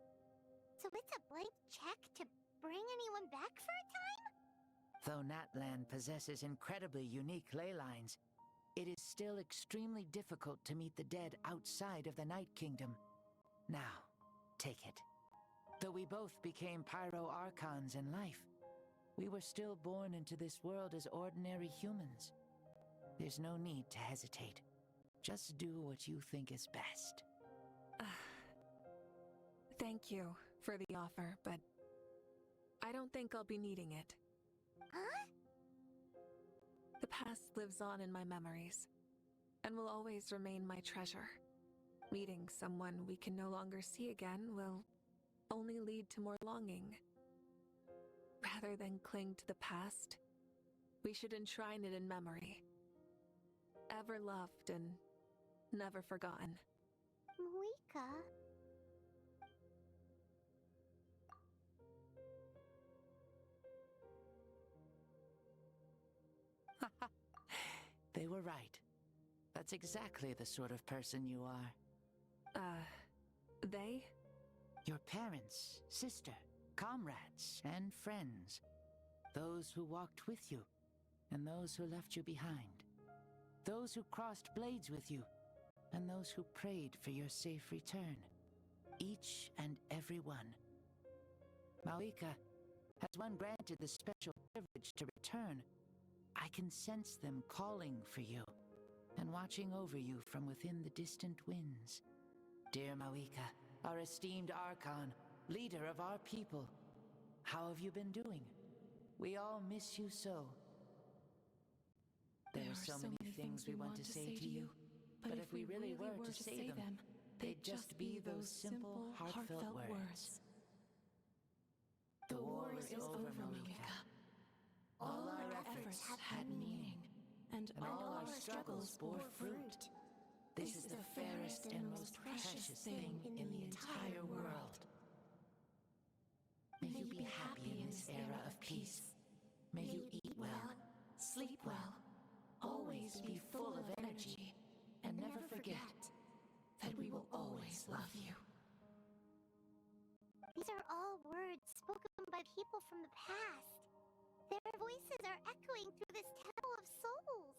So it's a blank check to bring anyone back for a time? Though Natland possesses incredibly unique ley lines, it is still extremely difficult to meet the dead outside of the Night Kingdom. Now, take it. Though we both became Pyro Archons in life, we were still born into this world as ordinary humans. There's no need to hesitate. Just do what you think is best. Thank you for the offer, but I don't think I'll be needing it. Huh? The past lives on in my memories, and will always remain my treasure. Meeting someone we can no longer see again will only lead to more longing. Rather than cling to the past, we should enshrine it in memory. Ever loved and never forgotten. Moika? They were right. That's exactly the sort of person you are. They? Your parents, sister, comrades, and friends. Those who walked with you, and those who left you behind. Those who crossed blades with you, and those who prayed for your safe return. Each and every one. Mauika, has one granted the special privilege to return, I can sense them calling for you, and watching over you from within the distant winds. Dear Mauika, our esteemed Archon, leader of our people, how have you been doing? We all miss you so. There are so many things we want to say to you, but if we really were to say them, they'd just be those simple, heartfelt words. The war is over, Mauika. All our efforts had meaning, and all our struggles bore fruit. This is the fairest and most precious thing in the entire world. May you be happy in this era of peace. May you eat well, sleep well, always be full of energy, and never forget that we will always love you. These are all words spoken by people from the past. Their voices are echoing through this Temple of Souls.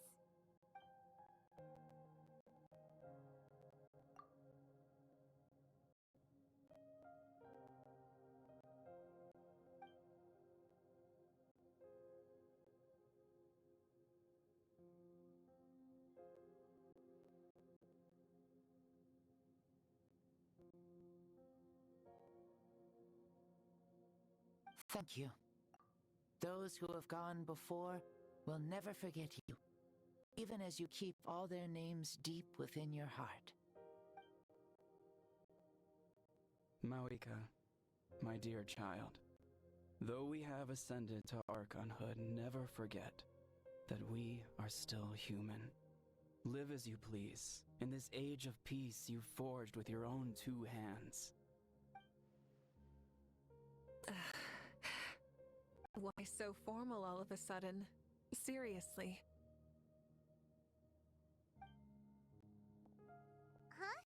Thank you. Those who have gone before will never forget you, even as you keep all their names deep within your heart. Mauika, my dear child, though we have ascended to Archonhood, never forget that we are still human. Live as you please, in this age of peace you forged with your own two hands. Why so formal all of a sudden? Seriously. Huh?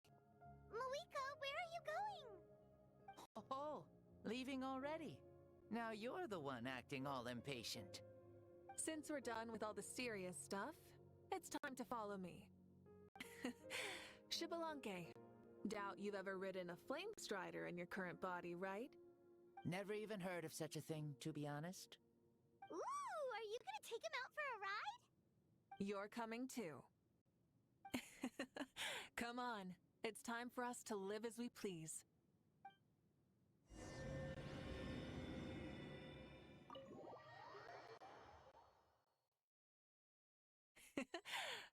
Moika, where are you going? Oh, leaving already? Now you're the one acting all impatient. Since we're done with all the serious stuff, it's time to follow me. Shibalanke, doubt you've ever ridden a flame strider in your current body, right? Never even heard of such a thing, to be honest. Ooh, are you gonna take him out for a ride? You're coming too. Come on, it's time for us to live as we please.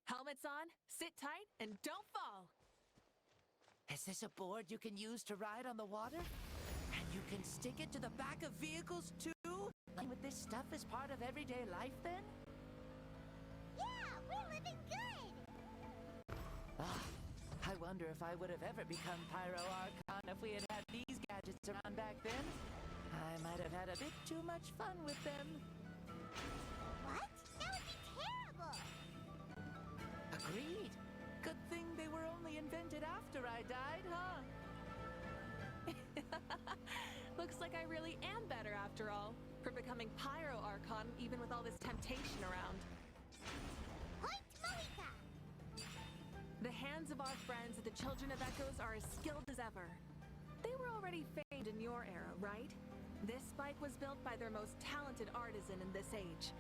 Helmets on, sit tight, and don't fall! Is this a board you can use to ride on the water? And you can stick it to the back of vehicles too? And with this stuff as part of everyday life then? Yeah, we're living good! I wonder if I would have ever become Pyro Archon if we had had these gadgets around back then. I might have had a bit too much fun with them. What? That would be terrible! Agreed. Good thing were only invented after I died, huh? Looks like I really am better after all, for becoming Pyro Archon even with all this temptation around. Point Malika! The hands of our friends at the Children of Echoes are as skilled as ever. They were already famed in your era, right? This spike was built by their most talented artisan in this age.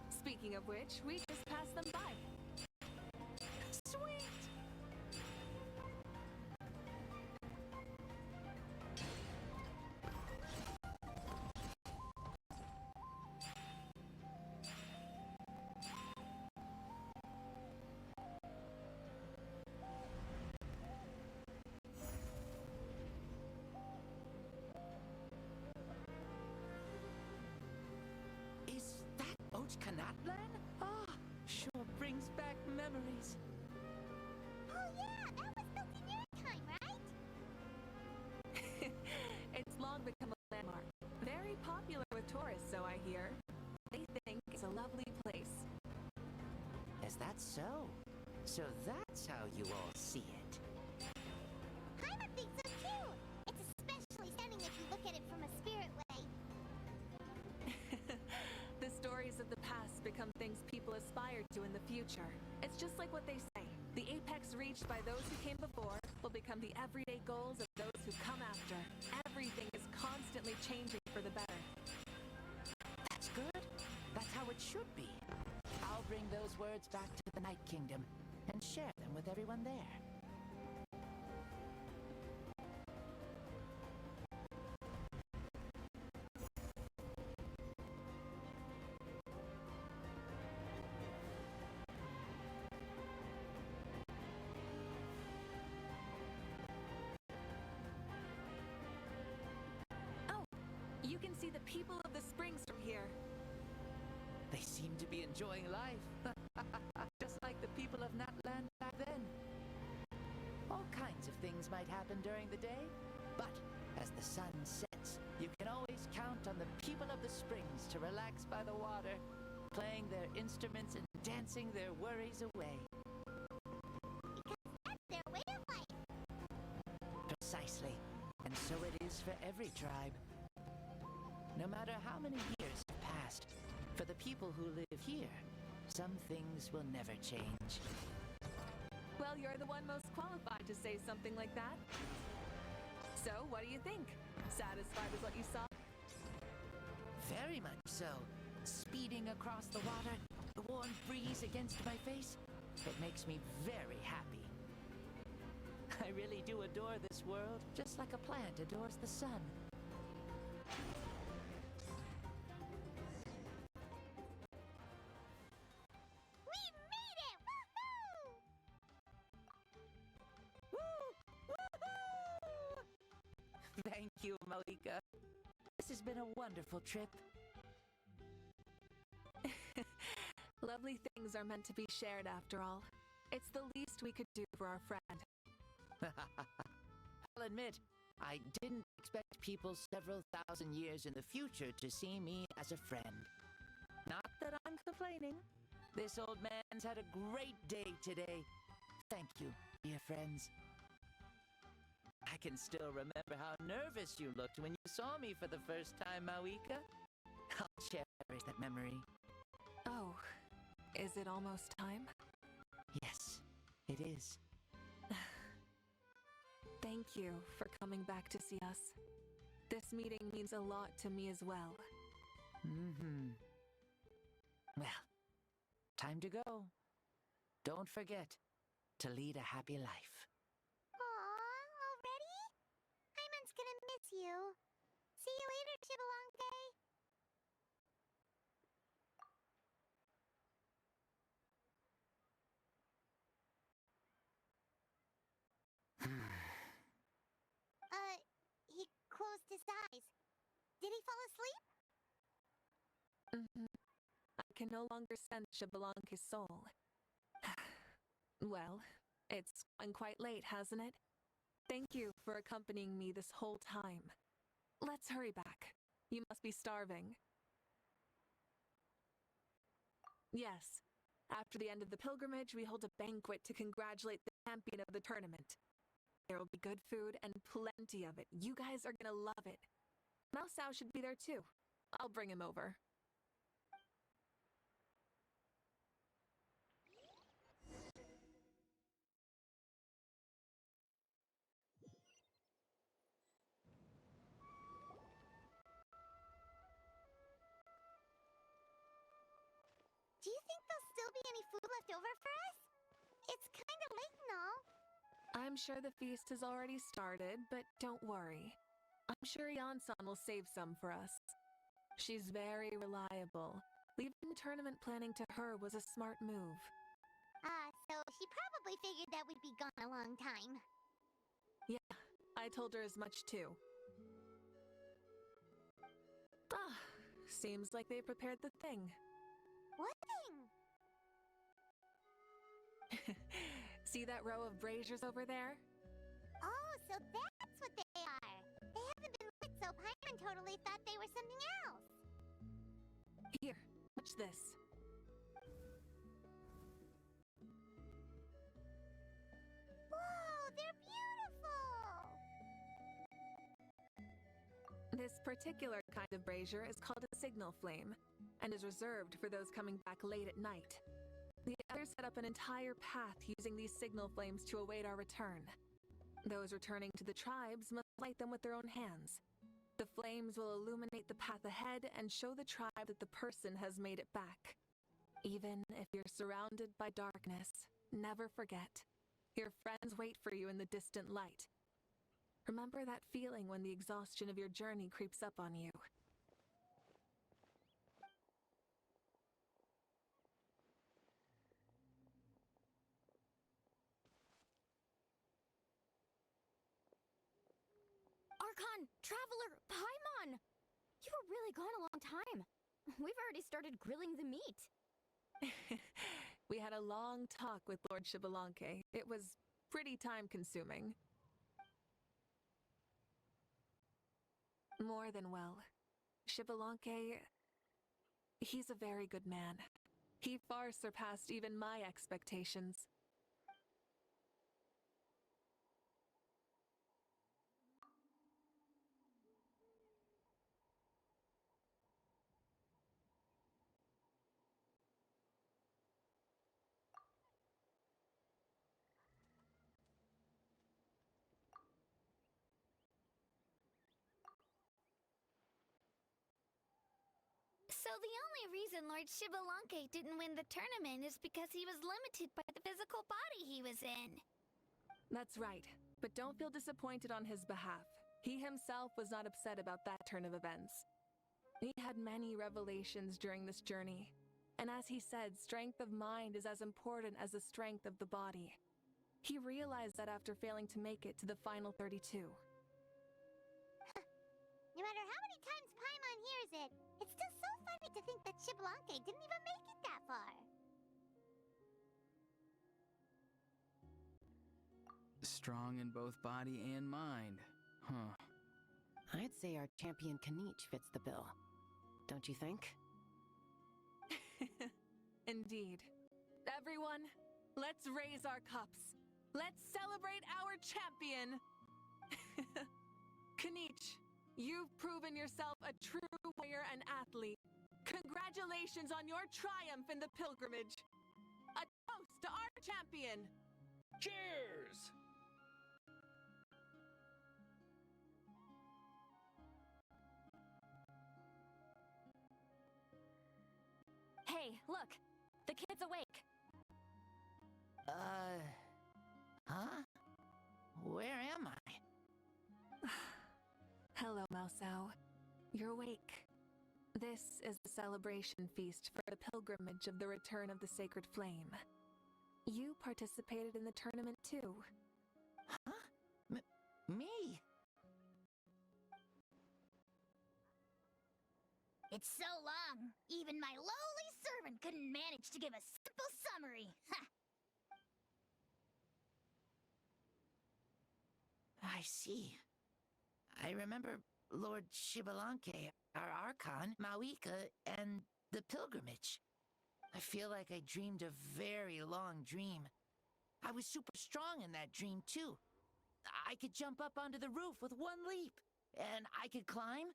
Speaking of which, we just passed them by. Sweet! Is that Ochkanatlan? Ah, sure brings back memories. Oh yeah, that was built in your time, right? It's long become a landmark. Very popular with tourists, so I hear. They think it's a lovely place. Is that so? So that's how you all see it. Paimon thinks so too! It's especially stunning if you look at it from a spirit way. The stories of the past become things people aspire to in the future. It's just like what they say. The apex reached by those who came before will become the everyday goals of those who come after. Everything is constantly changing for the better. That's good. That's how it should be. I'll bring those words back to the Night Kingdom and share them with everyone there. Oh, you can see the people of the springs from here. They seem to be enjoying life. Just like the people of Natland back then. All kinds of things might happen during the day, but as the sun sets, you can always count on the people of the springs to relax by the water, playing their instruments and dancing their worries away. Because that's their way of life. Precisely. And so it is for every tribe. No matter how many years have passed, for the people who live here, some things will never change. Well, you're the one most qualified to say something like that. So, what do you think? Satisfied with what you saw? Very much so. Speeding across the water, the warm breeze against my face, it makes me very happy. I really do adore this world, just like a plant adores the sun. We made it! Woohoo! Woo! Woohoo! Thank you, Malika. This has been a wonderful trip. Lovely things are meant to be shared after all. It's the least we could do for our friend. I'll admit, I didn't expect people several thousand years in the future to see me as a friend. Not that I'm complaining. This old man's had a great day today. Thank you, dear friends. I can still remember how nervous you looked when you saw me for the first time, Mawika. I'll cherish that memory. Oh, is it almost time? Yes, it is. Thank you for coming back to see us. This meeting means a lot to me as well. Mm-hmm. Well, time to go. Don't forget to lead a happy life. Aw, already? Paimon's gonna miss you. See you later, Chibalanke. He closed his eyes. Did he fall asleep? I can no longer sense Shabalanke's soul. Well, it's gotten quite late, hasn't it? Thank you for accompanying me this whole time. Let's hurry back. You must be starving. Yes, After the end of the pilgrimage, we hold a banquet to congratulate the champion of the tournament. There will be good food and plenty of it. You guys are gonna love it. Mousao should be there too. I'll bring him over. Do you think there'll still be any food left over for us? It's kind of late and all. I'm sure the feast has already started, but don't worry. I'm sure Yansan will save some for us. She's very reliable. Leaving the tournament planning to her was a smart move. So she probably figured that we'd be gone a long time. Yeah, I told her as much too. Seems like they prepared the thing. What thing? See that row of braziers over there? Oh, so that's what they are. They haven't been lit, so Paimon totally thought they were something else. Here, watch this. Whoa, they're beautiful! This particular kind of brazier is called a signal flame, and is reserved for those coming back late at night. The others set up an entire path using these signal flames to await our return. Those returning to the tribes must light them with their own hands. The flames will illuminate the path ahead and show the tribe that the person has made it back. Even if you're surrounded by darkness, never forget. Your friends wait for you in the distant light. Remember that feeling when the exhaustion of your journey creeps up on you. Archon, Traveler, Paimon! You were really gone a long time. We've already started grilling the meat. We had a long talk with Lord Shibalanke. It was pretty time-consuming. More than well. Shibalanke, he's a very good man. He far surpassed even my expectations. So the only reason Lord Shibalanke didn't win the tournament is because he was limited by the physical body he was in. That's right, but don't feel disappointed on his behalf. He himself was not upset about that turn of events. He had many revelations during this journey, and as he said, strength of mind is as important as the strength of the body. He realized that after failing to make it to the final 32. No matter how many times Paimon hears it, it's still so funny to think that Shibalanke didn't even make it that far. Strong in both body and mind, huh? I'd say our champion Kanich fits the bill. Don't you think? Indeed. Everyone, let's raise our cups. Let's celebrate our champion! Kanich, you've proven yourself a true warrior and athlete. Congratulations on your triumph in the pilgrimage. A toast to our champion! Cheers! Hey, look! The kid's awake! Huh? Where am I? Hello, Mousao. You're awake. This is the celebration feast for the pilgrimage of the return of the sacred flame. You participated in the tournament too. Huh? Me? It's so long, even my lowly servant couldn't manage to give a simple summary. Ha! I see. I remember Lord Shibalanke, our Archon, Mawika, and the pilgrimage. I feel like I dreamed a very long dream. I was super strong in that dream, too. I could jump up onto the roof with one leap, and I could climb,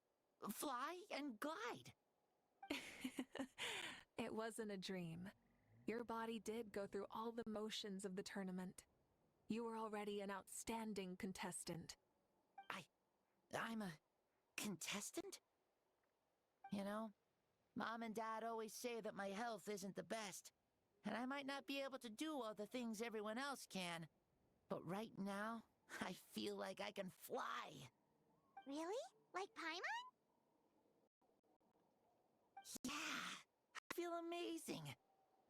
fly, and glide. It wasn't a dream. Your body did go through all the motions of the tournament. You were already an outstanding contestant. I'm a contestant? You know, Mom and Dad always say that my health isn't the best, and I might not be able to do all the things everyone else can. But right now, I feel like I can fly. Really? Like Paimon? Yeah, I feel amazing.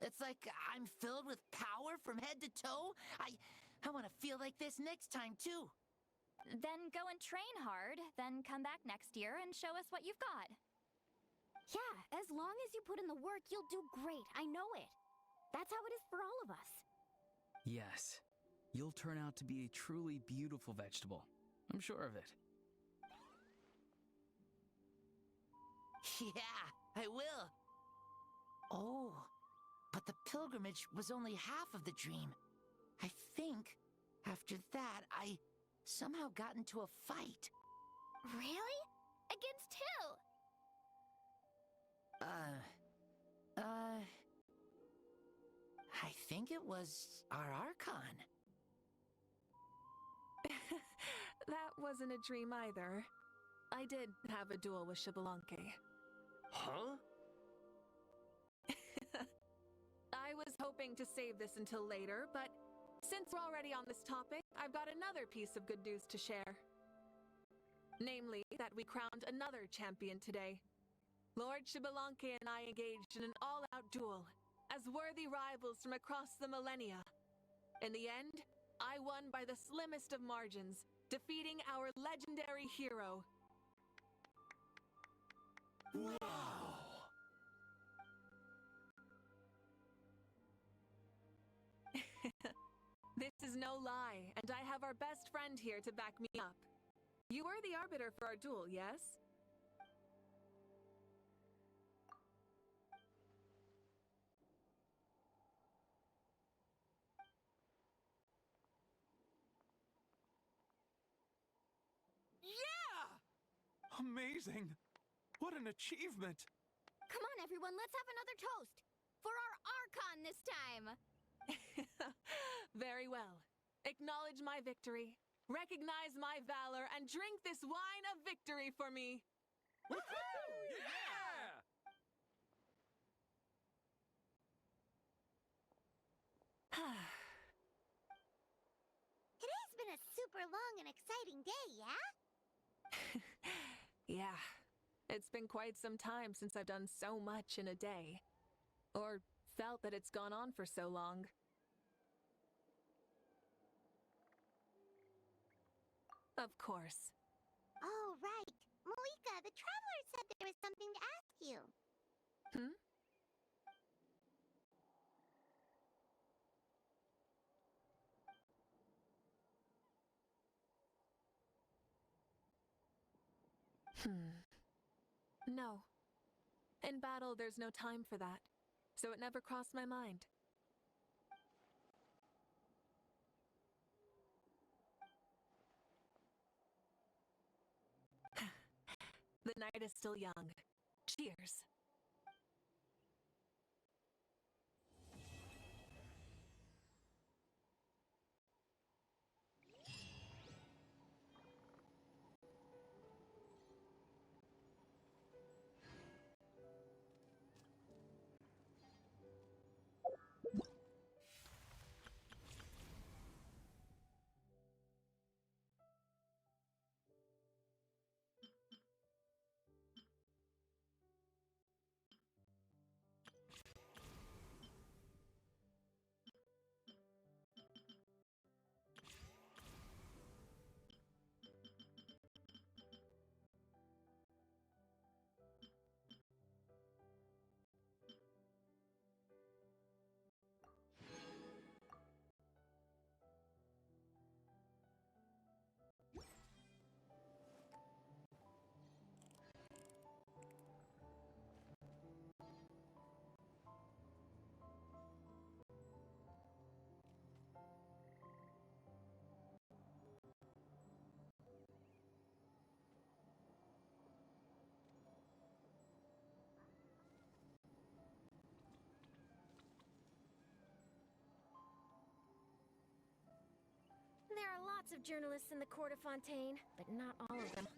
It's like I'm filled with power from head to toe. I want to feel like this next time, too. Then go and train hard, then come back next year and show us what you've got. Yeah, as long as you put in the work, you'll do great. I know it. That's how it is for all of us. Yes, you'll turn out to be a truly beautiful vegetable. I'm sure of it. Yeah, I will. Oh, but the pilgrimage was only half of the dream. I think after that, I somehow got into a fight. Really? Against who? I think it was our Archon. That wasn't a dream either. I did have a duel with Xbalanque. Huh? I was hoping to save this until later, but since we're already on this topic, I've got another piece of good news to share. Namely, that we crowned another champion today. Lord Xbalanque and I engaged in an all-out duel, as worthy rivals from across the millennia. In the end, I won by the slimmest of margins, defeating our legendary hero. Wow! This is no lie, and I have our best friend here to back me up. You were the arbiter for our duel, yes? Yeah! Amazing! What an achievement! Come on, everyone, let's have another toast. For our Archon this time. Very well. Acknowledge my victory, recognize my valor, and drink this wine of victory for me. Woohoo! Yeah! Today's been a super long and exciting day, yeah? Yeah, it's been quite some time since I've done so much in a day. Or felt that it's gone on for so long. Of course. Oh, right. Malika, the Traveler said there was something to ask you. Hmm? No. In battle, there's no time for that, so it never crossed my mind. The night is still young. Cheers. There are lots of journalists in the court of Fontaine, but not all of them.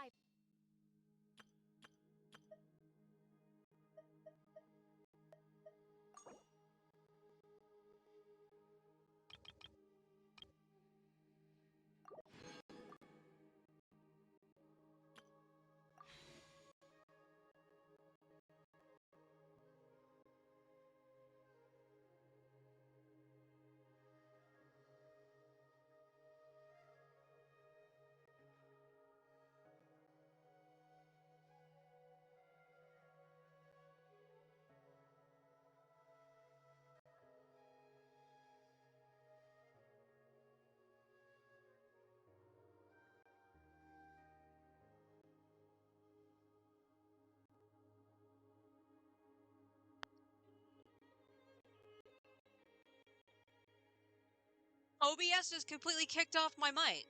Bye. OBS just completely kicked off my mic.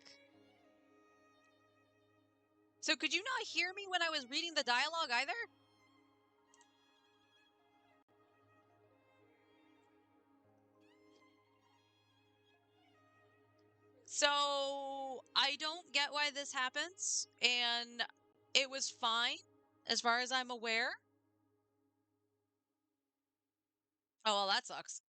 So could you not hear me when I was reading the dialogue either? So I don't get why this happens, and it was fine as far as I'm aware. Oh, well, that sucks.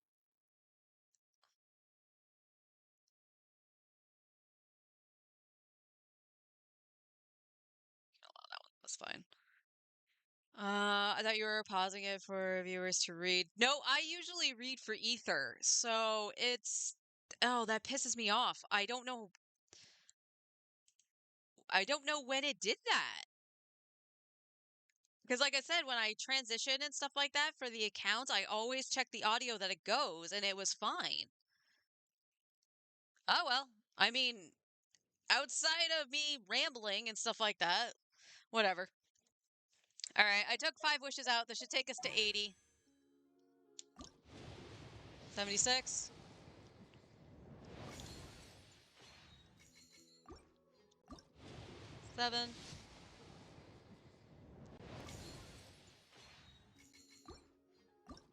Oh, that one was fine. I thought you were pausing it for viewers to read. No, I usually read for Ether, so it's... Oh, that pisses me off. I don't know when it did that. Because like I said, when I transition and stuff like that for the account, I always check the audio that it goes, and it was fine. Oh, well. I mean, outside of me rambling and stuff like that, whatever. All right, I took 5 wishes out. That should take us to 80. 76. 7.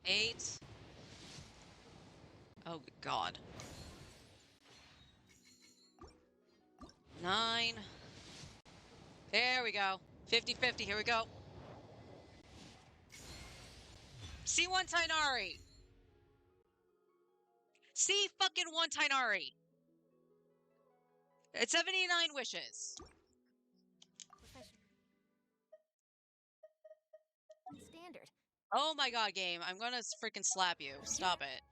8. Oh, good God. 9. There we go. 50-50. Here we go. C1 Tainari. C fucking 1 Tainari. It's 79 wishes. Standard. Oh my God, game. I'm gonna freaking slap you. Stop it.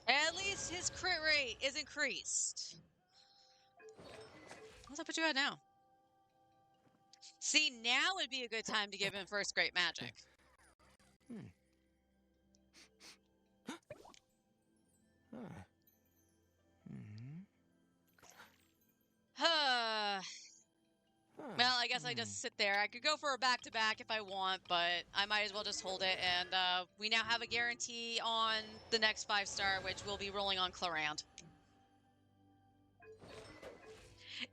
At least his crit rate is increased. What's up with you at now? See, now would be a good time to give him first great magic. Well, I guess I just sit there. I could go for a back-to-back if I want, but I might as well just hold it. And we now have a guarantee on the next 5-star, which will be rolling on Clarand.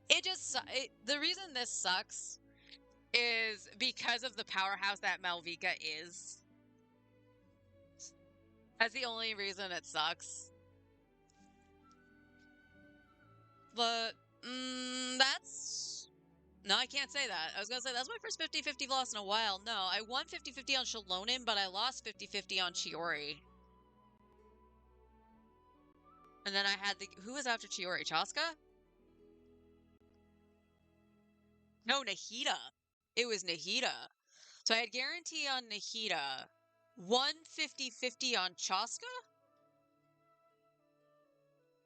The reason this sucks is because of the powerhouse that Malvika is. That's the only reason it sucks. But, that's... No, I can't say that. I was gonna say, that's my first 50-50 loss in a while. No, I won 50-50 on Shalonin, but I lost 50-50 on Chiori. And then I had the... Who was after Chiori? Chaska? No, Nahida. It was Nahida. So I had guarantee on Nahida. Won 50-50 on Chaska?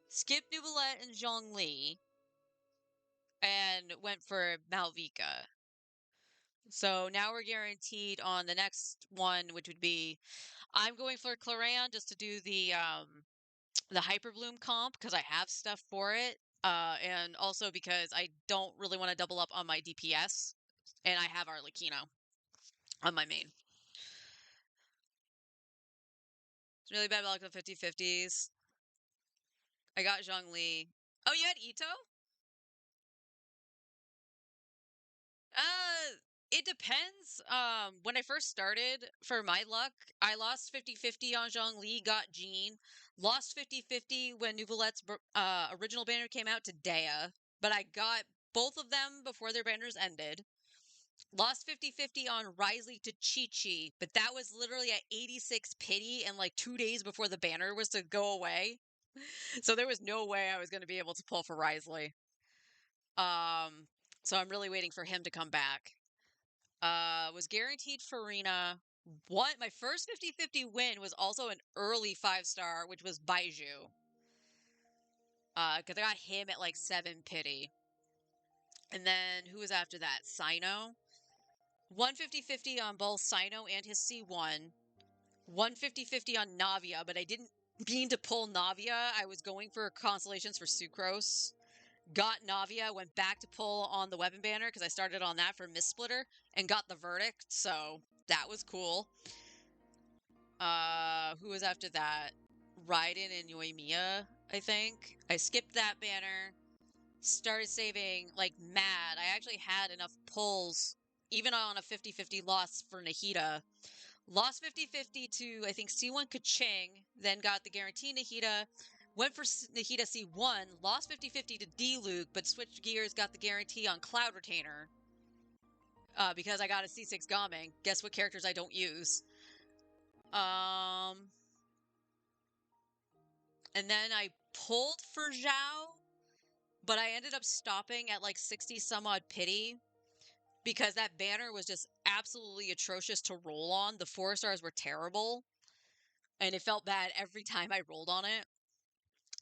Skipped Nubilet and Zhongli. And went for Malvika. So now we're guaranteed on the next one, which would be... I'm going for Clarand just to do the Hyperbloom comp because I have stuff for it. And also because I don't really want to double up on my DPS. And I have Arlecchino on my main. It's really bad luck with 50-50s. I got Zhongli. Oh, you had Ito? It depends. When I first started, for my luck, I lost 50-50 on Zhongli, got Jean, Lost 50-50 when Nouvelette's original banner came out to Dea, but I got both of them before their banners ended. Lost 50-50 on Risley to Chi-Chi, but that was literally at 86 pity and like 2 days before the banner was to go away. So there was no way I was going to be able to pull for Risley. So I'm really waiting for him to come back. Was guaranteed Farina. My first 50-50 win was also an early 5-star, which was Baiju. Because I got him at like 7 pity. And then who was after that? Sino. 150-50 on both Sino and his C1. 150-50 on Navia, but I didn't mean to pull Navia. I was going for constellations for Sucrose. Got Navia, went back to pull on the weapon banner because I started on that for Mistsplitter and got the verdict, so that was cool. Who was after that? Raiden and Yoimiya, I think. I skipped that banner. Started saving like mad. I actually had enough pulls, even on a 50-50 loss for Nahida. Lost 50-50 to, I think, C1 Kaching, then got the guarantee Nahida. Went for Nahida C1, lost 50-50 to D-Luke, but switched gears, got the guarantee on Cloud Retainer. Because I got a C6 Gaming. Guess what characters I don't use? And then I pulled for Zhao, but I ended up stopping at like 60 some odd pity because that banner was just absolutely atrocious to roll on. The 4-stars were terrible, and it felt bad every time I rolled on it.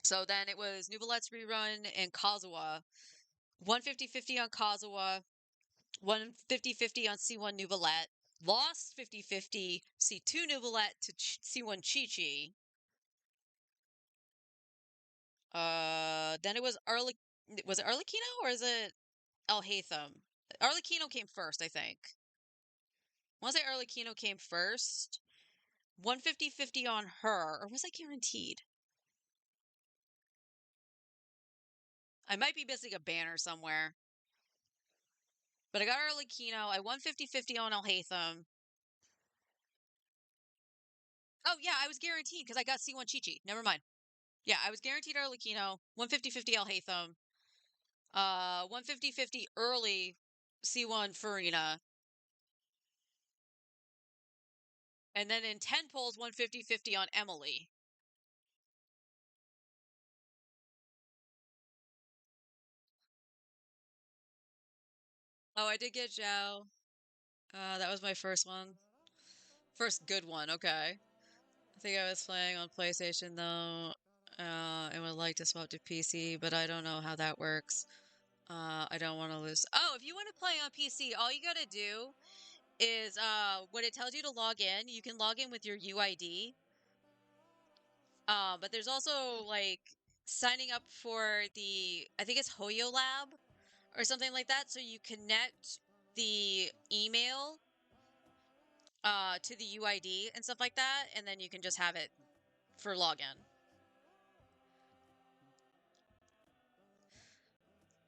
So then it was Nouvelette's rerun and Kazuha. 150-50 on Kazuha, 150-50 on C1 Nouvelette. Lost 50-50 C2 Nouvelette to C1 Chi-Chi. Then it was was it Arlecchino or is it El Haytham? Arlecchino came first, I think. I want to say Arlecchino came first. 150-50 on her, or was I guaranteed? I might be missing a banner somewhere. But I got Arlecchino. I won 50-50 on El Haytham. Oh, yeah, I was guaranteed because I got C1 Chi-Chi. Never mind. Yeah, I was guaranteed Arlecchino. 150-50 El Haytham. 150-50 early C1 Farina. And then in 10 pulls, 150-50 on Emily. Oh, I did get Zhao. That was my first one. First good one, okay. I think I was playing on PlayStation though, and would like to swap to PC, but I don't know how that works. I don't want to lose. Oh, if you want to play on PC, all you gotta do is, when it tells you to log in, you can log in with your UID. But there's also, like, signing up for I think it's Hoyo Lab or something like that, so you connect the email to the UID and stuff like that, and then you can just have it for login.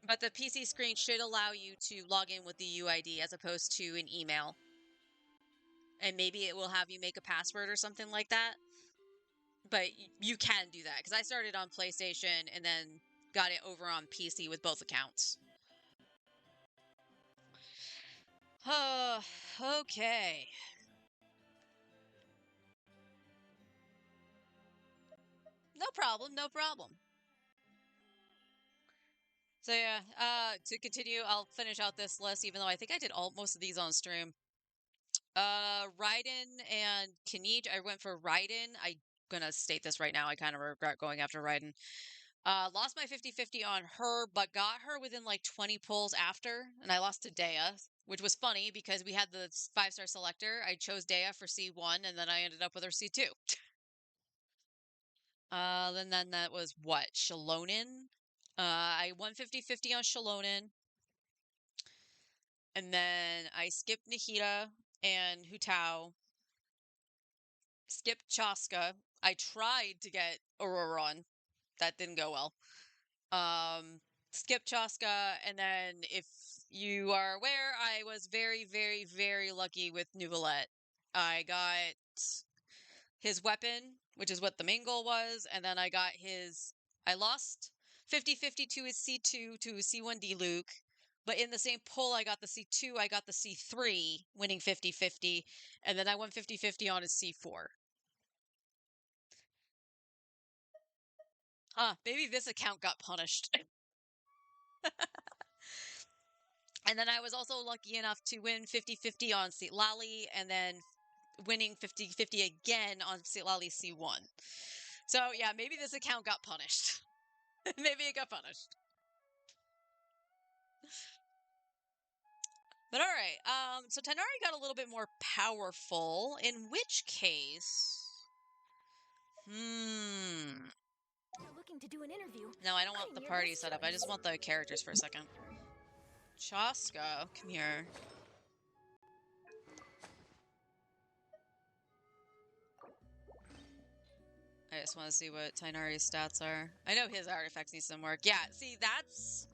But the PC screen should allow you to log in with the UID as opposed to an email. And maybe it will have you make a password or something like that. But you can do that, because I started on PlayStation and then got it over on PC with both accounts. Okay. No problem, no problem. So yeah, to continue, I'll finish out this list, even though I think I did most of these on stream. Raiden and Kinij, I went for Raiden. I'm gonna state this right now, I kind of regret going after Raiden. Lost my 50-50 on her, but got her within like 20 pulls after, and I lost to Dea, which was funny because we had the 5-star selector. I chose Dea for C1, and then I ended up with her C2. Then that was what? Shalonin? I won 50-50 on Shalonin. And then I skipped Nahida and Hutao. Skipped Chaska. I tried to get Aurora on. That didn't go well. Skip Chaska, and then if you are aware, I was very, very, very lucky with Nouvelette. I got his weapon, which is what the main goal was, and then I got his... I lost 50-50 to his C2 to his C1D Luke, but in the same pull I got the C2, I got the C3, winning 50-50, and then I won 50-50 on his C4. Maybe this account got punished. And then I was also lucky enough to win 50-50 on Lali, and then winning 50-50 again on Lali C1. So yeah, maybe this account got punished. Maybe it got punished. But alright, so Tighnari got a little bit more powerful, in which case... Looking to do an interview. No, I don't want the party setup. I just want the characters for a second. Chaska, come here. I just want to see what Tighnari's stats are. I know his artifacts need some work. Yeah, see, that's...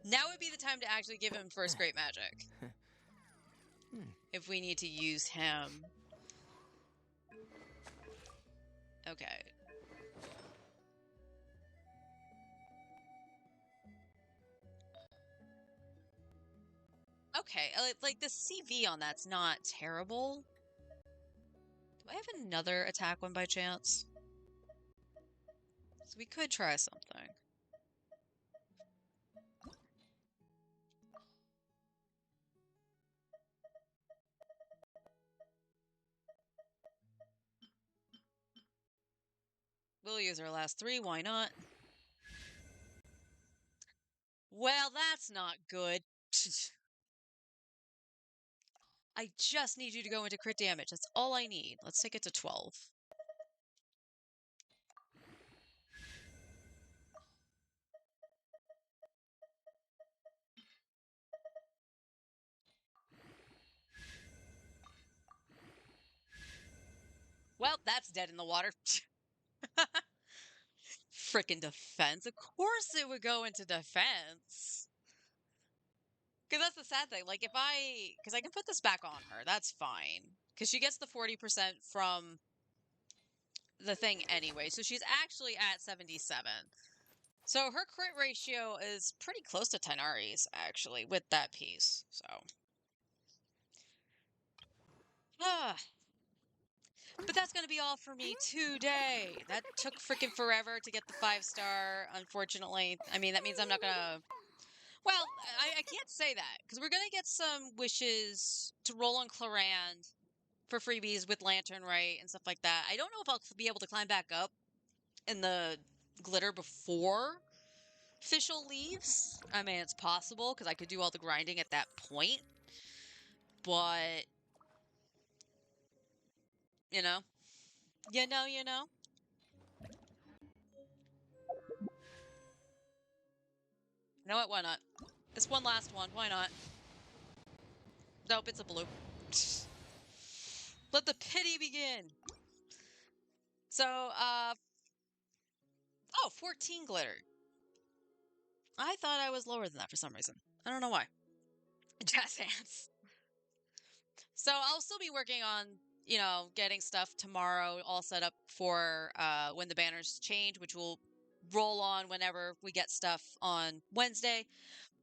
Now would be the time to actually give him first great magic. If we need to use him. Okay. Okay, like the CV on that's not terrible. Do I have another attack one by chance? So we could try something. We'll use our last 3, why not? Well, that's not good. I just need you to go into crit damage. That's all I need. Let's take it to 12. Well, that's dead in the water. Frickin' defense. Of course it would go into defense. Because that's the sad thing. Like, if because I can put this back on her. That's fine. Because she gets the 40% from the thing anyway. So she's actually at 77. So her crit ratio is pretty close to Tighnari's, actually, with that piece. So. But that's going to be all for me today. That took freaking forever to get the 5-star, unfortunately. I mean, that means I'm not going to... Well, I can't say that, because we're going to get some wishes to roll on Clarand for freebies with Lantern Right and stuff like that. I don't know if I'll be able to climb back up in the glitter before Fischl leaves. I mean, it's possible, because I could do all the grinding at that point. But... You know? You know, you know? You know what? Why not? This one last one. Why not? Nope, it's a blue. Let the pity begin! So, oh, 14 glitter. I thought I was lower than that for some reason. I don't know why. Jazz hands. So I'll still be working on, you know, getting stuff tomorrow all set up for when the banners change, which will roll on whenever we get stuff on Wednesday.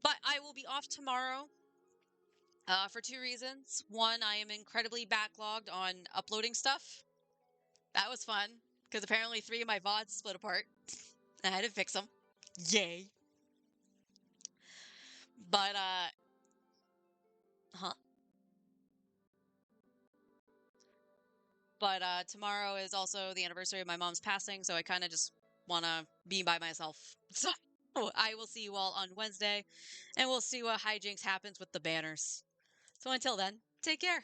But I will be off tomorrow for 2 reasons. One, I am incredibly backlogged on uploading stuff. That was fun, because apparently 3 of my VODs split apart. I had to fix them. Yay. But, But tomorrow is also the anniversary of my mom's passing, so I kind of just want to be by myself. So I will see you all on Wednesday, and we'll see what hijinks happens with the banners. So until then, take care.